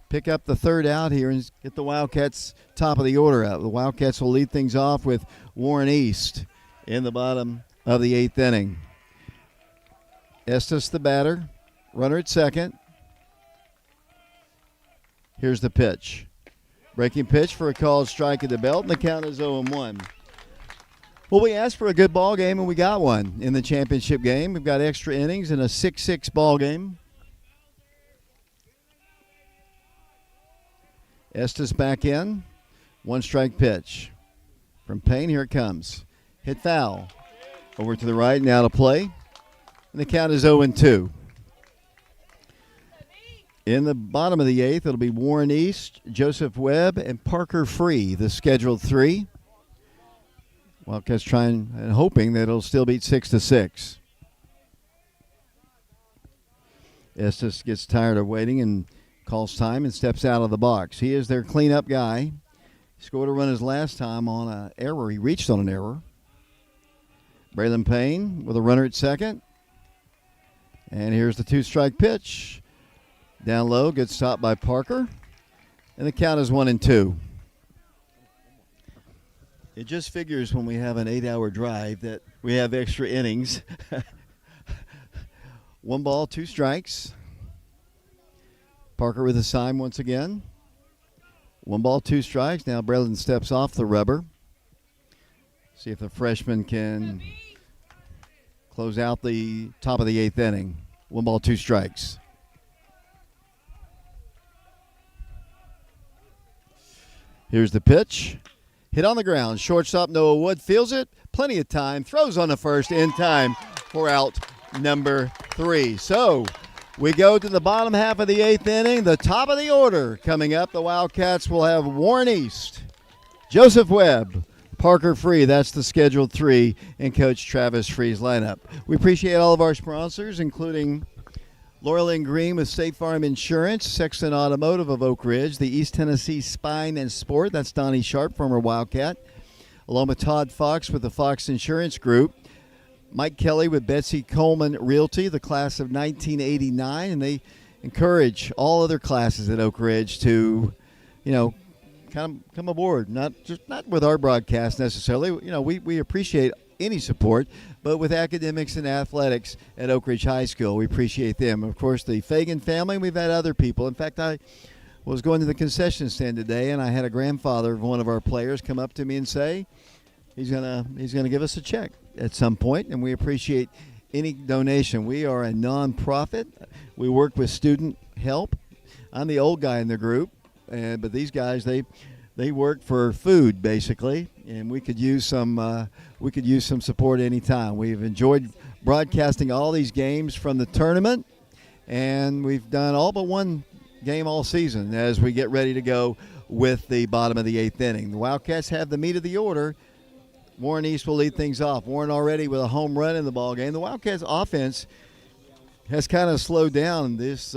pick up the 3rd out here and get the Wildcats top of the order out. The Wildcats will lead things off with Warren East in the bottom of the 8th inning. Estes the batter. Runner at second. Here's the pitch. Breaking pitch for a called strike at the belt, and the count is 0-1. Well, we asked for a good ball game, and we got one in the championship game. We've got extra innings in a 6-6 ball game. Estes back in. 1-strike pitch from Payne. Here it comes. Hit foul. Over to the right, now to play. And the count is 0-2. In the bottom of the 8th, it'll be Warren East, Joseph Webb, and Parker Free, the scheduled 3. Wildcats trying and hoping that it'll still beat 6-6. Estes gets tired of waiting and calls time and steps out of the box. He is their cleanup guy. He scored a run his last time on an error. He reached on an error. Braylon Payne with a runner at second. And here's the 2-strike pitch. Down low, good stop by Parker. And the count is 1-2. It just figures when we have an 8-hour drive that we have extra innings. 1 ball, 2 strikes. Parker with a sign once again. 1 ball, 2 strikes. Now Braylon steps off the rubber. See if the freshman can close out the top of the 8th inning. 1 ball, 2 strikes. Here's the pitch. Hit on the ground. Shortstop Noah Wood feels it. Plenty of time. Throws on the first in time for out number 3. So we go to the bottom half of the 8th inning. The top of the order coming up. The Wildcats will have Warren East, Joseph Webb, Parker Free. That's the scheduled 3 in Coach Travis Free's lineup. We appreciate all of our sponsors, including Laurel and Green with State Farm Insurance, Sexton Automotive of Oak Ridge, the East Tennessee Spine and Sport. That's Donnie Sharp, former Wildcat. Along with Todd Fox with the Fox Insurance Group. Mike Kelly with Betsy Coleman Realty, the class of 1989. And they encourage all other classes at Oak Ridge to, come aboard. Not with our broadcast necessarily. We appreciate any support, but with academics and athletics at Oak Ridge High School, we appreciate them. Of course, the Fagan family, we've had other people. In fact, I was going to the concession stand today, and I had a grandfather of one of our players come up to me and say he's gonna give us a check at some point, and we appreciate any donation. We are a non-profit. We work with student help. I'm the old guy in the group, but these guys they work for food basically, and we could use some support anytime. We've enjoyed broadcasting all these games from the tournament, and we've done all but one game all season as we get ready to go with the bottom of the 8th inning. The Wildcats have the meat of the order. Warren East will lead things off. Warren already with a home run in the ball game. The Wildcats offense has kind of slowed down. This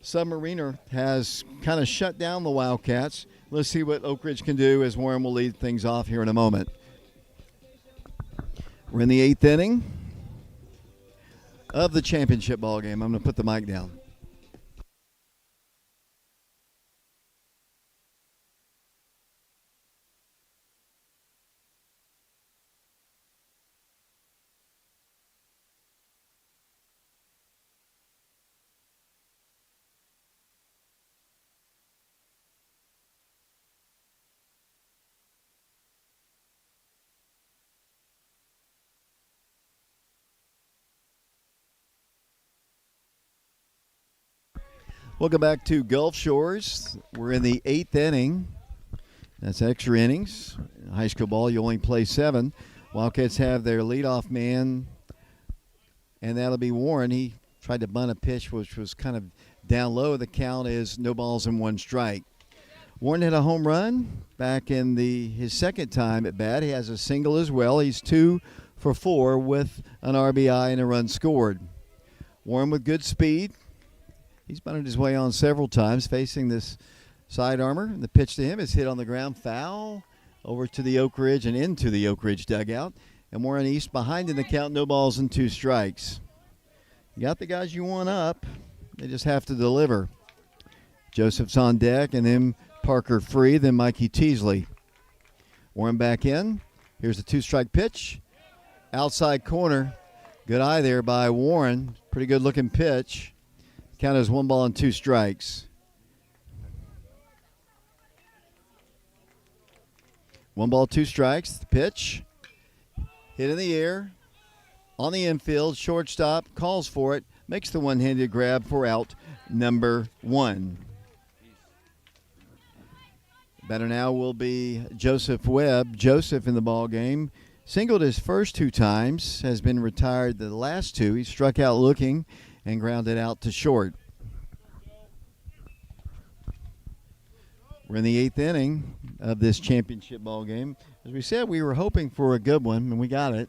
submariner has kind of shut down the Wildcats. Let's see what Oak Ridge can do as Warren will lead things off here in a moment. We're in the 8th inning of the championship ball game. I'm going to put the mic down. Welcome back to Gulf Shores. We're in the 8th inning. That's extra innings. In high school ball, you only play 7. Wildcats have their leadoff man, and that'll be Warren. He tried to bunt a pitch, which was kind of down low. The count is no balls and 1 strike. Warren hit a home run back in his second time at bat. He has a single as well. He's 2 for 4 with an RBI and a run scored. Warren with good speed. He's bunted his way on several times, facing this side armor. The pitch to him is hit on the ground, foul, over to the Oak Ridge and into the Oak Ridge dugout. And Warren East behind in the count, no balls and 2 strikes. You got the guys you want up. They just have to deliver. Joseph's on deck, and then Parker Free, then Mikey Teasley. Warren back in. Here's a 2-strike pitch. Outside corner. Good eye there by Warren. Pretty good looking pitch. Count as 1 ball and 2 strikes. 1 ball, 2 strikes. The pitch. Hit in the air. On the infield. Shortstop calls for it. Makes the one-handed grab for out number 1. Batter now will be Joseph Webb. Joseph in the ball game. Singled his first 2 times. Has been retired the last 2. He struck out looking and grounded out to short. We're in the 8th inning of this championship ball game. As we said, we were hoping for a good one, and we got it.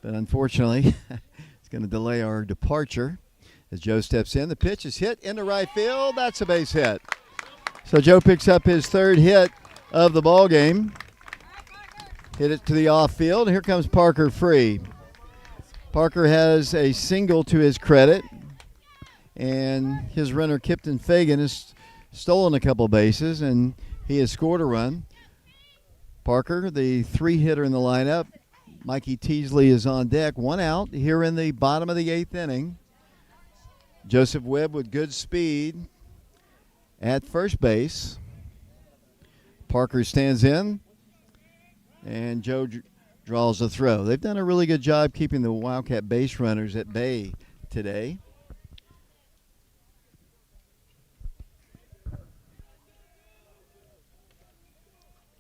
But unfortunately, it's going to delay our departure. As Joe steps in, the pitch is hit into right field. That's a base hit. So Joe picks up his 3rd hit of the ball game. Hit it to the off field. Here comes Parker Free. Parker has a single to his credit, and his runner Kipton Fagan has stolen a couple bases, and he has scored a run. Parker, the 3-hitter in the lineup. Mikey Teasley is on deck. 1 out here in the bottom of the 8th inning. Joseph Webb with good speed at first base. Parker stands in, and Joe draws a throw. They've done a really good job keeping the Wildcat base runners at bay today.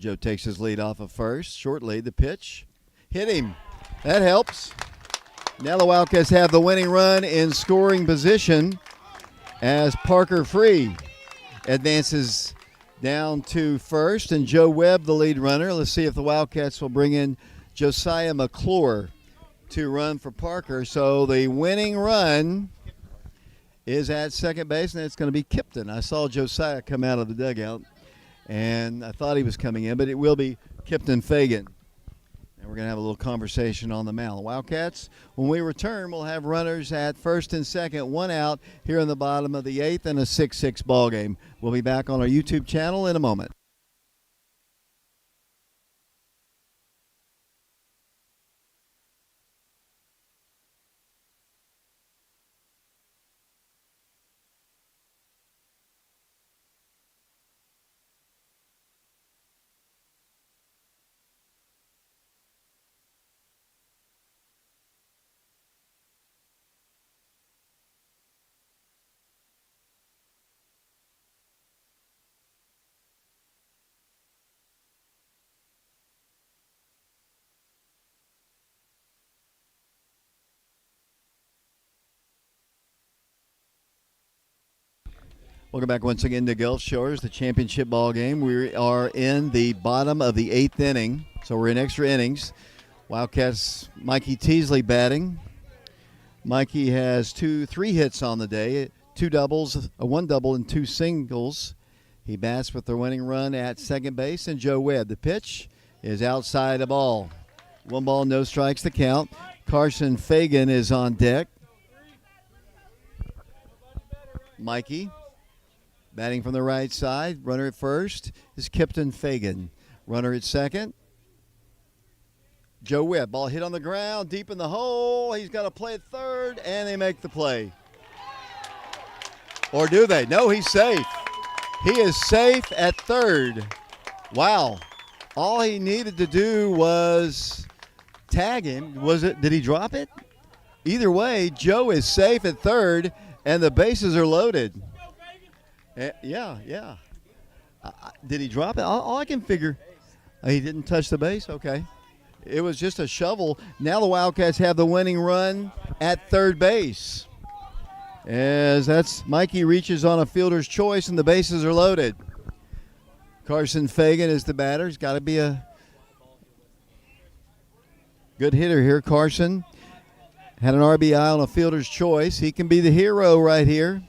Joe takes his lead off of first. Short lead, the pitch. Hit him. That helps. Now the Wildcats have the winning run in scoring position as Parker Free advances down to first, and Joe Webb, the lead runner. Let's see if the Wildcats will bring in Josiah McClure to run for Parker. So the winning run is at second base, and it's going to be Kipton. I saw Josiah come out of the dugout, and I thought he was coming in, but it will be Kipton Fagan. And we're going to have a little conversation on the mound. The Wildcats, when we return, we'll have runners at first and second, one out here in the bottom of the eighth, and a 6-6 ball game. We'll be back on our YouTube channel in a moment. Welcome back once again to Gulf Shores, the championship ball game. We are in the bottom of the eighth inning, so we're in extra innings. Wildcats, Mikey Teasley batting. Mikey has 3 hits on the day, 2 doubles, 1 double, and 2 singles. He bats with the winning run at second base, and Joe Webb. The pitch is outside the ball. 1 ball, no strikes to count. Carson Fagan is on deck. Mikey batting from the right side. Runner at first is Kipton Fagan. Runner at second, Joe Webb. Ball hit on the ground, deep in the hole. He's got to play at third, and they make the play. Or do they? No, he's safe. He is safe at third. Wow. All he needed to do was tag him. Did he drop it? Either way, Joe is safe at third, and the bases are loaded. Yeah. Did he drop it? All I can figure, he didn't touch the base? Okay. It was just a shovel. Now the Wildcats have the winning run at third base. As that's Mikey reaches on a fielder's choice, and the bases are loaded. Carson Fagan is the batter. He's got to be a good hitter here. Carson had an RBI on a fielder's choice. He can be the hero right here.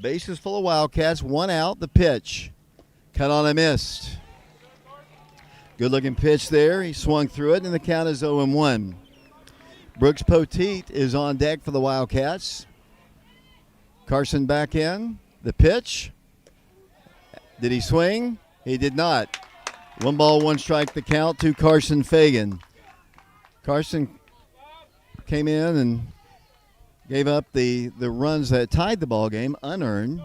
Bases full of Wildcats, 1 out. The pitch, cut on and missed. Good-looking pitch there. He swung through it, and the count is 0-1. Brooks Poteet is on deck for the Wildcats. Carson back in. The pitch. Did he swing? He did not. 1 ball, 1 strike, the count to Carson Fagan. Carson came in and gave up the runs that tied the ball game, unearned.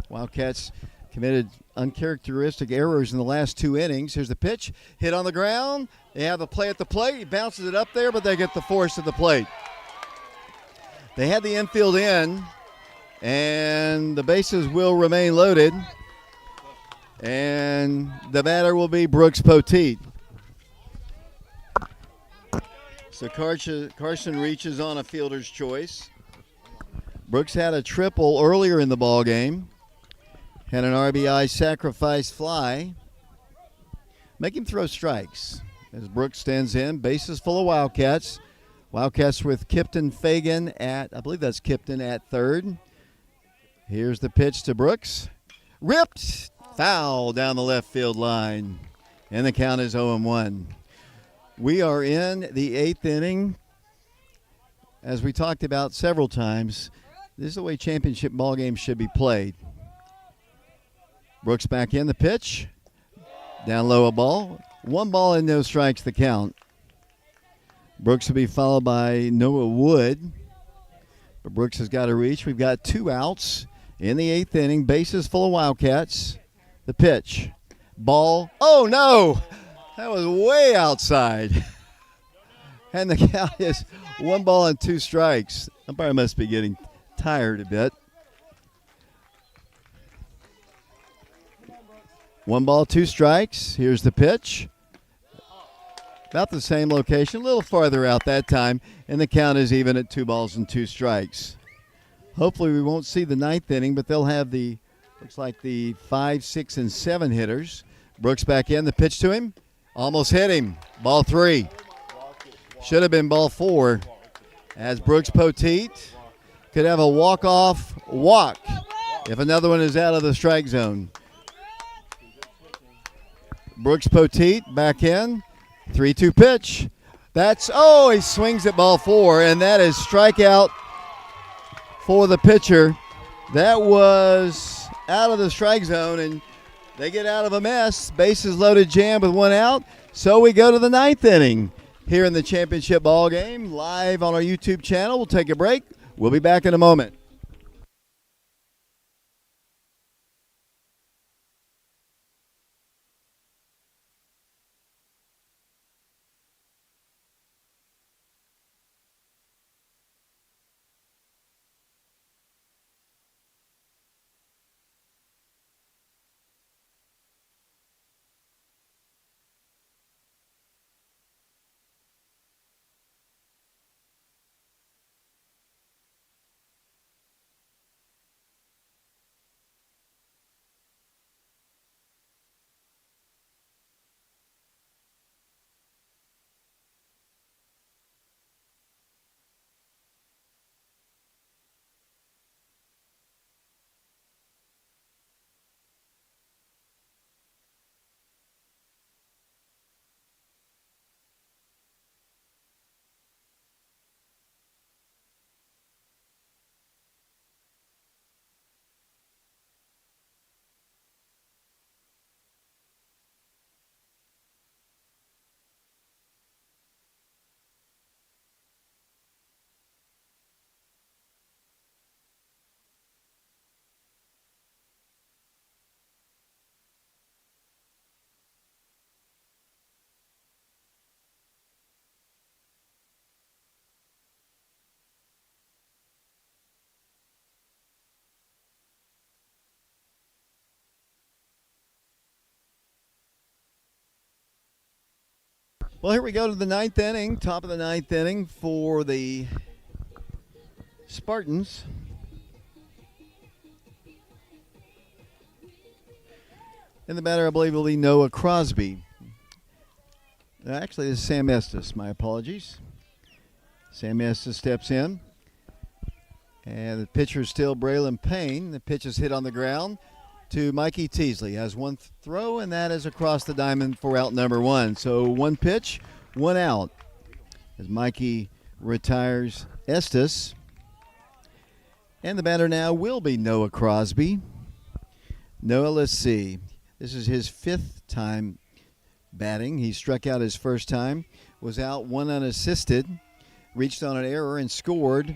Wildcats committed uncharacteristic errors in the last 2 innings. Here's the pitch, hit on the ground. They have a play at the plate. He bounces it up there, but they get the force at the plate. They had the infield in, and the bases will remain loaded. And the batter will be Brooks Poteet. So Carson reaches on a fielder's choice. Brooks had a triple earlier in the ball game. Had an RBI sacrifice fly. Make him throw strikes. As Brooks stands in, bases full of Wildcats. Wildcats with Kipton Fagan at, I believe that's Kipton at third. Here's the pitch to Brooks. Ripped, foul down the left field line. And the count is 0-1. We are in the 8th inning. As we talked about several times, this is the way championship ball games should be played. Brooks back in, the pitch. Down low a ball. 1 ball and no strikes the count. Brooks will be followed by Noah Wood. But Brooks has got to reach. We've got 2 outs in the 8th inning. Bases full of Wildcats. The pitch. Ball. Oh, no! That was way outside. And the count is 1 ball and 2 strikes. Umpire must be getting tired a bit. 1 ball, 2 strikes. Here's the pitch. About the same location, a little farther out that time, and the count is even at 2 balls and 2 strikes. Hopefully we won't see the 9th inning, but they'll have the Looks like the 5, 6, and 7 hitters. Brooks back in. The pitch to him. Almost hit him. Ball 3. Should have been ball 4. As Brooks Poteet could have a walk-off walk if another one is out of the strike zone. Brooks Poteet back in. 3-2 pitch. He swings at ball 4, and that is strikeout for the pitcher. That was out of the strike zone, and they get out of a mess. Bases loaded, jam with 1 out. So we go to the 9th inning here in the championship ball game, live on our YouTube channel. We'll take a break. We'll be back in a moment. Well, here we go to the 9th inning, top of the 9th inning for the Spartans. And the batter, I believe, will be Noah Crosby. Actually, this is Sam Estes. My apologies. Sam Estes steps in. And the pitcher is still Braylon Payne. The pitch is hit on the ground to Mikey Teasley. Has 1 throw, and that is across the diamond for out number 1. So 1 pitch, 1 out. As Mikey retires Estes. And the batter now will be Noah Crosby. Noah, let's see. This is his 5th time batting. He struck out his first time, was out 1 unassisted, reached on an error and scored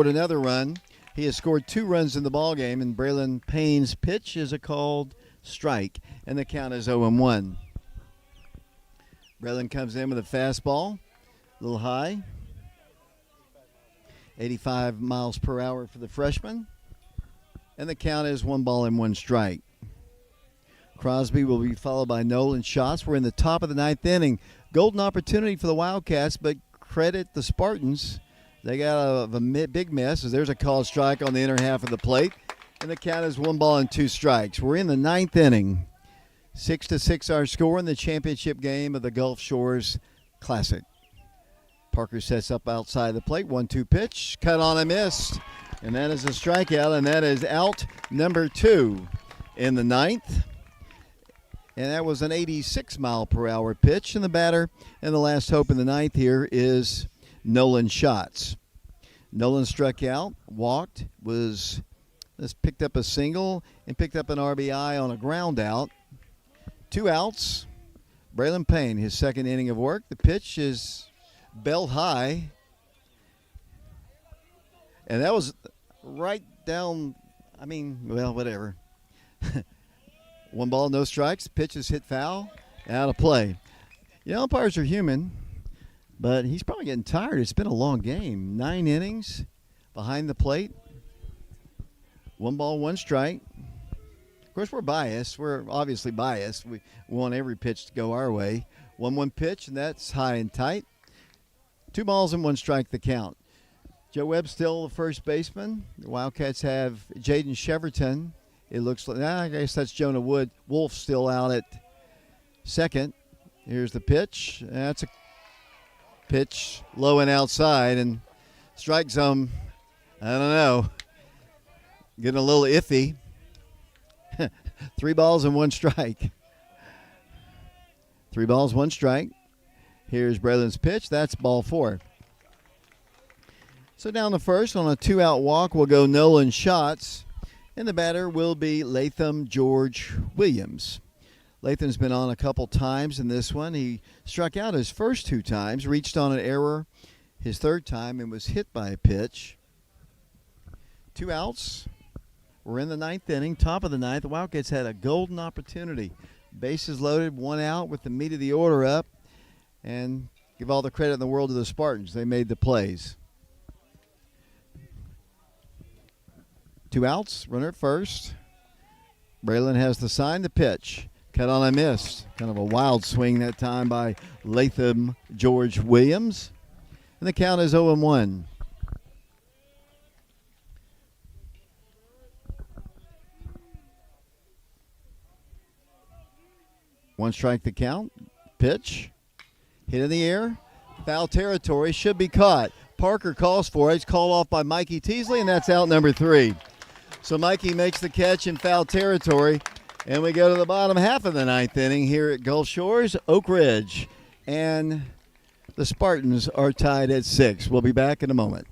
another run. He has scored 2 runs in the ballgame, and Braylon Payne's pitch is a called strike, and the count is 0-1. Braylon comes in with a fastball, a little high, 85 miles per hour for the freshman, and the count is 1-1 strike. Crosby will be followed by Nolan Schatz. We're in the top of the 9th inning. Golden opportunity for the Wildcats, but credit the Spartans. They got a big mess as there's a called strike on the inner half of the plate, and the count is 1-2 strikes. We're in the 9th inning. 6-6 our score in the championship game of the Gulf Shores Classic. Parker sets up outside the plate. 1-2 pitch. Cut on and missed. And that is a strikeout, and that is out number 2 in the 9th. And that was an 86 mile per hour pitch. And the batter and the last hope in the 9th here is Nolan Schatz. Nolan struck out, walked, picked up a single, and picked up an RBI on a ground out. 2 outs. Braylon Payne, his 2nd inning of work. The pitch is belt high. And that was right down, whatever. 1 ball, no strikes. Pitch is hit foul, out of play. Umpires are human, but he's probably getting tired. It's been a long game. 9 innings behind the plate. 1 ball, 1 strike. Of course, we're biased. We're obviously biased. We want every pitch to go our way. 1-1 pitch, and that's high and tight. 2 balls and 1 strike the count. Joe Webb still the first baseman. The Wildcats have Jaden Cheverton It looks like, I guess that's Jonah Wood. Wolf still out at second. Here's the pitch. That's a pitch low and outside, and strike zone, I don't know, getting a little iffy. 3 balls and 1 strike. 3 balls, 1 strike. Here's Braylon's pitch. That's ball 4. So down the first on a 2-out walk will go Nolan Schatz, and the batter will be Latham George Williams. Latham's been on a couple times in this one. He struck out his first 2 times, reached on an error his 3rd time, and was hit by a pitch. 2 outs. We're in the 9th inning, top of the 9th. The Wildcats had a golden opportunity. Bases loaded, 1 out with the meat of the order up. And give all the credit in the world to the Spartans. They made the plays. 2 outs, runner at first. Braylon has the sign, the pitch. Cut on a miss. Kind of a wild swing that time by Latham George Williams. And the count is 0-1. One strike the count. Pitch. Hit in the air. Foul territory. Should be caught. Parker calls for it. It's called off by Mikey Teasley, and that's out number 3. So Mikey makes the catch in foul territory. And we go to the bottom half of the 9th inning here at Gulf Shores, Oak Ridge. And the Spartans are tied at 6. We'll be back in a moment.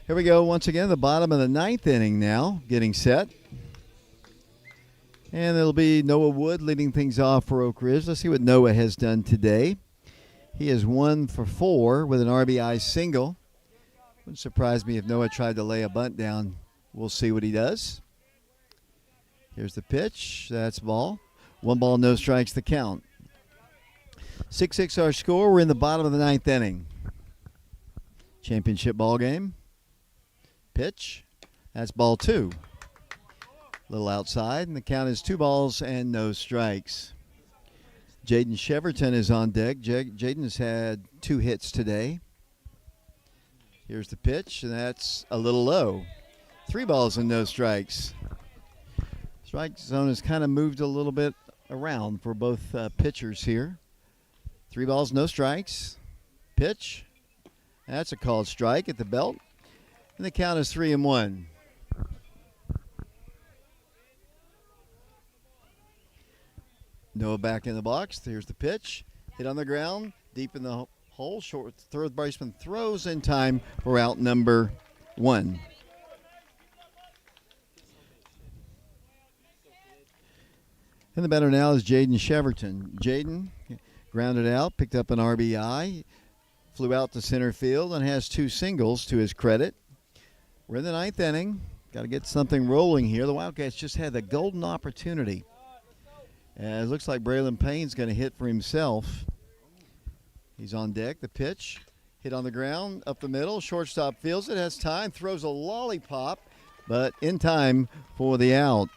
Here we go once again, the bottom of the 9th inning now, getting set. And it'll be Noah Wood leading things off for Oak Ridge. Let's see what Noah has done today. He is 1 for 4 with an RBI single. Wouldn't surprise me if Noah tried to lay a bunt down. We'll see what he does. Here's the pitch. That's ball. 1 ball, no strikes, the count. 6-6 our score. We're in the bottom of the 9th inning. Championship ball game. Pitch. That's ball 2. A little outside, and the count is 2 balls and no strikes. Jaden Cheverton is on deck. Jaden has had 2 hits today. Here's the pitch, and that's a little low. 3 balls and no strikes. Strike zone has kind of moved a little bit around for both pitchers here. 3 balls, no strikes. Pitch. That's a called strike at the belt. And the count is 3-1. Noah back in the box. Here's the pitch. Hit on the ground. Deep in the hole. Short third baseman throws in time for out number 1. And the batter now is Jaden Cheverton. Jaden grounded out, picked up an RBI, flew out to center field, and has 2 singles to his credit. We're in the 9th inning. Got to get something rolling here. The Wildcats just had the golden opportunity. It looks like Braylon Payne's going to hit for himself. He's on deck. The pitch. Hit on the ground, up the middle. Shortstop fields it, has time, throws a lollipop, but in time for the out.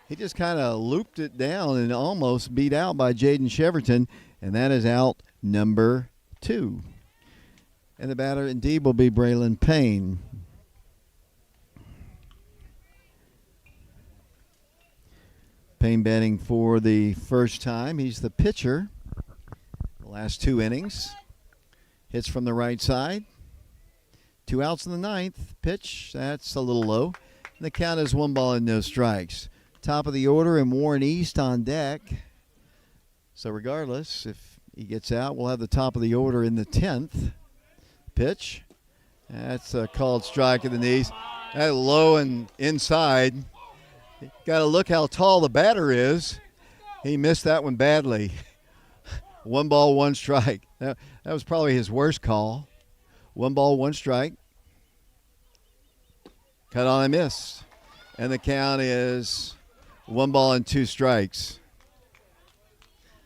He just kind of looped it down and almost beat out by Jaden Cheverton, and that is out number 2. And the batter indeed will be Braylon Payne. Payne batting for the first time. He's the pitcher. The last 2 innings. Hits from the right side. 2 outs in the 9th. Pitch, that's a little low. And the count is 1 ball and no strikes. Top of the order and Warren East on deck. So regardless, if he gets out, we'll have the top of the order in the 10th. Pitch. That's a called strike at the knees. That low and inside. Got to look how tall the batter is. He missed that one badly. 1 ball, 1 strike. That was probably his worst call. 1 ball, 1 strike. Cut on and miss. And the count is 1 ball and 2 strikes.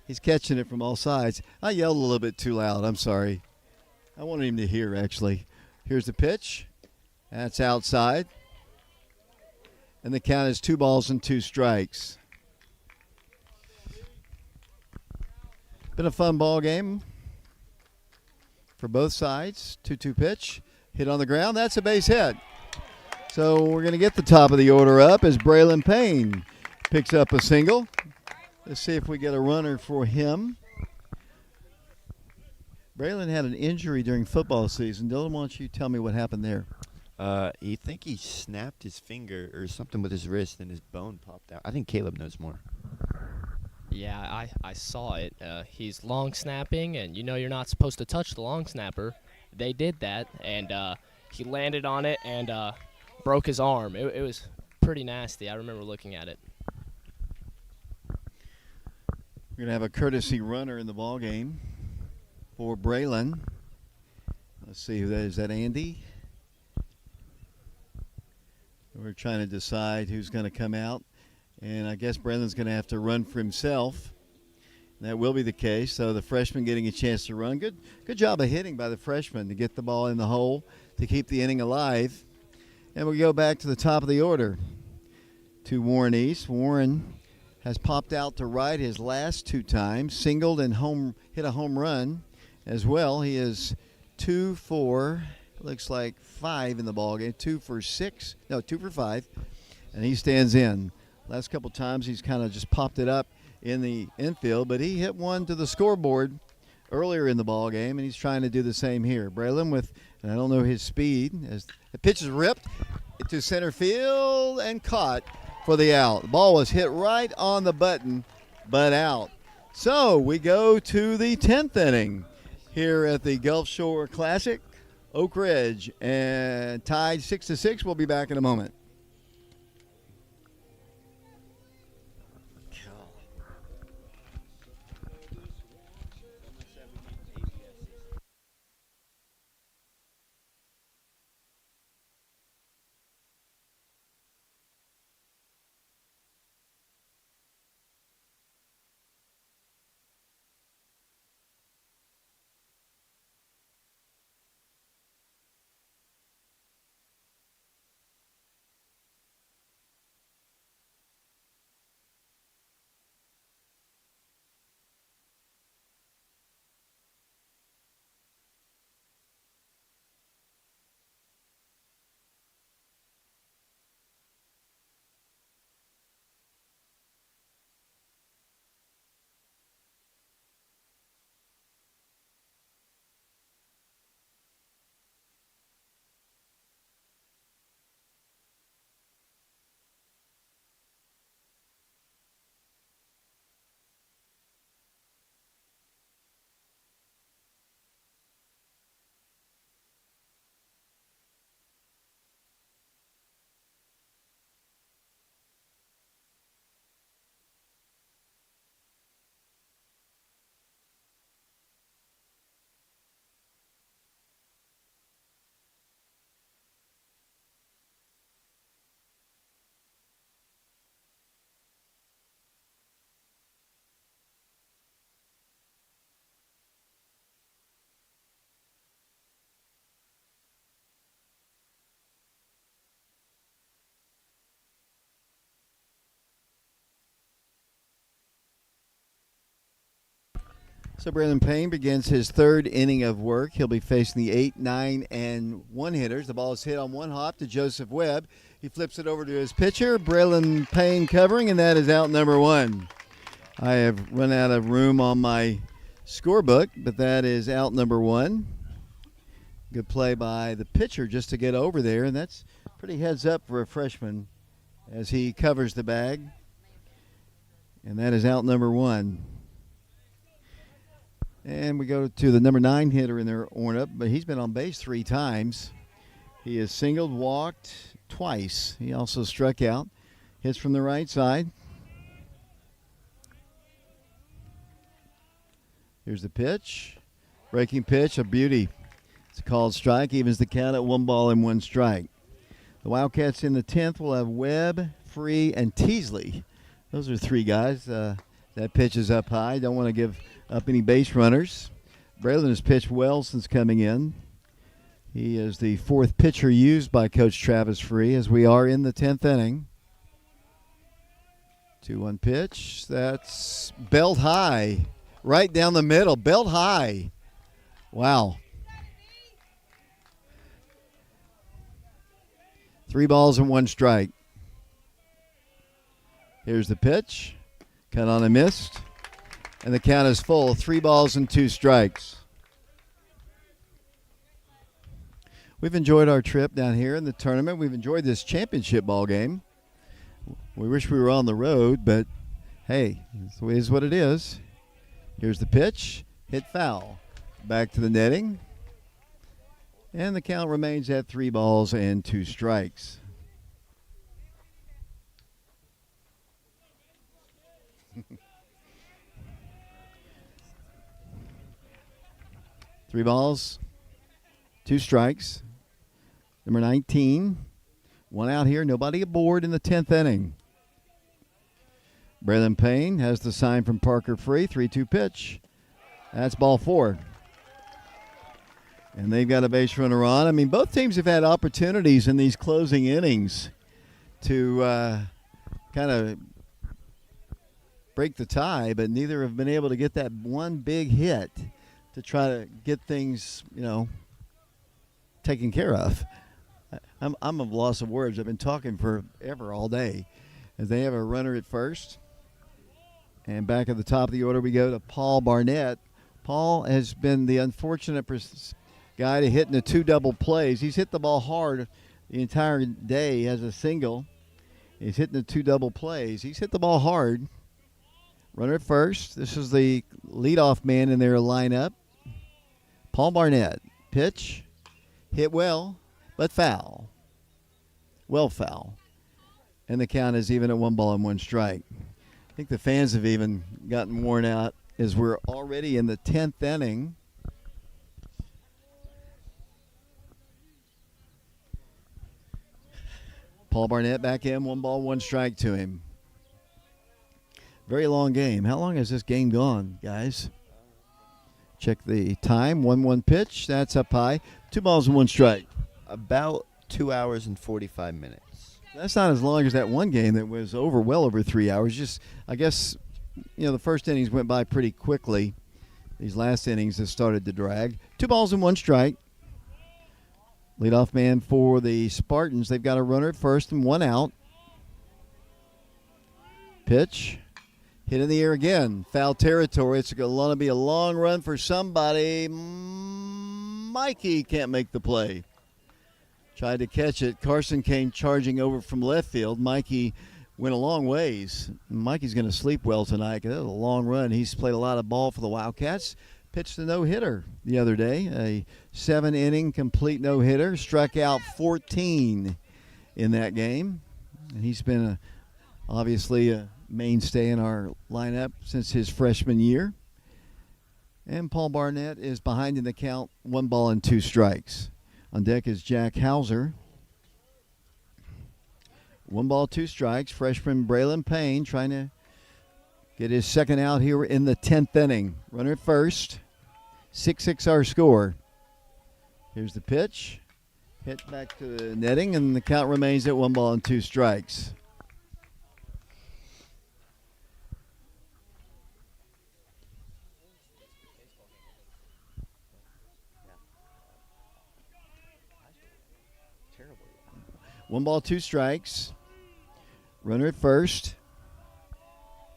He's catching it from all sides. I yelled a little bit too loud. I'm sorry. I wanted him to hear, actually. Here's the pitch. That's outside. And the count is 2 balls and 2 strikes. Been a fun ball game for both sides. 2-2 pitch. Hit on the ground. That's a base hit. So we're going to get the top of the order up as Braylon Payne picks up a single. Let's see if we get a runner for him. Braylon had an injury during football season. Dylan, why don't you tell me what happened there? You think he snapped his finger or something with his wrist and his bone popped out. I think Caleb knows more. Yeah, I saw it. He's long snapping, and you're not supposed to touch the long snapper. They did that, and he landed on it and broke his arm. It was pretty nasty. I remember looking at it. We're going to have a courtesy runner in the ball game for Braylon. Let's see who that is. Is that Andy? We're trying to decide who's going to come out. And I guess Braylon's going to have to run for himself. That will be the case. So the freshman getting a chance to run. Good job of hitting by the freshman to get the ball in the hole to keep the inning alive. And we go back to the top of the order to Warren East. Warren has popped out to right his last 2 times, singled and hit a home run as well. He is 2 for, looks like 5 in the ball game. 2 for 5, and he stands in. Last couple times he's kind of just popped it up in the infield, but he hit one to the scoreboard earlier in the ball game, and he's trying to do the same here. Braylon with, and I don't know his speed, as the pitch is ripped to center field and caught for the out. The ball was hit right on the button, but out. So we go to the 10th inning here at the Gulf Shore Classic, Oak Ridge, and tied 6-6. We'll be back in a moment. So Braylon Payne begins his third inning of work. He'll be facing the 8, 9, and 1 hitters. The ball is hit on one hop to Joseph Webb. He flips it over to his pitcher, Braylon Payne covering, and that is out number 1. I have run out of room on my scorebook, but that is out number 1. Good play by the pitcher just to get over there, and that's pretty heads up for a freshman as he covers the bag. And that is out number 1. And we go to the number 9 hitter in there, Ornup, but he's been on base 3 times. He has singled, walked twice. He also struck out. Hits from the right side. Here's the pitch. Breaking pitch, a beauty. It's a called strike, evens the count at 1 ball and 1 strike. The Wildcats in the 10th will have Webb, Free, and Teasley. Those are 3 guys. That pitch is up high. Don't want to give up any base runners. Braylon has pitched well since coming in. He is the 4th pitcher used by Coach Travis Free as we are in the 10th inning. 2-1 pitch. That's belt high. Right down the middle. Belt high. Wow. 3 balls and 1 strike. Here's the pitch. Cut on and missed. And the count is full. 3 balls and 2 strikes. We've enjoyed our trip down here in the tournament. We've enjoyed this championship ball game. We wish we were on the road, but hey, it is what it is. Here's the pitch. Hit foul. Back to the netting. And the count remains at 3 balls and 2 strikes. Three balls, 2 strikes. Number 19, 1 out here, nobody aboard in the 10th inning. Braylon Payne has the sign from Parker Free, 3-2 pitch. That's ball 4. And they've got a base runner on. I mean, both teams have had opportunities in these closing innings to kind of break the tie, but neither have been able to get that one big hit to try to get things, taken care of. I'm at a loss of words. I've been talking forever all day. As they have a runner at first. And back at the top of the order we go to Paul Barnett. Paul has been the unfortunate guy to hit in the 2 double plays. He's hit the ball hard the entire day as a single. He's hitting the 2 double plays. He's hit the ball hard. Runner at first. This is the leadoff man in their lineup. Paul Barnett. Pitch. Hit well, but foul. Well foul. And the count is even at 1 ball and 1 strike. I think the fans have even gotten worn out as we're already in the 10th inning. Paul Barnett back in, 1 ball, 1 strike to him. Very long game. How long has this game gone, guys? Check the time. 1-1 pitch. That's up high. 2 balls and 1 strike. About 2 hours and 45 minutes. That's not as long as that one game that was well over 3 hours. Just, I guess, the first innings went by pretty quickly. These last innings have started to drag. 2 balls and 1 strike. Leadoff man for the Spartans. They've got a runner at first and 1 out. Pitch. Hit in the air again. Foul territory. It's going to be a long run for somebody. Mikey can't make the play. Tried to catch it. Carson came charging over from left field. Mikey went a long ways. Mikey's going to sleep well tonight because that was a long run. He's played a lot of ball for the Wildcats. Pitched a no-hitter the other day. A 7-inning complete no-hitter. Struck out 14 in that game. And he's been obviously a mainstay in our lineup since his freshman year. And Paul Barnett is behind in the count, 1 ball and 2 strikes. On deck is Jack Hauser. 1 ball, 2 strikes. Freshman Braylon Payne trying to get his second out here in the 10th inning. Runner at first. 6-6 our score. Here's the pitch. Hit back to the netting, and the count remains at 1 ball and 2 strikes. 1 ball, 2 strikes. Runner at first.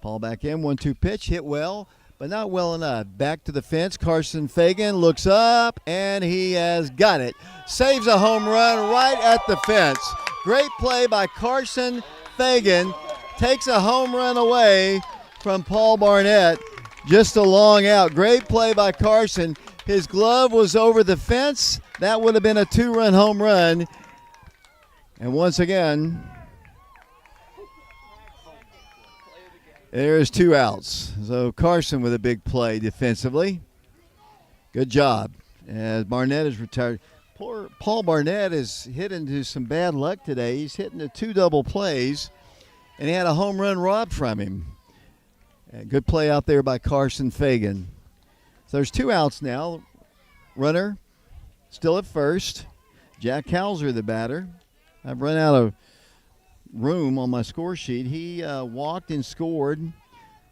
Paul back in, 1-2 pitch, hit well, but not well enough. Back to the fence, Carson Fagan looks up, and he has got it. Saves a home run right at the fence. Great play by Carson Fagan. Takes a home run away from Paul Barnett. Just a long out. Great play by Carson. His glove was over the fence. That would have been a 2-run home run. And once again, there's 2 outs. So Carson with a big play defensively. Good job. As Barnett is retired. Poor Paul Barnett is hit into some bad luck today. He's hitting the 2 double plays, and he had a home run robbed from him. Good play out there by Carson Fagan. So there's 2 outs now. Runner still at first. Jack Hauser, the batter. I've run out of room on my score sheet. He walked and scored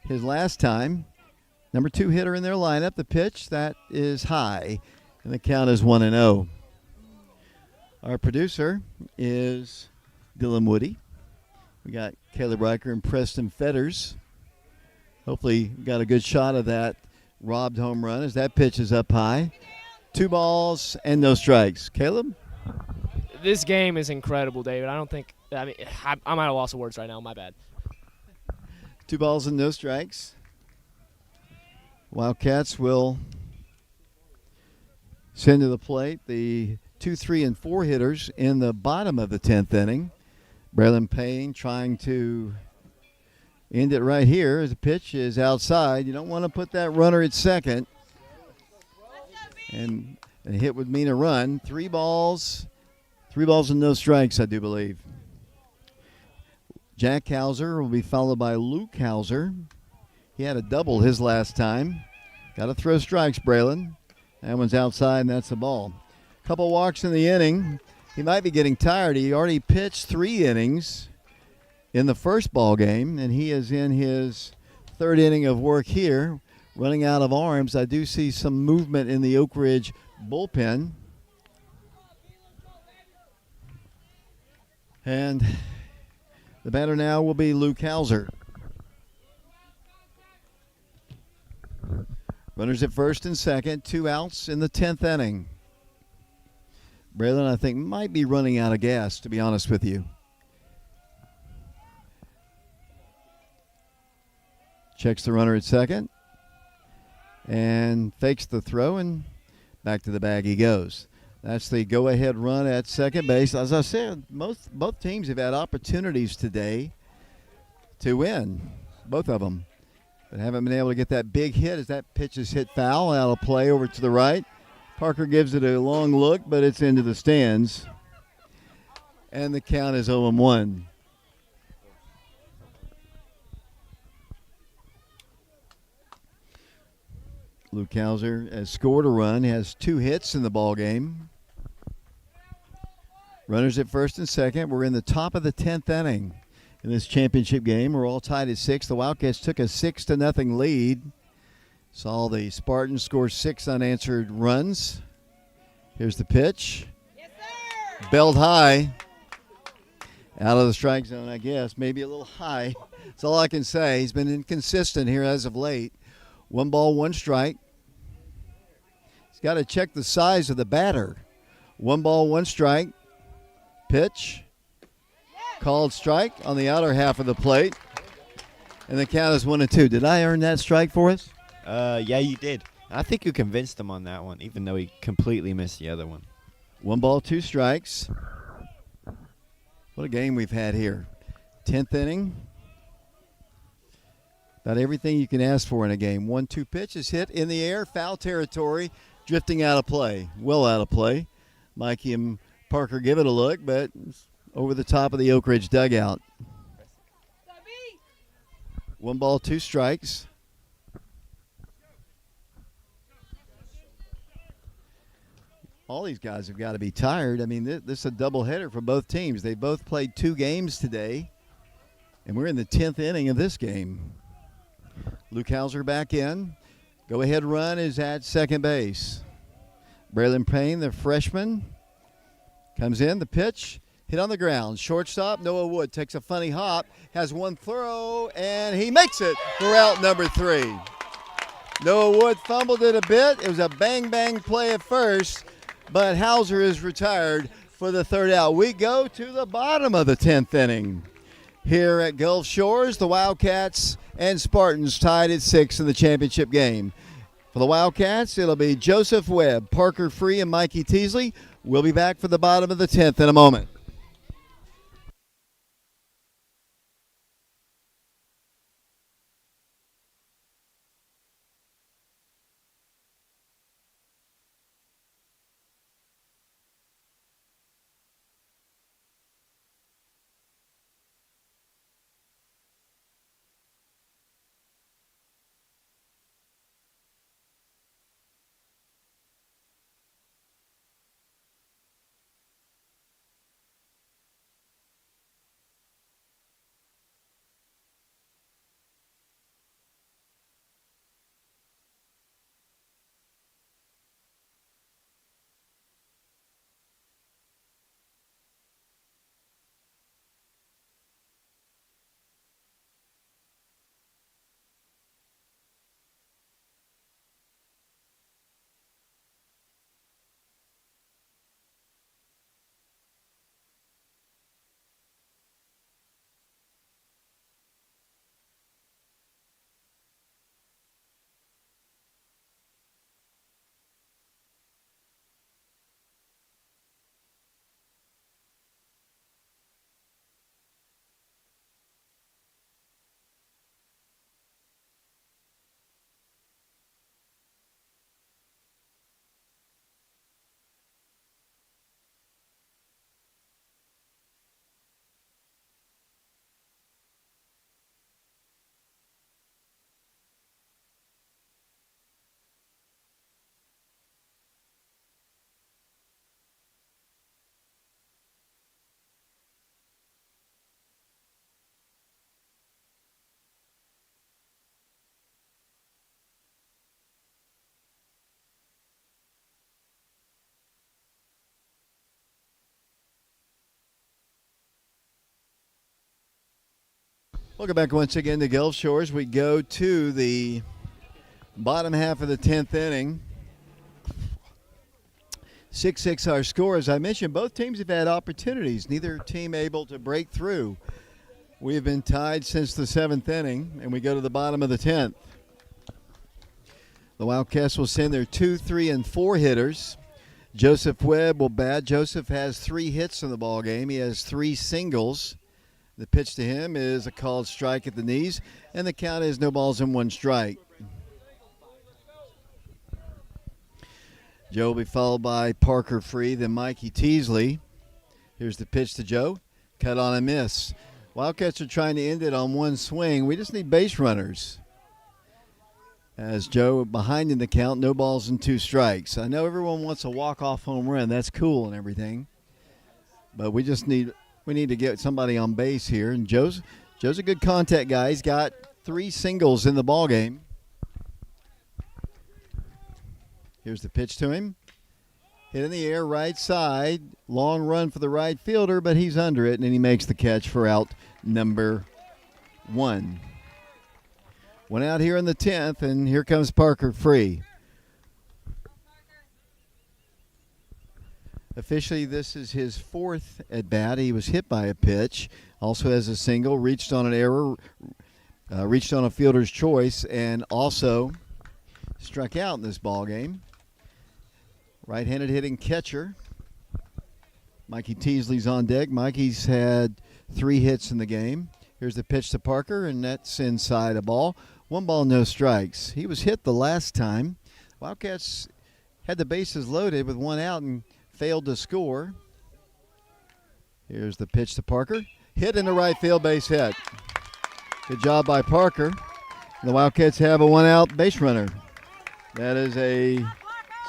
his last time. Number 2 hitter in their lineup. The pitch, that is high, and the count is 1-0. Our producer is Dylan Woody. We got Caleb Riker and Preston Fetters. Hopefully we got a good shot of that robbed home run as that pitch is up high. 2 balls and no strikes. Caleb? This game is incredible, David. I'm at a loss of words right now. My bad. 2 balls and no strikes. Wildcats will send to the plate the 2, 3, and 4 hitters in the bottom of the 10th inning. Braylon Payne trying to end it right here as the pitch is outside. You don't want to put that runner at second. And a hit would mean a run. 3 balls and no strikes, I do believe. Jack Hauser will be followed by Luke Hauser. He had a double his last time. Got to throw strikes, Braylon. That one's outside, and that's the ball. Couple walks in the inning. He might be getting tired. He already pitched 3 innings in the first ball game, and he is in his 3rd inning of work here, running out of arms. I do see some movement in the Oak Ridge bullpen. And the batter now will be Luke Hauser. Runners at first and second, 2 outs in the 10th inning. Braylon, I think, might be running out of gas, to be honest with you. Checks the runner at second and fakes the throw, and back to the bag he goes. That's the go-ahead run at second base. As I said, both teams have had opportunities today to win, both of them, but haven't been able to get that big hit as that pitch is hit foul out of play over to the right. Parker gives it a long look, but it's into the stands. And the count is 0-1. Luke Hauser has scored a run, has 2 hits in the ball game. Runners at first and second. We're in the top of the 10th inning in this championship game. We're all tied at 6. The Wildcats took a 6-0 lead. Saw the Spartans score 6 unanswered runs. Here's the pitch. Yes, sir. Belled high. Out of the strike zone, I guess. Maybe a little high. That's all I can say. He's been inconsistent here as of late. 1 ball, 1 strike. He's got to check the size of the batter. 1 ball, 1 strike. Pitch. Called strike on the outer half of the plate. And the count is 1-2. Did I earn that strike for us? Yeah, you did. I think you convinced him on that one, even though he completely missed the other one. 1 ball, 2 strikes. What a game we've had here. 10th inning. About everything you can ask for in a game. 1-2 pitch is hit in the air, foul territory, drifting out of play. Well out of play. Mikey and Parker give it a look, but over the top of the Oak Ridge dugout. 1 ball, 2 strikes. All these guys have got to be tired. I mean, this is a doubleheader for both teams. They both played 2 games today, and we're in the 10th inning of this game. Luke Hauser back in. Go-ahead run is at second base. Braylon Payne, the freshman, comes in. The pitch hit on the ground. Shortstop Noah Wood takes a funny hop, has one throw, and he makes it for out number 3. Noah Wood fumbled it a bit. It was a bang-bang play at first, but Hauser is retired for the 3rd out. We go to the bottom of the 10th inning. Here at Gulf Shores, the Wildcats and Spartans tied at 6 in the championship game. For the Wildcats, it'll be Joseph Webb, Parker Free, and Mikey Teasley. We'll be back for the bottom of the 10th in a moment. Welcome back once again to Gulf Shores. We go to the bottom half of the 10th inning. 6-6 our score. As I mentioned, both teams have had opportunities. Neither team able to break through. We have been tied since the 7th inning, and we go to the bottom of the 10th. The Wildcats will send their 2, 3, and 4 hitters. Joseph Webb will bat. Joseph has 3 hits in the ball game. He has 3 singles. The pitch to him is a called strike at the knees, and the count is no balls and 1 strike. Joe will be followed by Parker Free, then Mikey Teasley. Here's the pitch to Joe. Cut on a miss. Wildcats are trying to end it on 1 swing. We just need base runners. As Joe behind in the count, no balls and 2 strikes. I know everyone wants a walk-off home run. That's cool and everything. But we need to get somebody on base here. And Joe's a good contact guy. He's got 3 singles in the ball game. Here's the pitch to him. Hit in the air, right side. Long run for the right fielder, but he's under it, and he makes the catch for out number 1. 1 out here in the 10th, and here comes Parker Free. Officially, this is his 4th at bat. He was hit by a pitch. Also has a single, reached on an error, reached on a fielder's choice, and also struck out in this ball game. Right-handed hitting catcher. Mikey Teasley's on deck. Mikey's had 3 hits in the game. Here's the pitch to Parker, and that's inside a ball. 1 ball, no strikes. He was hit the last time. Wildcats had the bases loaded with 1 out and failed to score. Here's the pitch to Parker. Hit in the right field, base hit. Good job by Parker. And the Wildcats have a 1-out base runner. That is a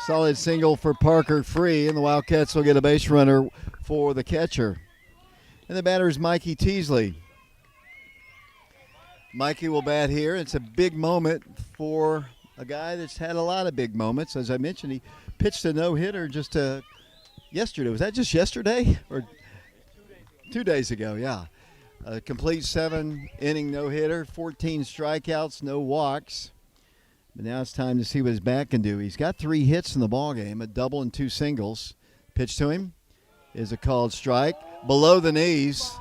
solid single for Parker Free, and the Wildcats will get a base runner for the catcher. And the batter is Mikey Teasley. Mikey will bat here. It's a big moment for a guy that's had a lot of big moments. As I mentioned, he pitched a no-hitter just yesterday. Was that just yesterday? Or 2 days ago, yeah. A complete 7-inning no-hitter, 14 strikeouts, no walks. But now it's time to see what his bat can do. He's got 3 hits in the ball game, a double and 2 singles. Pitch to him is a called strike. Below the knees.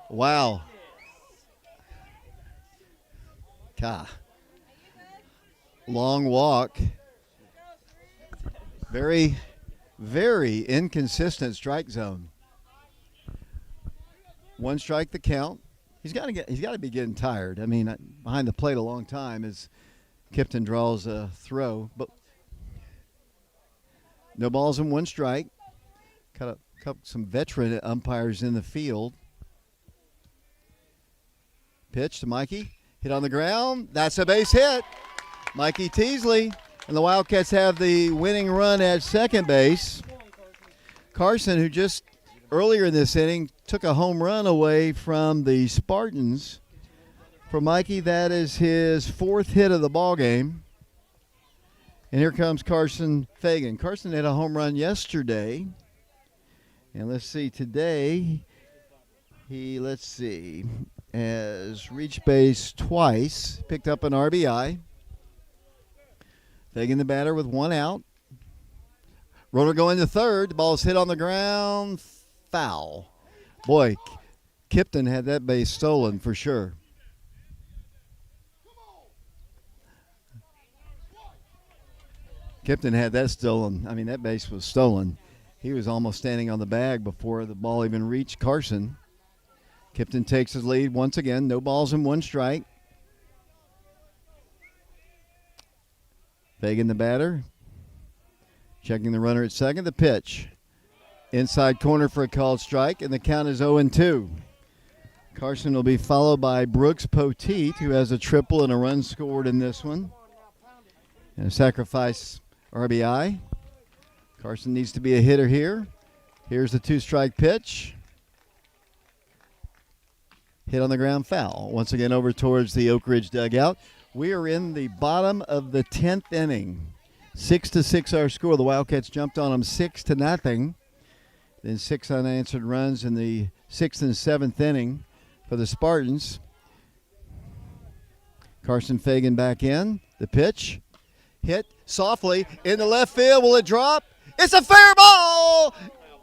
Wow. Long walk. Very, very inconsistent strike zone. 1 strike the count. He's got to be getting tired. I mean, behind the plate a long time as Kipton draws a throw, but no balls and 1 strike. Got some veteran umpires in the field. Pitch to Mikey. Hit on the ground. That's a base hit. Mikey Teasley. And the Wildcats have the winning run at second base. Carson, who just earlier in this inning took a home run away from the Spartans. For Mikey, that is his 4th hit of the ball game. And here comes Carson Fagan. Carson had a home run yesterday. And let's see, today he has reached base twice, picked up an RBI. Fagan the batter with 1 out. Runner going to third. The ball is hit on the ground. Foul. Boy, Kipton had that base stolen for sure. Kipton had that stolen. I mean, that base was stolen. He was almost standing on the bag before the ball even reached Carson. Kipton takes his lead once again. No balls and 1 strike. Fagan the batter. Checking the runner at second. The pitch. Inside corner for a called strike, and the count is 0-2. Carson will be followed by Brooks Poteet, who has a triple and a run scored in this one. And a sacrifice RBI. Carson needs to be a hitter here. Here's the 2-strike pitch. Hit on the ground, foul. Once again over towards the Oak Ridge dugout. We are in the bottom of the 10th inning. 6-6 our score. The Wildcats jumped on them 6-0. Then 6 unanswered runs in the 6th and 7th inning for the Spartans. Carson Fagan back in. The pitch. Hit softly in the left field. Will it drop? It's a fair ball!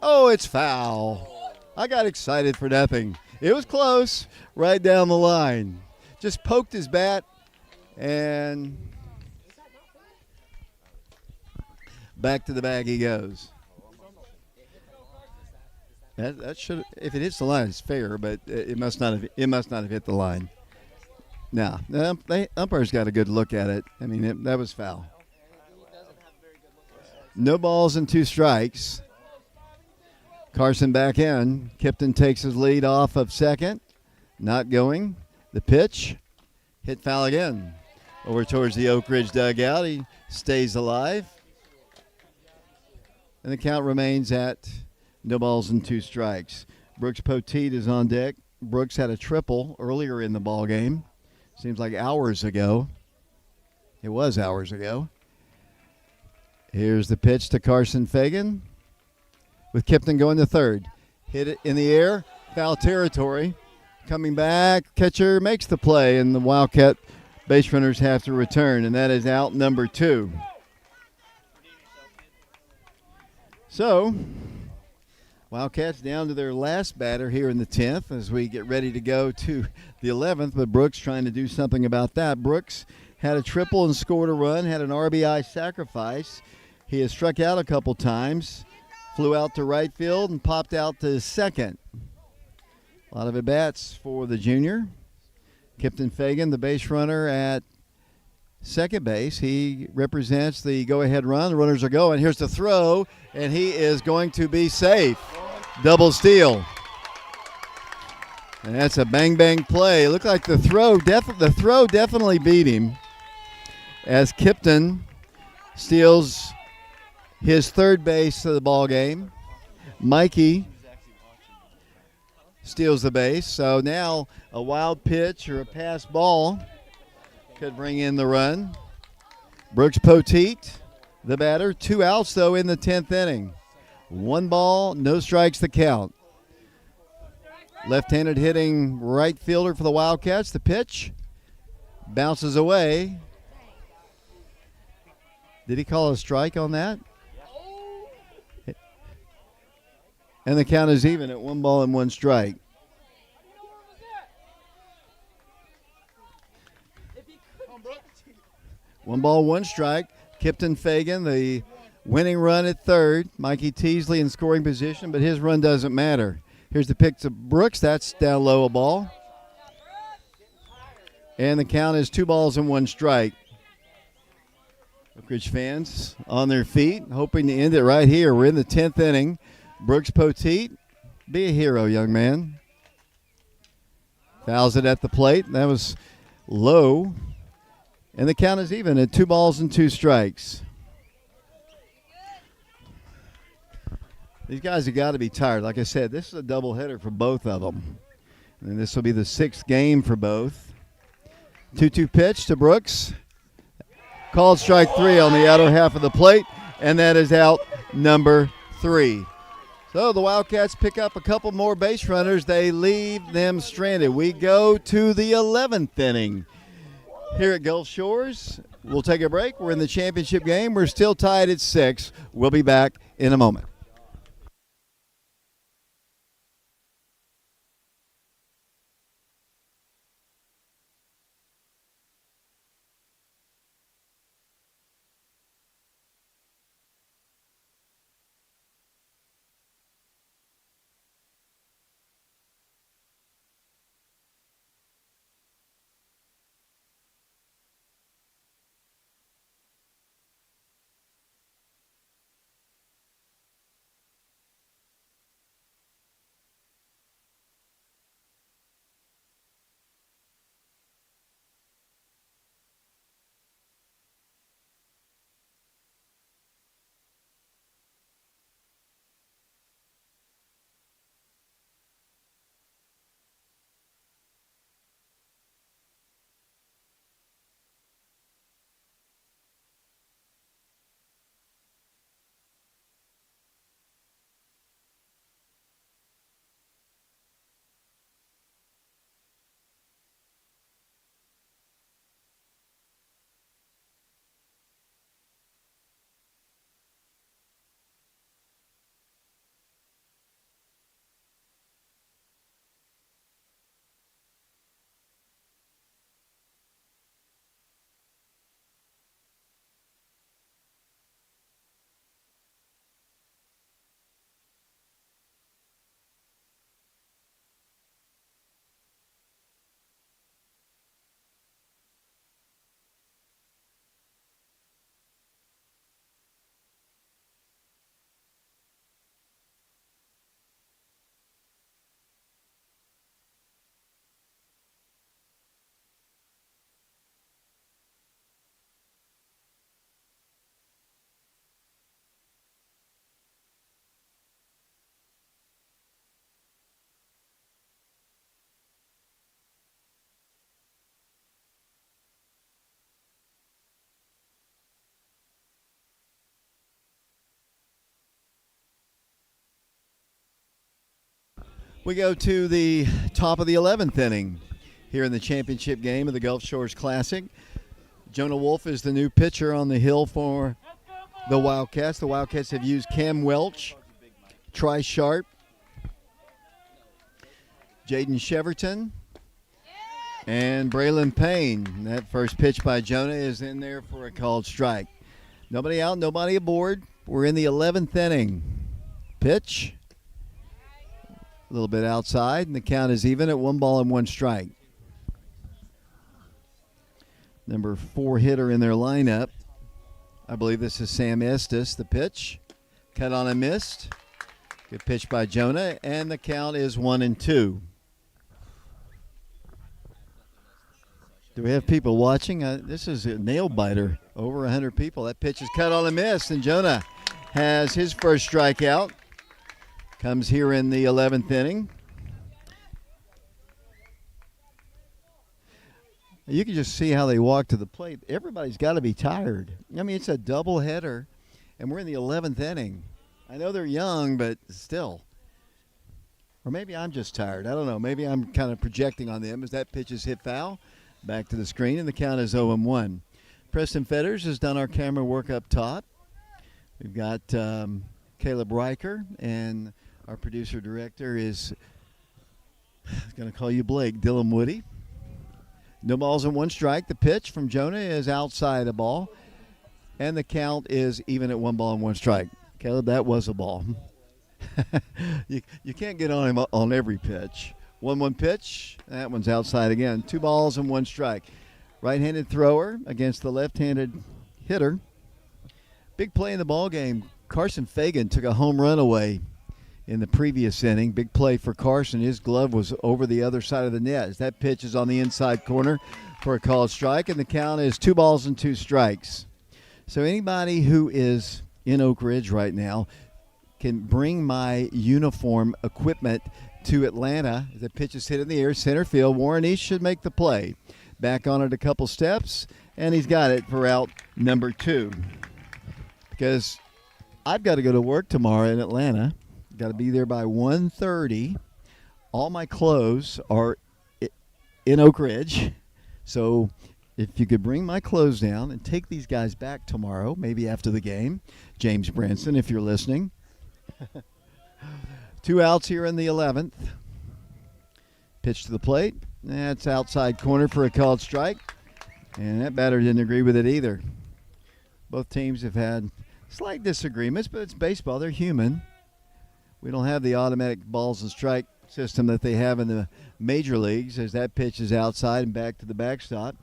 Oh, it's foul. I got excited for nothing. It was close, right down the line. Just poked his bat, and back to the bag he goes. That should, if it hits the line, it's fair, but it must not have hit the line. Now, the umpire's got a good look at it. I mean, that was foul. No balls and 2 strikes. Carson back in. Kipton takes his lead off of second. Not going. The pitch. Hit foul again. Over towards the Oak Ridge dugout. He stays alive. And the count remains at no balls and 2 strikes. Brooks Poteet is on deck. Brooks had a triple earlier in the ball game. Seems like hours ago. It was hours ago. Here's the pitch to Carson Fagan with Kipton going to third. Hit it in the air, foul territory. Coming back, catcher makes the play, and the Wildcat base runners have to return, and that is out number 2. So, Wildcats down to their last batter here in the 10th as we get ready to go to the 11th, but Brooks trying to do something about that. Brooks had a triple and scored a run, had an RBI sacrifice. He has struck out a couple times, flew out to right field and popped out to second. A lot of at-bats for the junior. Kipton Fagan, the base runner at second base. He represents the go-ahead run. The runners are going. Here's the throw, and he is going to be safe. Double steal. And that's a bang-bang play. It looked like the throw definitely beat him as Kipton steals his third base of the ball game. Mikey steals the base. So now a wild pitch or a pass ball could bring in the run. Brooks Poteet, the batter. 2 outs, though, in the 10th inning. 1 ball, no strikes the count. Left-handed hitting right fielder for the Wildcats. The pitch bounces away. Did he call a strike on that? And the count is even at 1 ball and 1 strike. One ball, 1 strike. Kipton Fagan, the winning run at third. Mikey Teasley in scoring position, but his run doesn't matter. Here's the pick to Brooks. That's down low a ball. And the count is 2 balls and 1 strike. Oak Ridge fans on their feet, hoping to end it right here. We're in the 10th inning. Brooks Poteet, be a hero, young man. Fouls it at the plate. That was low. And the count is even at 2 balls and 2 strikes. These guys have got to be tired. Like I said, this is a doubleheader for both of them. And this will be the 6th game for both. 2-2 pitch to Brooks. Called strike 3 on the outer half of the plate. And that is out number 3. So the Wildcats pick up a couple more base runners. They leave them stranded. We go to the 11th inning here at Gulf Shores. We'll take a break. We're in the championship game. We're still tied at 6. We'll be back in a moment. We go to the top of the 11th inning here in the championship game of the Gulf Shores Classic. Jonah Wolf is the new pitcher on the hill for the Wildcats. The Wildcats have used Cam Welch, Tri Sharp, Jaden Cheverton, and Braylon Payne. That first pitch by Jonah is in there for a called strike. Nobody out, nobody aboard. We're in the 11th inning. Pitch. A little bit outside, and the count is even at 1 ball and 1 strike. Number 4 hitter in their lineup. I believe this is Sam Estes. The pitch. Cut on and missed. Good pitch by Jonah, and the count is 1-2. Do we have people watching? This is a nail biter. Over 100 people. That pitch is cut on and missed, and Jonah has his first strikeout. Comes here in the 11th inning. You can just see how they walk to the plate. Everybody's got to be tired. I mean, it's a doubleheader, and we're in the 11th inning. I know they're young, but still. Or maybe I'm just tired. I don't know. Maybe I'm kind of projecting on them as that pitch is hit foul. Back to the screen, and the count is 0-1. Preston Fetters has done our camera work up top. We've got Caleb Riker, and our producer-director is going to call you Blake, Dylan Woody. No balls and one strike. The pitch from Jonah is outside a ball, and the count is even at 1 ball and 1 strike. Caleb, that was a ball. you can't get on him on every pitch. 1-1 pitch. That one's outside again. 2 balls and 1 strike. Right-handed thrower against the left-handed hitter. Big play in the ball game. Carson Fagan took a home run away in the previous inning. Big play for Carson. His glove was over the other side of the net. As that pitch is on the inside corner for a called strike, and the count is 2 balls and 2 strikes. So anybody who is in Oak Ridge right now can bring my uniform equipment to Atlanta. The pitch is hit in the air, center field. Warren East should make the play. Back on it a couple steps, and he's got it for out number 2. Because I've got to go to work tomorrow in Atlanta. Got to be there by 1:30. All my clothes are in Oak Ridge. So if you could bring my clothes down and take these guys back tomorrow, maybe after the game. James Branson, if you're listening. 2 outs here in the 11th. Pitch to the plate. That's outside corner for a called strike. And that batter didn't agree with it either. Both teams have had slight disagreements, but it's baseball. They're human. We don't have the automatic balls and strike system that they have in the major leagues, as that pitch is outside and back to the backstop.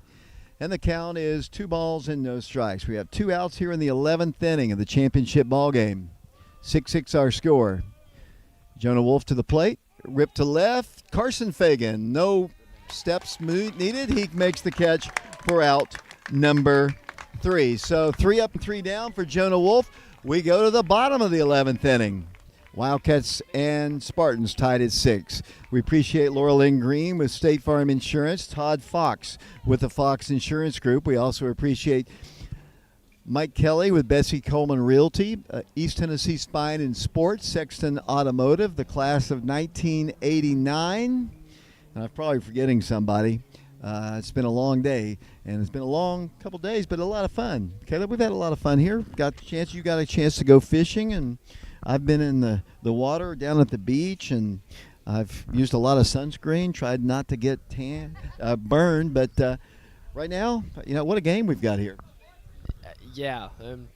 And the count is 2 balls and no strikes. We have 2 outs here in the 11th inning of the championship ball game. 6-6 our score. Jonah Wolf to the plate. Rip to left. Carson Fagan. No steps needed. He makes the catch for out number 3. So 3 up and 3 down for Jonah Wolf. We go to the bottom of the 11th inning. Wildcats and Spartans tied at 6. We appreciate Laura Lynn Green with State Farm Insurance, Todd Fox with the Fox Insurance Group. We also appreciate Mike Kelly with Betsy Coleman Realty, East Tennessee Spine and Sports, Sexton Automotive, the class of 1989. And I'm probably forgetting somebody. It's been a long day, and it's been a long couple days, but a lot of fun. Caleb, we've had a lot of fun here. You got a chance to go fishing, and I've been in the water down at the beach, and I've used a lot of sunscreen, tried not to get burned. But right now, what a game we've got here. Yeah,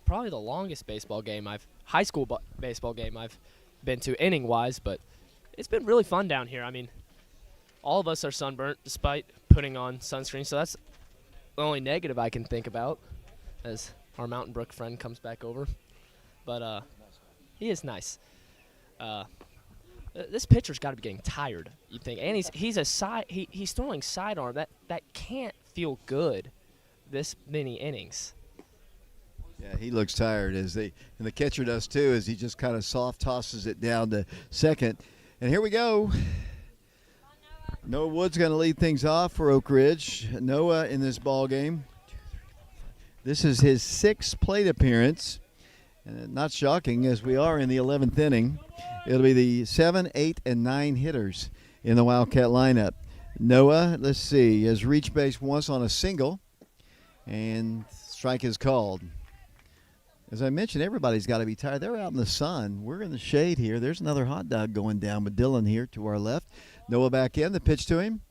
probably the longest high school baseball game I've been to inning-wise, but it's been really fun down here. I mean, all of us are sunburnt despite putting on sunscreen, so that's the only negative I can think about as our Mountain Brook friend comes back over. But he is nice. This pitcher's got to be getting tired, you think, and he's throwing sidearm. That can't feel good this many innings. Yeah, he looks tired, and the catcher does too, as he just kind of soft tosses it down to second. And here we go. Noah Wood's going to lead things off for Oak Ridge. Noah in this ball game. This is his 6th plate appearance. And not shocking, as we are in the 11th inning. It'll be the 7, 8, and 9 hitters in the Wildcat lineup. Noah, let's see, has reached base once on a single, and strike is called. As I mentioned, everybody's got to be tired. They're out in the sun. We're in the shade here. There's another hot dog going down with Dylan here to our left. Noah back in. The pitch to him.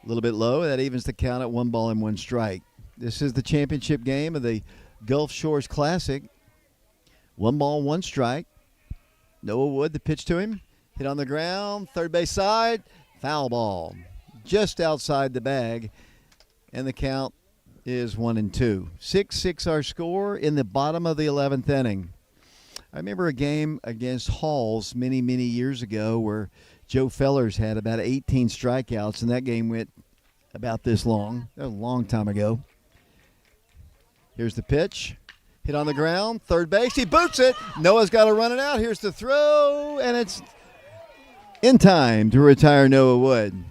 A little bit low. That evens the count at 1 ball and 1 strike. This is the championship game of the Gulf Shores Classic. 1 ball, 1 strike. Noah Wood, the pitch to him. Hit on the ground. Third base side. Foul ball. Just outside the bag. And the count is 1-2. 6-6 our score in the bottom of the 11th inning. I remember a game against Halls many, many years ago where Joe Fellers had about 18 strikeouts, and that game went about this long. That was a long time ago. Here's the pitch. Hit on the ground. Third base. He boots it. Noah's got to run it out. Here's the throw, and it's in time to retire Noah Wood.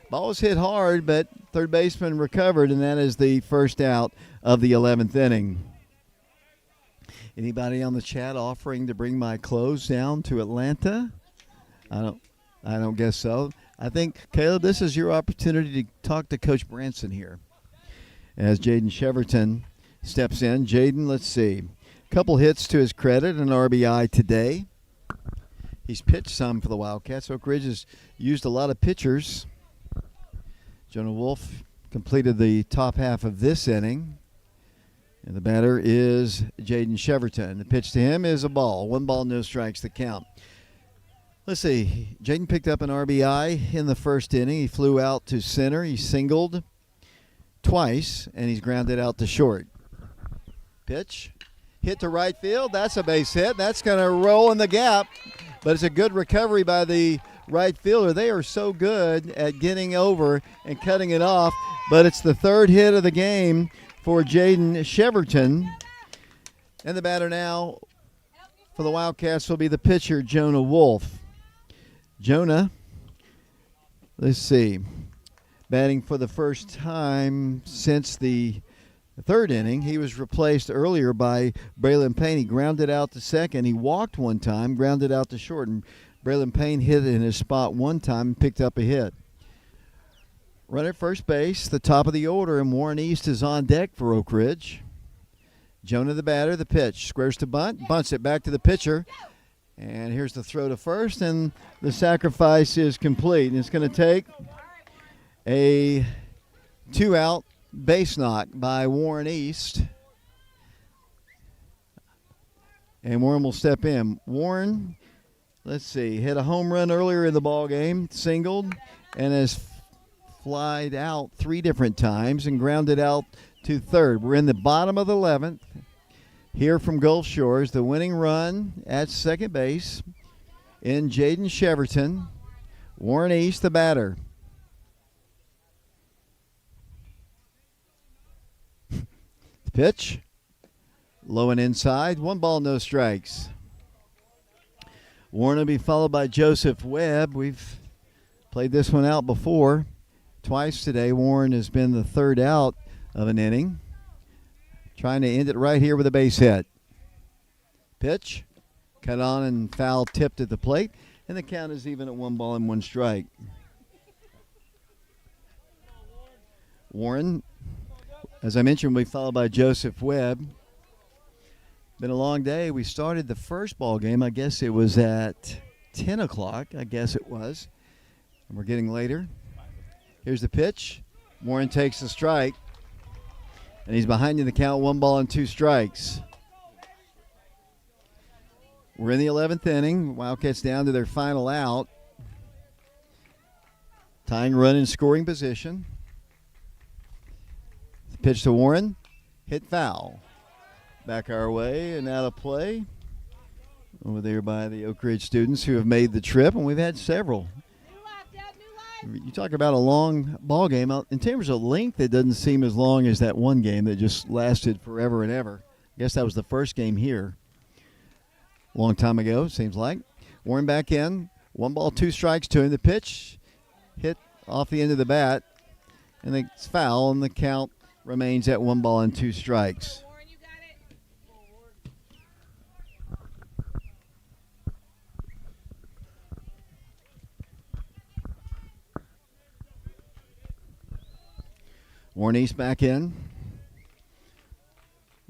Ball was hit hard, but third baseman recovered, and that is the first out of the 11th inning. Anybody on the chat offering to bring my clothes down to Atlanta? I don't. I don't guess so. I think, Caleb, this is your opportunity to talk to Coach Branson here. As Jaden Cheverton steps in. Jaden, let's see. Couple hits to his credit, an RBI today. He's pitched some for the Wildcats. Oak Ridge has used a lot of pitchers. Jonah Wolf completed the top half of this inning. And the batter is Jaden Cheverton. The pitch to him is a ball. 1 ball, no strikes, the count. Let's see. Jaden picked up an RBI in the first inning. He flew out to center. He singled twice, and he's grounded out to short. Pitch. Hit to right field. That's a base hit. That's going to roll in the gap. But it's a good recovery by the right fielder. They are so good at getting over and cutting it off. But it's the third hit of the game for Jaden Cheverton. And the batter now for the Wildcats will be the pitcher, Jonah Wolf. Jonah, let's see, batting for the first time since the third inning. He was replaced earlier by Braylon Payne. He grounded out to second. He walked one time, grounded out to short, and Braylon Payne hit in his spot one time and picked up a hit. Runner at first base, the top of the order, and Warren East is on deck for Oak Ridge. Jonah the batter, the pitch. Squares to bunt, bunts it back to the pitcher. And here's the throw to first, and the sacrifice is complete. And it's going to take a 2-out base knock by Warren East. And Warren will step in. Warren, let's see, hit a home run earlier in the ball game, singled, and has flied out 3 different times and grounded out to third. We're in the bottom of the 11th. Here from Gulf Shores, the winning run at second base in Jaden Cheverton. Warren East, the batter. The pitch, low and inside, 1 ball, no strikes. Warren will be followed by Joseph Webb. We've played this one out before. Twice today, Warren has been the third out of an inning. Trying to end it right here with a base hit. Pitch, cut on and foul tipped at the plate, and the count is even at 1 ball and 1 strike. Warren, as I mentioned, will be followed by Joseph Webb. Been a long day. We started the first ball game. I guess it was at 10 o'clock. I guess it was. And we're getting later. Here's the pitch. Warren takes the strike. And he's behind in the count, 1 ball and 2 strikes. We're in the 11th inning. Wildcats down to their final out. Tying run in scoring position. The pitch to Warren. Hit foul. Back our way and out of play. Over there by the Oak Ridge students who have made the trip, and we've had several. You talk about a long ball game. In terms of length, it doesn't seem as long as that one game that just lasted forever and ever. I guess that was the first game here. A long time ago, seems like. Warren back in. 1 ball, 2 strikes to him. The pitch hit off the end of the bat, and it's foul, and the count remains at 1 ball and 2 strikes. Warren East back in.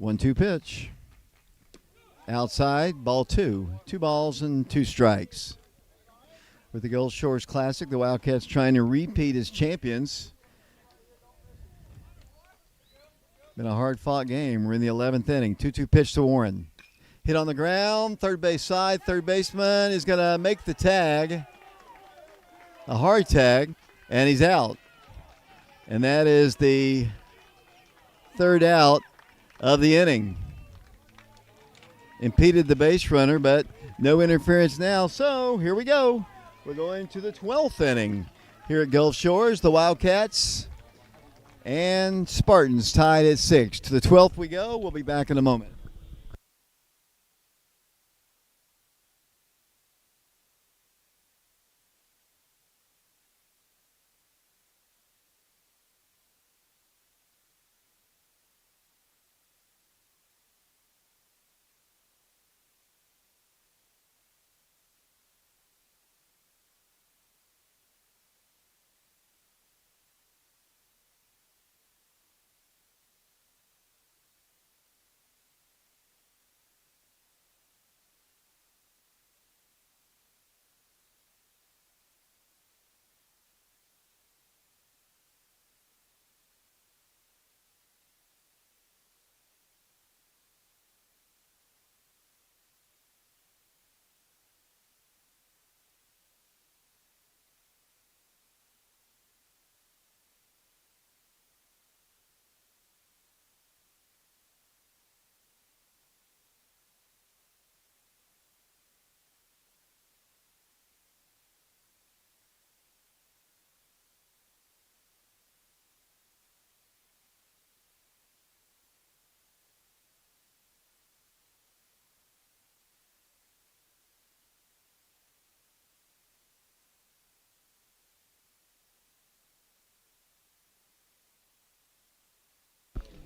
1-2 pitch. Outside, ball 2. 2 balls and 2 strikes. With the Gulf Shores Classic, the Wildcats trying to repeat as champions. Been a hard-fought game. We're in the 11th inning. 2-2 pitch to Warren. Hit on the ground, third base side. Third baseman is going to make the tag. A hard tag, and he's out. And that is the third out of the inning. Impeded the base runner, but no interference now. So here we go. We're going to the 12th inning here at Gulf Shores. The Wildcats and Spartans tied at 6. To the 12th we go. We'll be back in a moment.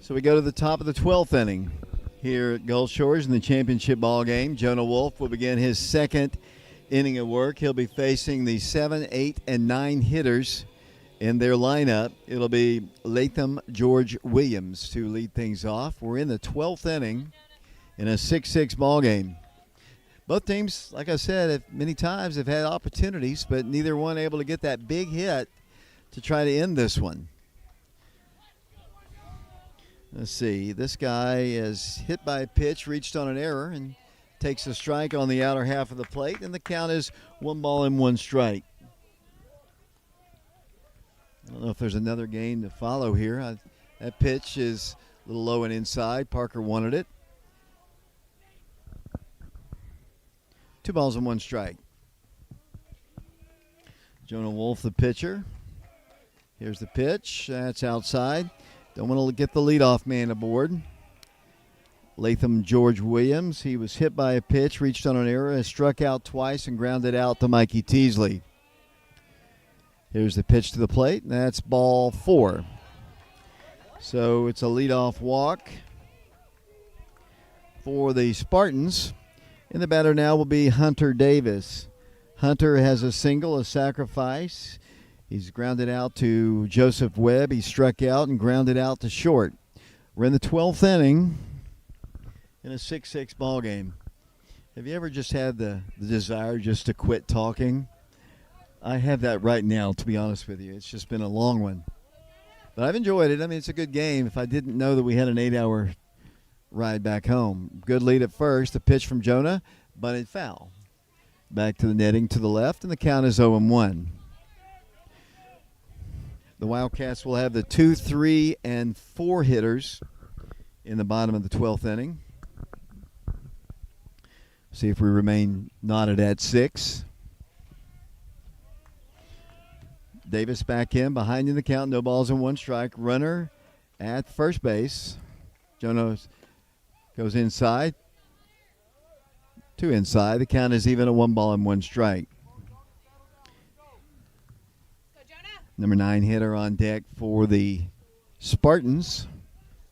So we go to the top of the 12th inning here at Gulf Shores in the championship ball game. Jonah Wolf will begin his second inning of work. He'll be facing the 7, 8, and 9 hitters in their lineup. It'll be Latham George Williams to lead things off. We're in the 12th inning in a 6-6 ball game. Both teams, like I said, many times have had opportunities, but neither one able to get that big hit to try to end this one. Let's see. This guy is hit by a pitch, reached on an error, and takes a strike on the outer half of the plate, and the count is 1-1 strike. I don't know if there's another game to follow here. That pitch is a little low and inside. Parker wanted it. 2-1 strike. Jonah Wolf, the pitcher. Here's the pitch. That's outside. Don't want to get the leadoff man aboard. Latham George Williams. He was hit by a pitch, reached on an error, has struck out twice, and grounded out to Mikey Teasley. Here's the pitch to the plate, and that's ball 4. So it's a leadoff walk for the Spartans. And the batter now will be Hunter Davis. Hunter has a single, a sacrifice. He's grounded out to Joseph Webb. He struck out and grounded out to short. We're in the 12th inning in a 6-6 ball game. Have you ever just had the desire just to quit talking? I have that right now, to be honest with you. It's just been a long one. But I've enjoyed it. I mean, it's a good game. If I didn't know that we had an 8-hour ride back home. Good lead at first. A pitch from Jonah, bunted foul. Back to the netting to the left, and the count is 0-1. The Wildcats will have the 2, 3, and 4 hitters in the bottom of the 12th inning. See if we remain knotted at 6. Davis back in, behind in the count, no balls and 1 strike. Runner at first base. Jonah goes inside. 2 inside. The count is even at 1-1 strike. Number 9 hitter on deck for the Spartans.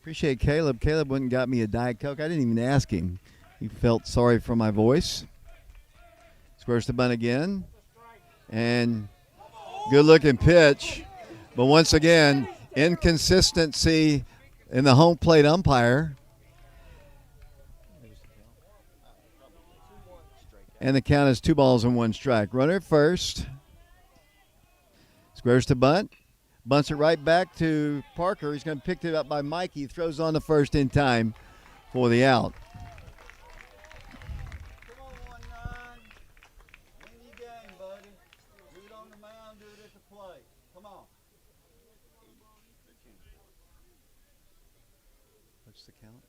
Appreciate Caleb. Caleb went and got me a Diet Coke. I didn't even ask him. He felt sorry for my voice. Squares the bunt again. And good looking pitch. But once again, inconsistency in the home plate umpire. And the count is 2-1 strike. Runner at first. Squares to bunt. Bunts it right back to Parker. He's going to pick it up by Mikey. Throws on the first in time for the out. Come on, 1-9. Win your game, buddy. Do it on the mound, do it at the plate. Come on. What's the count?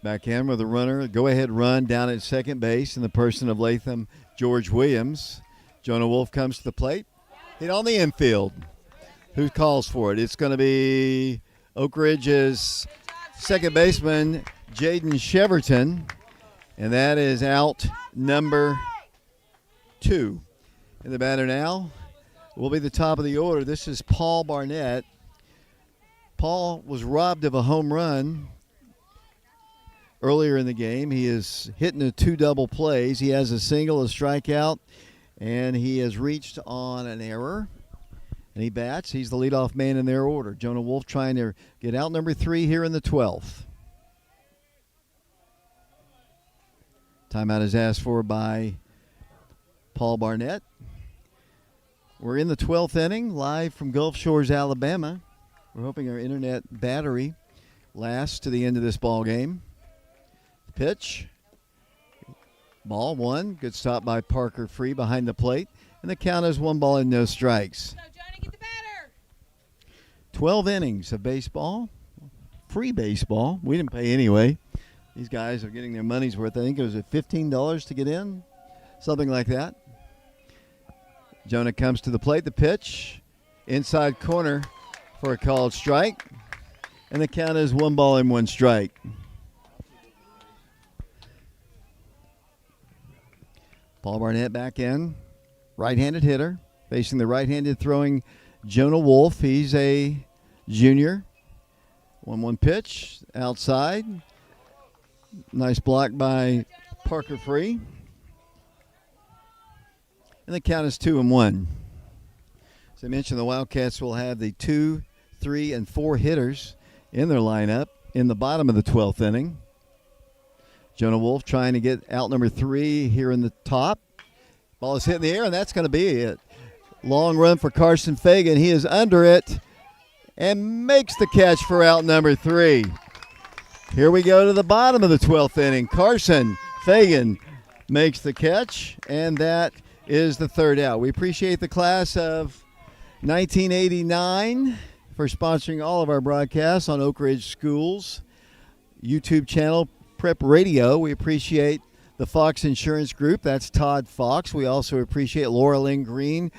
Back in with a runner, go-ahead run down at second base in the person of Latham George Williams. Jonah Wolf comes to the plate. Hit on the infield. Who calls for it? It's going to be Oak Ridge's second baseman, Jaden Cheverton, and that is out number 2. And the batter now will be the top of the order. This is Paul Barnett. Paul was robbed of a home run earlier in the game. He is hitting the 2 double plays. He has a single, a strikeout, and he has reached on an error. And he bats. He's the leadoff man in their order. Jonah Wolf trying to get out number 3 here in the 12th. Timeout is asked for by Paul Barnett. We're in the 12th inning, live from Gulf Shores, Alabama. We're hoping our internet battery lasts to the end of this ball game. Pitch. Ball 1. Good stop by Parker Free behind the plate. And the count is 1 and no strikes. So Johnny, get the batter. 12 innings of baseball. Free baseball. We didn't pay anyway. These guys are getting their money's worth. I think it was at $15 to get in. Something like that. Jonah comes to the plate. The pitch. Inside corner for a called strike. And the count is 1 ball and 1 strike. Paul Barnett back in. Right-handed hitter. Facing the right-handed throwing Jonah Wolf. He's a junior. 1-1 pitch. Outside. Nice block by Parker Free. And the count is 2-1. As I mentioned, the Wildcats will have the 2, 3, and 4 hitters in their lineup in the bottom of the 12th inning. Jonah Wolf trying to get out number 3 here in the top. Ball is hit in the air, and that's going to be it. Long run for Carson Fagan. He is under it and makes the catch for out number 3. Here we go to the bottom of the 12th inning. Carson Fagan makes the catch, and that is the 3rd out. We appreciate the class of 1989 for sponsoring all of our broadcasts on Oak Ridge Schools YouTube channel, Prep Radio. We appreciate the Fox Insurance Group. That's Todd Fox. We also appreciate Laura Lynn Green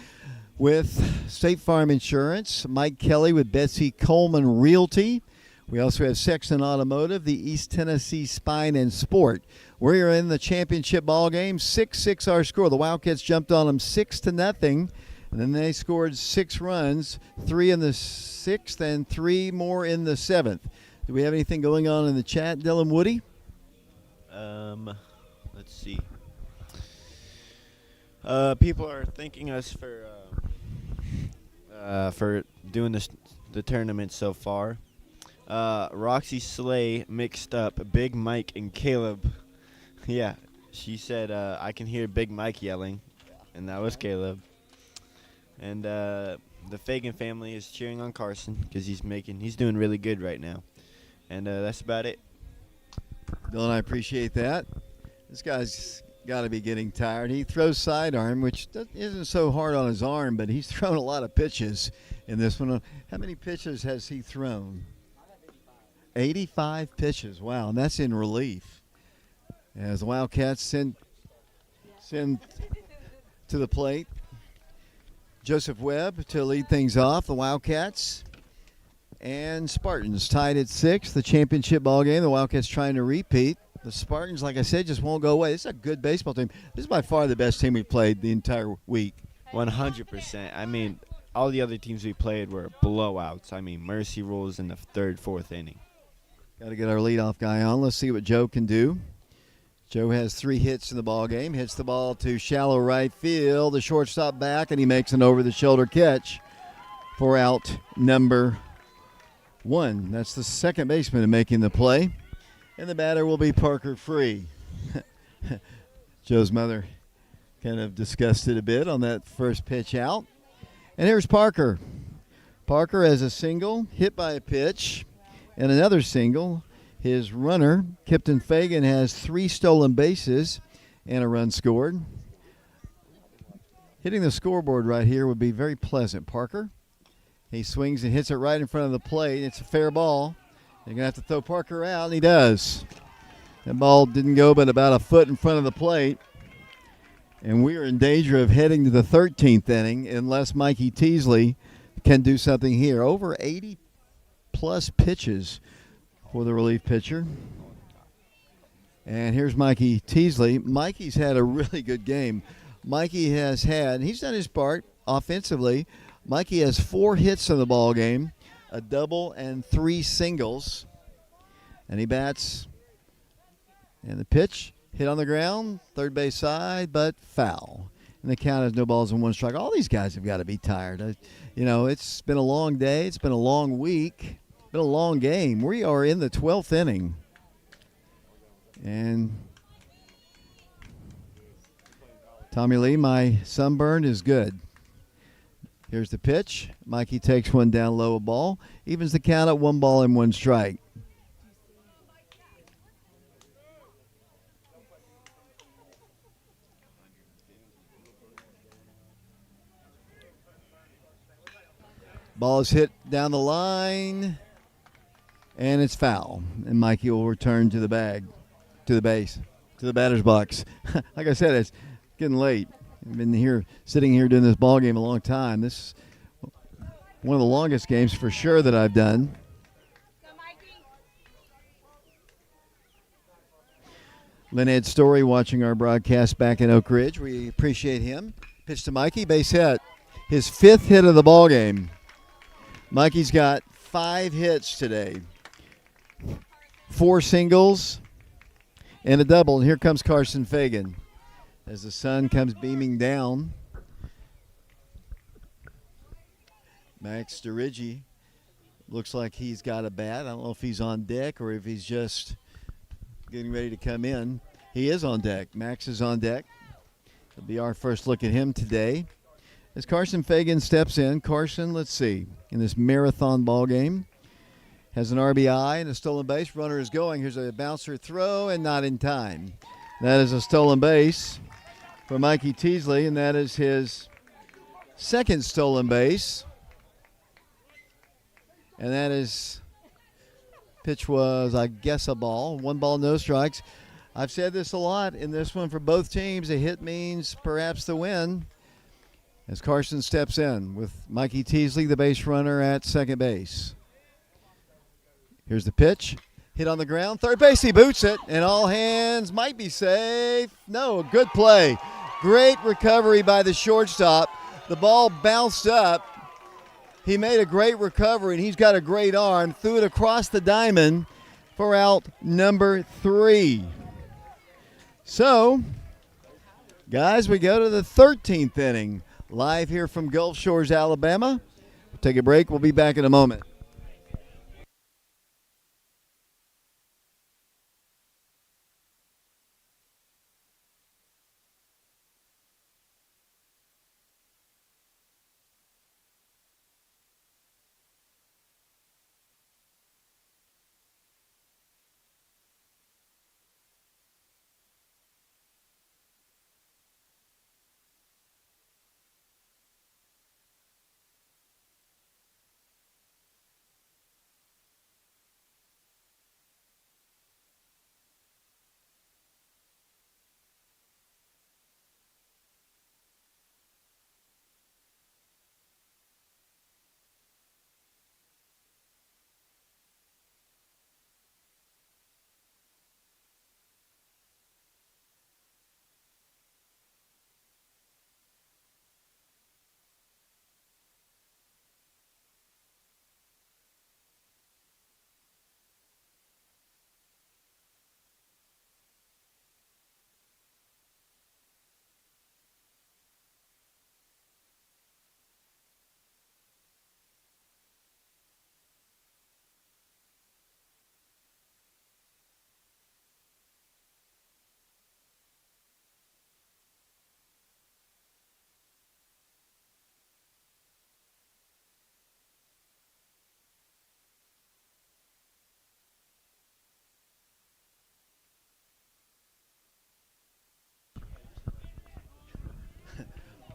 with State Farm Insurance, Mike Kelly with Betsy Coleman Realty. We also have Sexton Automotive, the East Tennessee Spine and Sport. We're in the championship ball game. 6-6 our score. The Wildcats jumped on them 6-0, and then they scored 6 runs, 3 in the 6th and 3 more in the 7th. Do we have anything going on in the chat, Dylan Woody? Let's see. People are thanking us for doing the tournament so far. Roxy Slay mixed up Big Mike and Caleb. Yeah, she said I can hear Big Mike yelling, and that was Caleb. And the Fagan family is cheering on Carson because he's doing really good right now. And that's about it. Dylan, I appreciate that. This guy's got to be getting tired. He throws sidearm, which isn't so hard on his arm, but he's thrown a lot of pitches in this one. How many pitches has he thrown? 85 pitches. Wow, and that's in relief. As the Wildcats send to the plate Joseph Webb to lead things off. The Wildcats and Spartans tied at 6. The championship ball game. The Wildcats trying to repeat. The Spartans, like I said, just won't go away. This is a good baseball team. This is by far the best team we played the entire week. 100%. I mean, all the other teams we played were blowouts. I mean, mercy rules in the 3rd, 4th inning. Got to get our leadoff guy on. Let's see what Joe can do. Joe has 3 hits in the ball game. Hits the ball to shallow right field. The shortstop back, and he makes an over-the-shoulder catch for out number 1. That's the second baseman making the play. And the batter will be Parker Free. Joe's mother kind of discussed it a bit on that first pitch out. And here's Parker. Parker has a single, hit by a pitch, and another single. His runner, Kipton Fagan, has 3 stolen bases and a run scored. Hitting the scoreboard right here would be very pleasant. Parker, he swings and hits it right in front of the plate. It's a fair ball. You're going to have to throw Parker out, and he does. That ball didn't go but about a foot in front of the plate. And we are in danger of heading to the 13th inning unless Mikey Teasley can do something here. Over 80-plus pitches for the relief pitcher. And here's Mikey Teasley. Mikey's had a really good game. Mikey he's done his part offensively. Mikey has 4 hits in the ball game, a double and 3 singles. And he bats. And the pitch hit on the ground, third base side, but foul. And the count is no balls and 1 strike. All these guys have got to be tired. It's been a long day. It's been a long week. Been a long game. We are in the 12th inning. And Tommy Lee, my sunburn is good. Here's the pitch. Mikey takes one down low, a ball. Evens the count at 1 ball and 1 strike. Ball is hit down the line, and it's foul. And Mikey will return to the base, to the batter's box. Like I said, it's getting late. I've been sitting here doing this ball game a long time. This is one of the longest games for sure that I've done. Lynette Story watching our broadcast back in Oak Ridge. We appreciate him. Pitch to Mikey, base hit. His 5th hit of the ball game. Mikey's got 5 hits today. 4 singles and a double. And here comes Carson Fagan as the sun comes beaming down. Max DeRigi looks like he's got a bat. I don't know if he's on deck or if he's just getting ready to come in. He is on deck. Max is on deck. It'll be our first look at him today. As Carson Fagan steps in, Carson, let's see, in this marathon ball game, has an RBI and a stolen base. Runner is going. Here's a bouncer throw and not in time. That is a stolen base for Mikey Teasley, and that is his 2nd stolen base. And that is, pitch was, I guess, a ball. 1 ball, no strikes. I've said this a lot in this one for both teams. A hit means perhaps the win. As Carson steps in with Mikey Teasley, the base runner, at second base. Here's the pitch. Hit on the ground. Third base, he boots it. And all hands might be safe. No, good play. Great recovery by the shortstop. The ball bounced up. He made a great recovery, and he's got a great arm. Threw it across the diamond for out number 3. So, guys, we go to the 13th inning. Live here from Gulf Shores, Alabama. We'll take a break. We'll be back in a moment.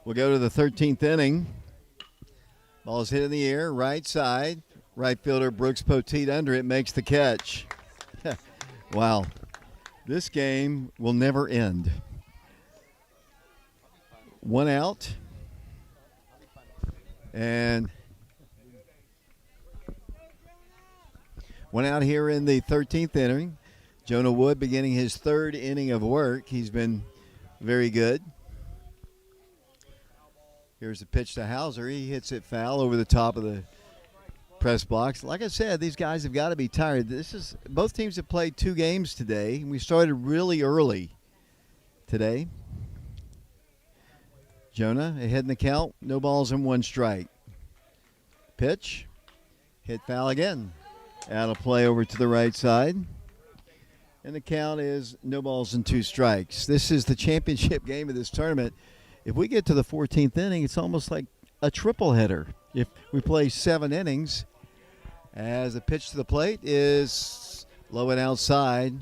We'll go to the 13th inning. Ball is hit in the air, right side. Right fielder Brooks Poteet under it, makes the catch. Wow. This game will never end. 1 out. And 1 out here in the 13th inning. Jonah Wood beginning his 3rd inning of work. He's been very good. Here's the pitch to Hauser. He hits it foul over the top of the press box. Like I said, these guys have got to be tired. Both teams have played 2 games today. We started really early today. Jonah ahead in the count. No balls and 1 strike. Pitch. Hit foul again. Out of play over to the right side. And the count is no balls and 2 strikes. This is the championship game of this tournament. If we get to the 14th inning, it's almost like a triple header. If we play 7 innings, as the pitch to the plate is low and outside,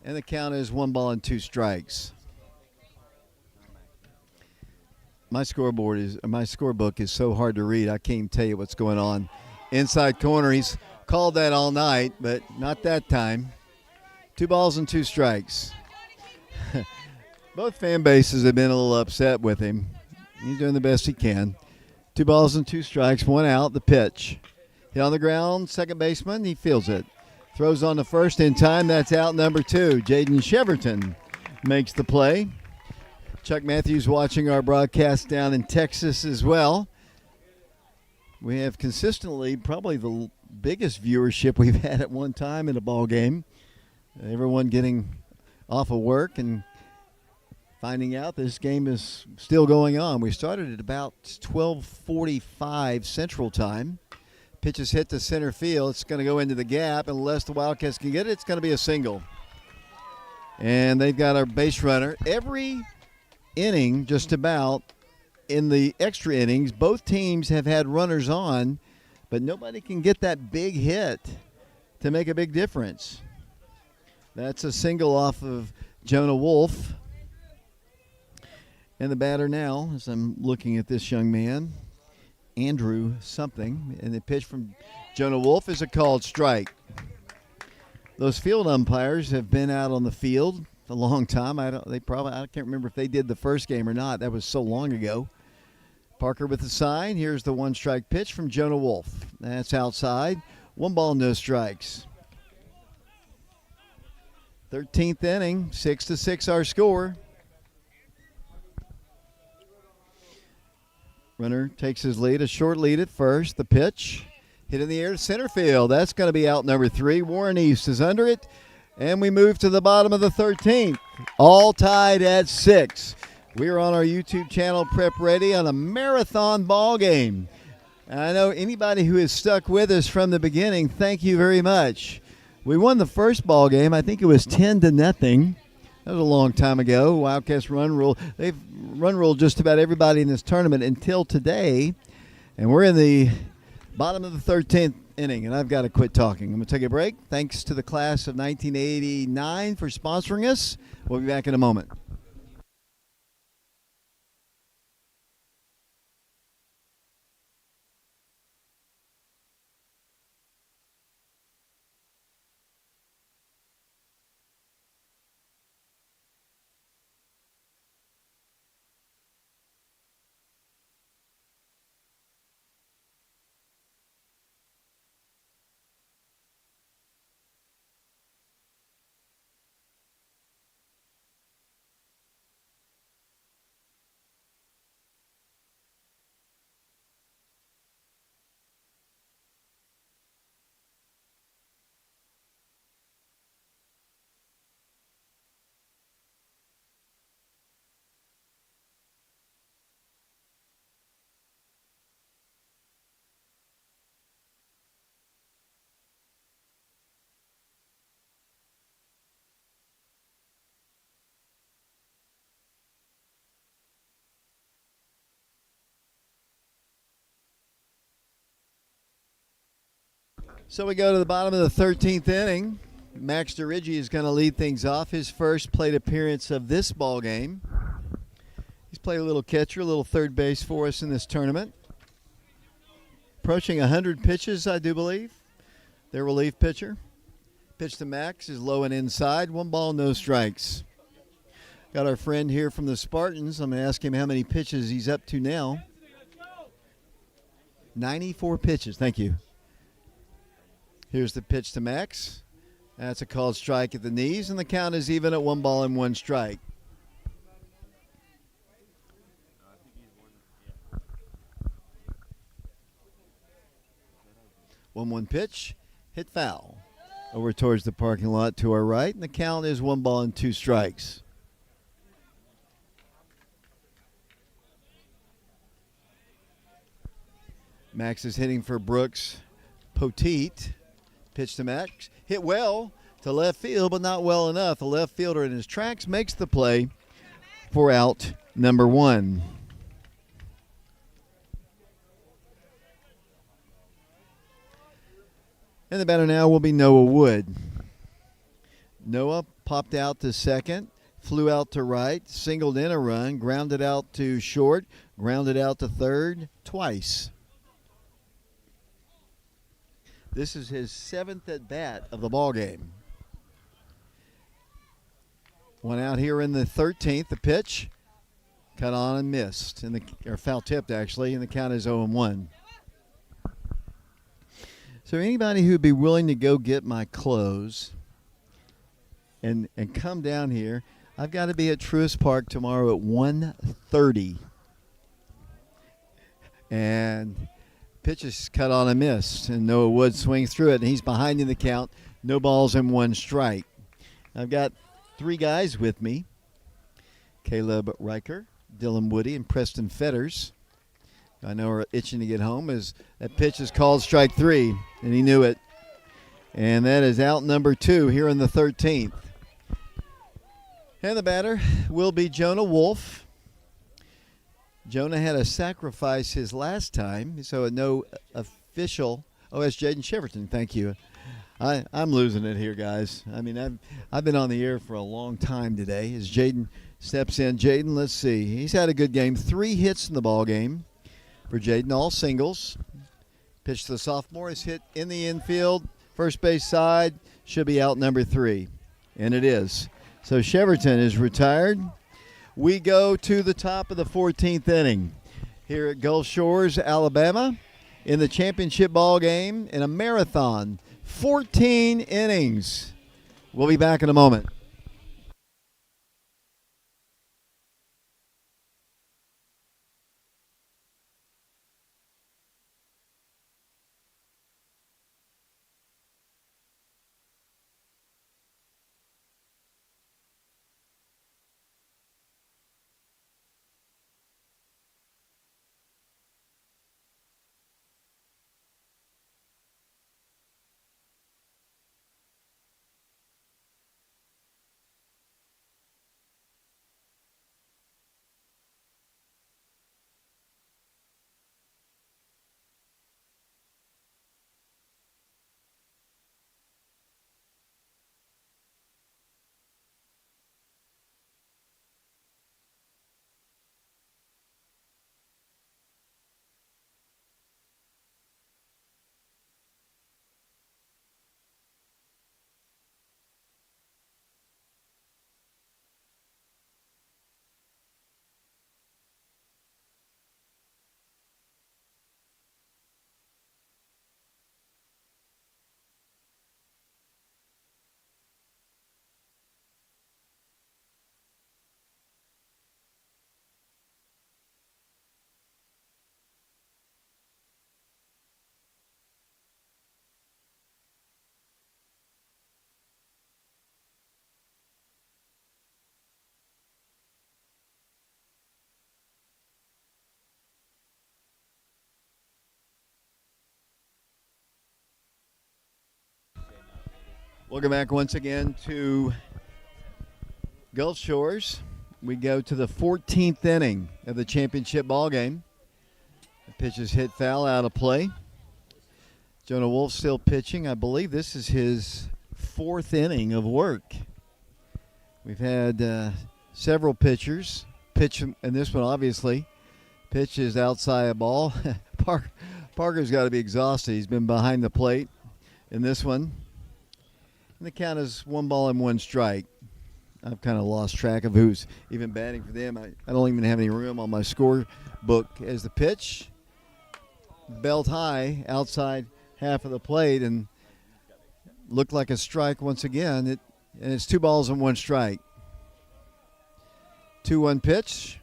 and the count is 1 ball and 2 strikes. My scorebook is so hard to read. I can't even tell you what's going on. Inside corner, he's called that all night, but not that time. 2 balls and 2 strikes. Both fan bases have been a little upset with him. He's doing the best he can. 2 balls and 2 strikes, 1 out, the pitch. Hit on the ground, second baseman, he fields it. Throws on the first in time. That's out number 2. Jaden Cheverton makes the play. Chuck Matthews watching our broadcast down in Texas as well. We have consistently probably the biggest viewership we've had at one time in a ball game. Everyone getting off of work and finding out this game is still going on. We started at about 12:45 Central Time. Pitch is hit to center field. It's going to go into the gap. Unless the Wildcats can get it, it's going to be a single. And they've got our base runner. Every inning, just about, in the extra innings, both teams have had runners on, but nobody can get that big hit to make a big difference. That's a single off of Jonah Wolf. And the batter now, as I'm looking at this young man, Andrew something, and the pitch from Jonah Wolf is a called strike. Those field umpires have been out on the field a long time. I can't remember if they did the first game or not. That was so long ago. Parker with the sign. Here's the 1-strike pitch from Jonah Wolf. That's outside. 1 ball, no strikes. 13th inning, 6-6 our score. Runner takes his lead, a short lead at first. The pitch hit in the air to center field. That's going to be out number 3. Warren East is under it. And we move to the bottom of the 13th. All tied at 6. We are on our YouTube channel, Prep Ready, on a marathon ball game. And I know anybody who has stuck with us from the beginning, thank you very much. We won the first ball game. I think it was 10-0. That was a long time ago. Wildcats run rule. They've run ruled just about everybody in this tournament until today. And we're in the bottom of the 13th inning, and I've got to quit talking. I'm going to take a break. Thanks to the class of 1989 for sponsoring us. We'll be back in a moment. So we go to the bottom of the 13th inning. Max DeRiggi is going to lead things off. His first plate appearance of this ball game. He's played a little catcher, a little third base for us in this tournament. Approaching 100 pitches, I do believe. Their relief pitcher. Pitch to Max is low and inside. 1 ball, no strikes. Got our friend here from the Spartans. I'm going to ask him how many pitches he's up to now. 94 pitches. Thank you. Here's the pitch to Max. That's a called strike at the knees, and the count is even at 1 ball and 1 strike. One pitch, hit foul. Over towards the parking lot to our right, and the count is 1 ball and 2 strikes. Max is hitting for Brooks Poteet. Pitch to Max, hit well to left field, but not well enough. The left fielder in his tracks makes the play for out number 1. And the batter now will be Noah Wood. Noah popped out to second, flew out to right, singled in a run, grounded out to short, grounded out to third twice. This is his 7th at bat of the ball game. One out here in the 13th. The pitch cut on and missed, or foul tipped actually, and the count is 0-1. So anybody who'd be willing to go get my clothes and come down here, I've got to be at Truist Park tomorrow at 1:30. And pitch is cut on a miss, and Noah Wood swings through it, and he's behind in the count. No balls and 1 strike. I've got 3 guys with me: Caleb Riker, Dylan Woody, and Preston Fetters. I know are itching to get home as that pitch is called strike 3, and he knew it. And that is out number 2 here in the 13th. And the batter will be Jonah Wolf. Jonah had a sacrifice his last time, so no official. Oh, it's Jaden Cheverton. Thank you. I'm losing it here, guys. I mean, I've been on the air for a long time today. As Jaden steps in, Jaden, let's see. He's had a good game. 3 hits in the ball game for Jaden, all singles. Pitch to the sophomore is hit in the infield, first base side. Should be out number 3, and it is. So Cheverton is retired. We go to the top of the 14th inning here at Gulf Shores, Alabama, in the championship ball game in a marathon, 14 innings. We'll be back in a moment. Welcome back once again to Gulf Shores. We go to the 14th inning of the championship ball game. The pitch is hit foul, out of play. Jonah Wolf still pitching. I believe this is his 4th inning of work. We've had several pitchers pitch, and this one obviously pitch is outside a ball. Parker's got to be exhausted. He's been behind the plate in this one. And the count is 1 ball and 1 strike. I've kind of lost track of who's even batting for them. I don't even have any room on my score book as the pitch. Belt high, outside half of the plate, and looked like a strike once again. And it's 2 balls and 1 strike. 2-1 pitch,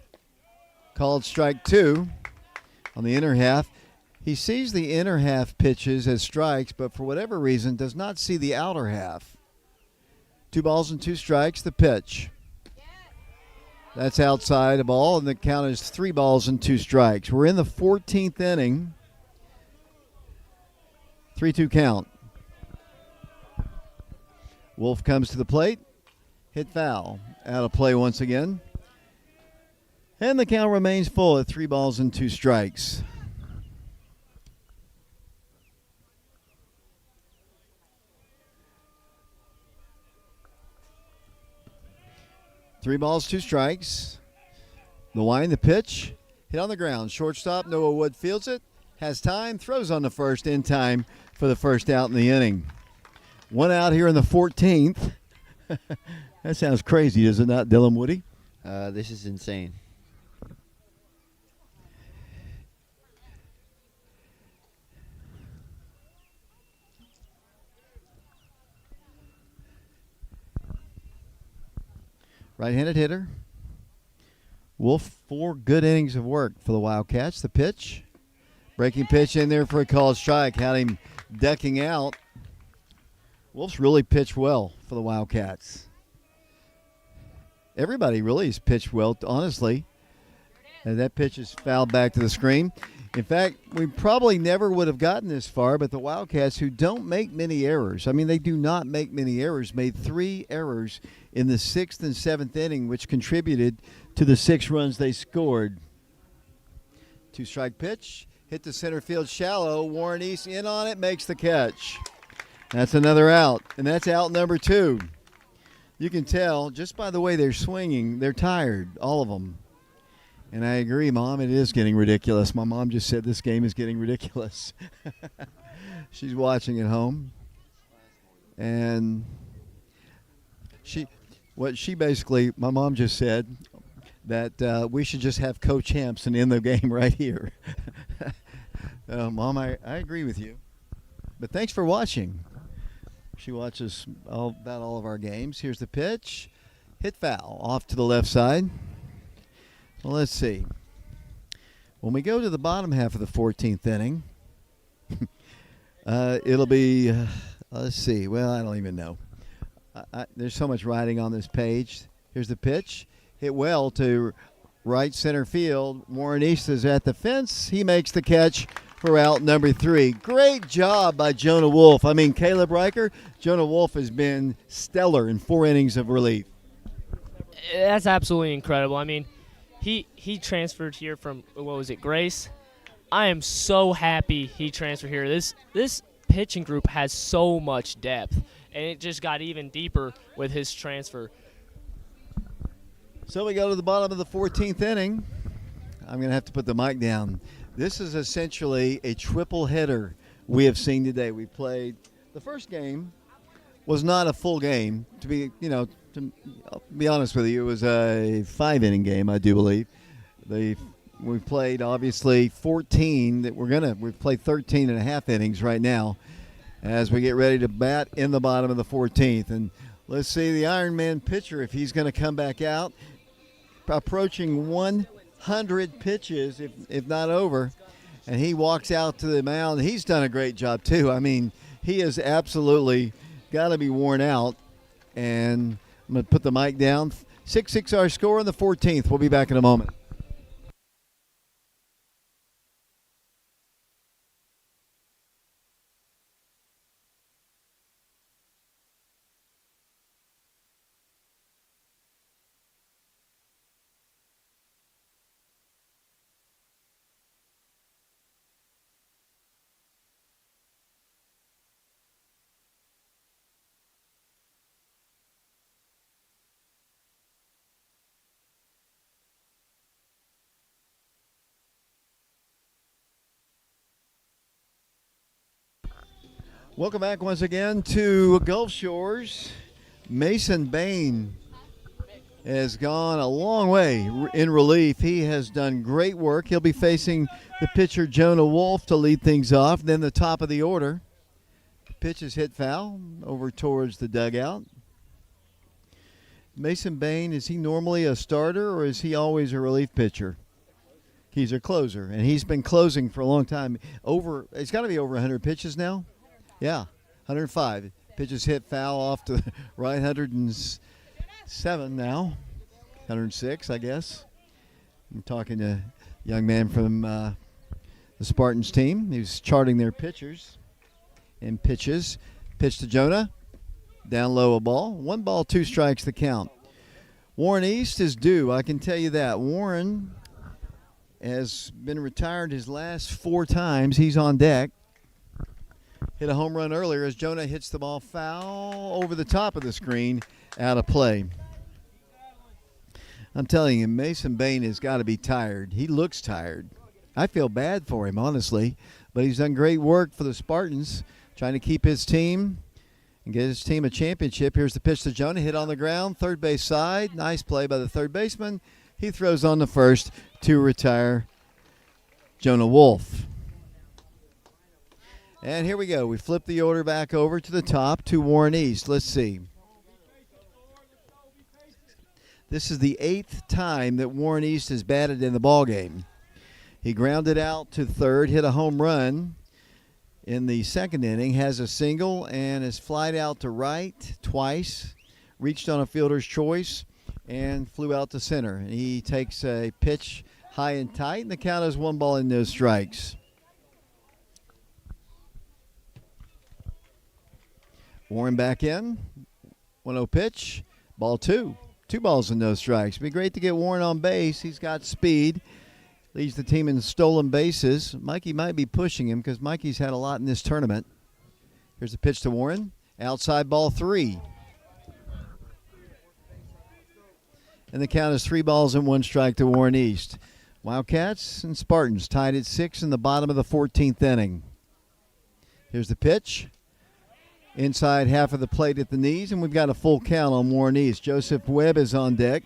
called strike 2 on the inner half. He sees the inner half pitches as strikes, but for whatever reason does not see the outer half. 2 balls and 2 strikes, the pitch. That's outside a ball, and the count is 3 balls and 2 strikes. We're in the 14th inning. 3-2 count. Wolf comes to the plate. Hit foul. Out of play once again. And the count remains full at 3 balls and 2 strikes. Three balls, 2 strikes. The wind, the pitch, hit on the ground. Shortstop, Noah Wood fields it, has time, throws on the first in time for the first out in the inning. 1 out here in the 14th. That sounds crazy, does it not, Dylan Woody? This is insane. right-handed hitter. Wolf, 4 good innings of work for the Wildcats. The pitch. Breaking pitch in there for a called strike. Had him ducking out. Wolf's really pitched well for the Wildcats. Everybody really has pitched well, honestly. And that pitch is fouled back to the screen. In fact, we probably never would have gotten this far, but the Wildcats, who don't make many errors, I mean, they do not make many errors, made 3 errors in the 6th and 7th inning, which contributed to the 6 runs they scored. 2-strike pitch, hit the center field shallow. Warren East in on it, makes the catch. That's another out, and that's out number 2. You can tell just by the way they're swinging, they're tired, all of them. And I agree, Mom, it is getting ridiculous. My mom just said this game is getting ridiculous. She's watching at home. And my mom just said that we should just have co-champs and end the game right here. Mom, I agree with you. But thanks for watching. She watches about all of our games. Here's the pitch. Hit foul off to the left side. Well, let's see. When we go to the bottom half of the 14th inning, it'll be, let's see. Well, I don't even know. There's so much writing on this page. Here's the pitch. Hit well to right center field. Warren East is at the fence. He makes the catch for out number 3. Great job by Jonah Wolf. I mean, Caleb Riker, Jonah Wolf has been stellar in 4 innings of relief. That's absolutely incredible. I mean, he transferred here from, what was it, Grace? I am so happy he transferred here. This pitching group has so much depth, and it just got even deeper with his transfer. So we go to the bottom of the 14th inning. I'm going to have to put the mic down. This is essentially a triple header we have seen today. We played the first game was not a full game. To be honest with you, it was a 5-inning game, I do believe. We played obviously 14. We've played 13 and a half innings right now as we get ready to bat in the bottom of the 14th. And let's see the Iron Man pitcher, if he's going to come back out, approaching 100 pitches, if not over, and he walks out to the mound. He's done a great job too. I mean, he is absolutely got to be worn out. And I'm going to put the mic down. 6-6 our score in the 14th. We'll be back in a moment. Welcome back once again to Gulf Shores. Mason Bain has gone a long way in relief. He has done great work. He'll be facing the pitcher Jonah Wolf to lead things off. Then the top of the order. Pitch is hit foul over towards the dugout. Mason Bain, is he normally a starter or is he always a relief pitcher? He's a closer, and he's been closing for a long time. It's got to be over 100 pitches now. Yeah, 105. Pitches hit foul off to the right, 107 now. 106, I guess. I'm talking to a young man from the Spartans team. He was charting their pitchers and pitches. Pitch to Jonah. Down low a ball. 1 ball, 2 strikes the count. Warren East is due, I can tell you that. Warren has been retired his last 4 times. He's on deck. Hit a home run earlier as Jonah hits the ball foul over the top of the screen, out of play. I'm telling you, Mason Bain has got to be tired. He looks tired. I feel bad for him, honestly, but he's done great work for the Spartans, trying to keep his team and get his team a championship. Here's the pitch to Jonah, hit on the ground, third base side. Nice play by the third baseman. He throws on the first to retire Jonah Wolf. And here we go. We flip the order back over to the top to Warren East. Let's see. This is the 8th time that Warren East has batted in the ballgame. He grounded out to third, hit a home run in the second inning, has a single, and is flied out to right twice, reached on a fielder's choice, and flew out to center. And he takes a pitch high and tight, and the count is 1 ball and no strikes. Warren back in. 1-0 pitch. Ball 2. 2 balls and no strikes. It'd be great to get Warren on base. He's got speed. Leads the team in stolen bases. Mikey might be pushing him because Mikey's had a lot in this tournament. Here's the pitch to Warren. Outside ball 3. And the count is 3 balls and 1 strike to Warren East. Wildcats and Spartans tied at 6 in the bottom of the 14th inning. Here's the pitch. Inside half of the plate at the knees, and we've got a full count on Warren East. Joseph Webb is on deck.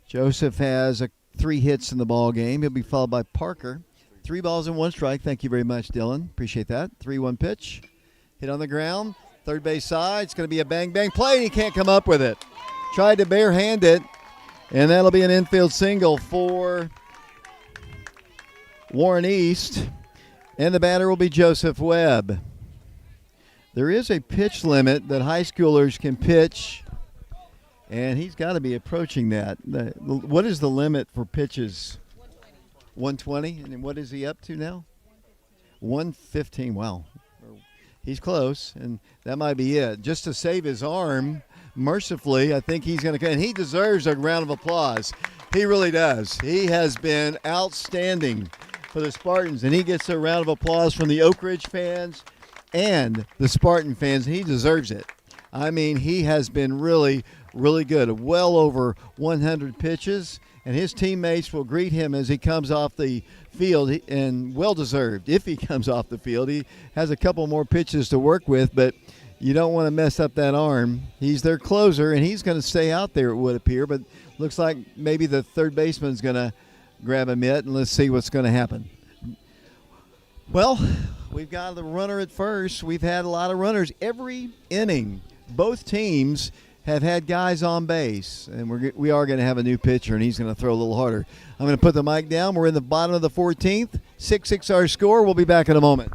Joseph has 3 hits in the ball game. He'll be followed by Parker. 3 balls and 1 strike. Thank you very much, Dylan. Appreciate that. 3-1 pitch. Hit on the ground. Third base side. It's going to be a bang-bang play, and he can't come up with it. Tried to barehand it, and that'll be an infield single for Warren East, and the batter will be Joseph Webb. There is a pitch limit that high schoolers can pitch, and he's got to be approaching that. What is the limit for pitches? 120. And what is he up to now? 115. Wow. He's close, and that might be it. Just to save his arm, mercifully, I think he's going to – and he deserves a round of applause. He really does. He has been outstanding for the Spartans, and he gets a round of applause from the Oak Ridge fans and the Spartan fans. He deserves it. I mean, he has been really, really good. Well over 100 pitches, and his teammates will greet him as he comes off the field, and well-deserved if he comes off the field. He has a couple more pitches to work with, but you don't want to mess up that arm. He's their closer, and he's going to stay out there, it would appear, but looks like maybe the third baseman's going to grab a mitt, and let's see what's going to happen. Well, we've got the runner at first. We've had a lot of runners. Every inning, both teams have had guys on base, and we are going to have a new pitcher, and he's going to throw a little harder. I'm going to put the mic down. We're in the bottom of the 14th. 6-6 our score. We'll be back in a moment.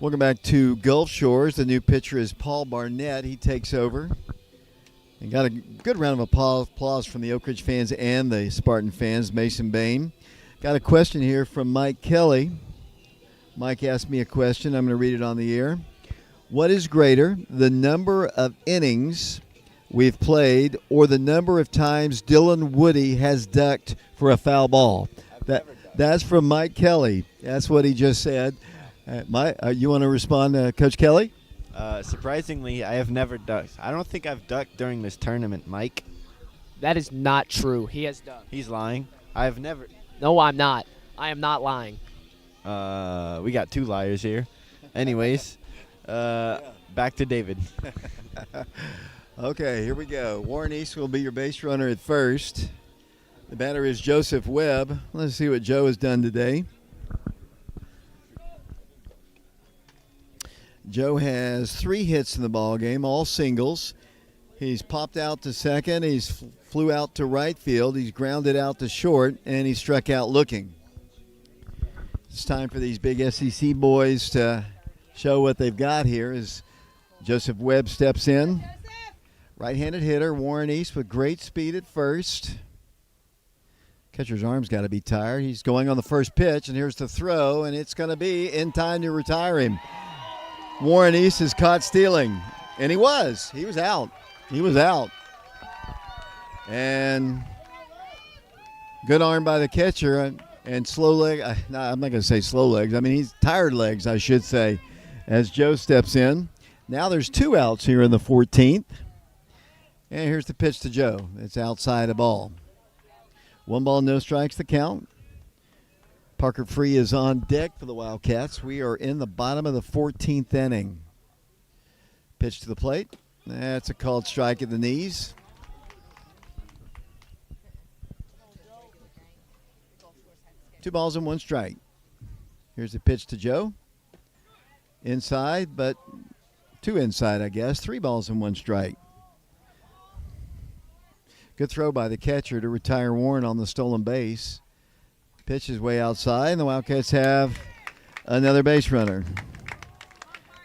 Welcome back to Gulf Shores. The new pitcher is Paul Barnett. He takes over. And got a good round of applause from the Oak Ridge fans and the Spartan fans. Mason Bain. Got a question here from Mike Kelly. Mike asked me a question. I'm going to read it on the air. What is greater, the number of innings we've played or the number of times Dylan Woody has ducked for a foul ball? That's from Mike Kelly. That's what he just said. Mike, you want to respond to Coach Kelly? Surprisingly, I have never ducked. I don't think I've ducked during this tournament, Mike. That is not true. He has ducked. He's lying. I have never. No, I'm not. I am not lying. We got 2 liars here. Anyways, back to David. Okay, here we go. Warren East will be your base runner at first. The batter is Joseph Webb. Let's see what Joe has done today. Joe has 3 hits in the ball game, all singles. He's popped out to second. He's flew out to right field. He's grounded out to short, and he struck out looking. It's time for these big SEC boys to show what they've got here as Joseph Webb steps in. Right-handed hitter, Warren East with great speed at first. Catcher's arm's got to be tired. He's going on the first pitch, and here's the throw, and it's going to be in time to retire him. Warren East is caught stealing, and he was. He was out. He was out. And good arm by the catcher, and slow leg. No, I'm not going to say slow legs. I mean, he's tired legs, I should say, as Joe steps in. Now there's 2 outs here in the 14th. And here's the pitch to Joe. It's outside a ball. 1 ball, no strikes, the count. Parker Free is on deck for the Wildcats. We are in the bottom of the 14th inning. Pitch to the plate. That's a called strike at the knees. Two balls and 1 strike. Here's the pitch to Joe. Inside, but 2 inside, I guess. 3 balls and 1 strike. Good throw by the catcher to retire Warren on the stolen base. Pitch is way outside, and the Wildcats have another base runner.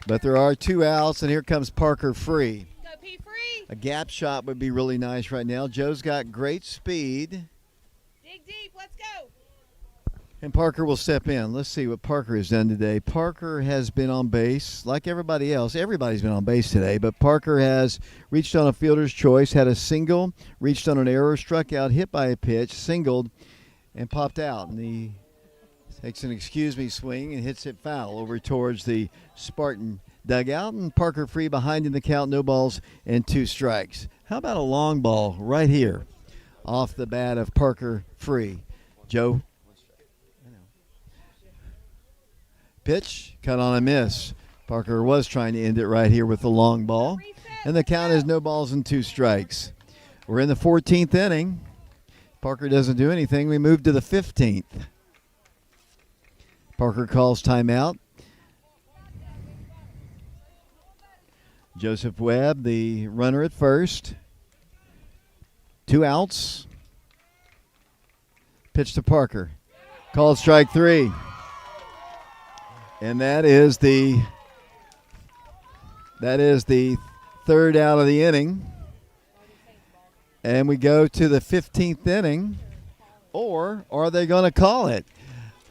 But there are 2 outs, and here comes Parker Free. Go, P. Free. A gap shot would be really nice right now. Joe's got great speed. Dig deep. Let's go. And Parker will step in. Let's see what Parker has done today. Parker has been on base like everybody else. Everybody's been on base today, but Parker has reached on a fielder's choice, had a single, reached on an error, struck out, hit by a pitch, singled, and popped out. And he takes an excuse me swing and hits it foul over towards the Spartan dugout. And Parker Free behind in the count, no balls and 2 strikes. How about a long ball right here off the bat of Parker Free? Joe? Pitch, cut on a miss. Parker was trying to end it right here with the long ball. And the count is no balls and 2 strikes. We're in the 14th inning. Parker doesn't do anything. We move to the 15th. Parker calls timeout. Joseph Webb, the runner at first. 2 outs. Pitch to Parker. Called strike 3. And that is the 3rd out of the inning. And we go to the 15th inning. Or are they going to call it?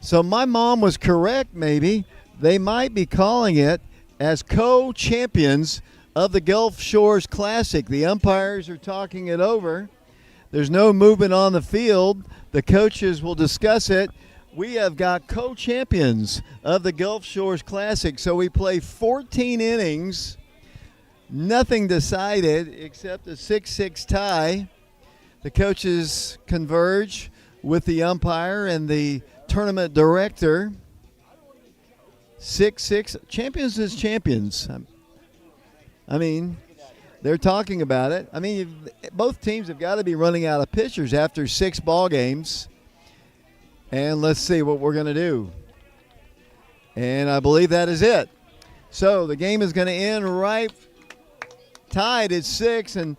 So my mom was correct, maybe. They might be calling it as co-champions of the Gulf Shores Classic. The umpires are talking it over. There's no movement on the field. The coaches will discuss it. We have got co-champions of the Gulf Shores Classic. So we play 14 innings, nothing decided except a 6-6 tie. The coaches converge with the umpire and the tournament director. 6-6. Champions is champions. I mean, they're talking about it. I mean, both teams have got to be running out of pitchers after 6 ball games. And let's see what we're going to do. And I believe that is it. So the game is going to end right tied at 6. And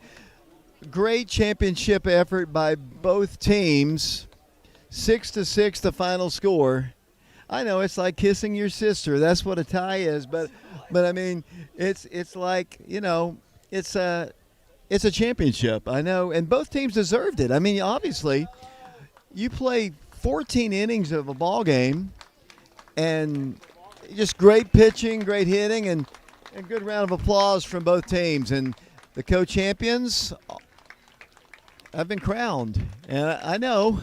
great championship effort by both teams. 6-6 the final score. I know it's like kissing your sister. That's what a tie is. But I mean, it's like, you know, it's a championship. I know. And both teams deserved it. I mean, obviously, you play 14 innings of a ball game, and just great pitching, great hitting, and a good round of applause from both teams. And the co-champions have been crowned. And I know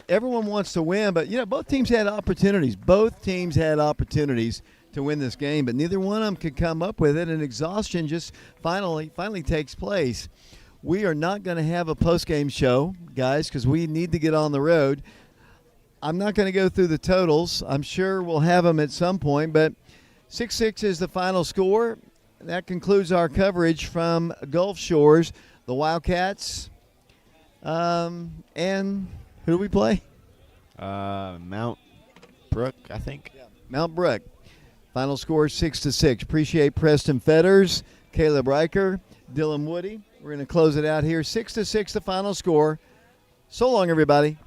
everyone wants to win, but, you know, both teams had opportunities. Both teams had opportunities to win this game, but neither one of them could come up with it, and exhaustion just finally takes place. We are not going to have a post-game show, guys, because we need to get on the road. I'm not going to go through the totals. I'm sure we'll have them at some point, but 6-6 is the final score. That concludes our coverage from Gulf Shores. The Wildcats, and who do we play? Mount Brooke, I think. Yeah. Mount Brooke. Final score 6-6. Appreciate Preston Fetters, Caleb Riker, Dylan Woody. We're going to close it out here. 6-6 the final score. So long, everybody.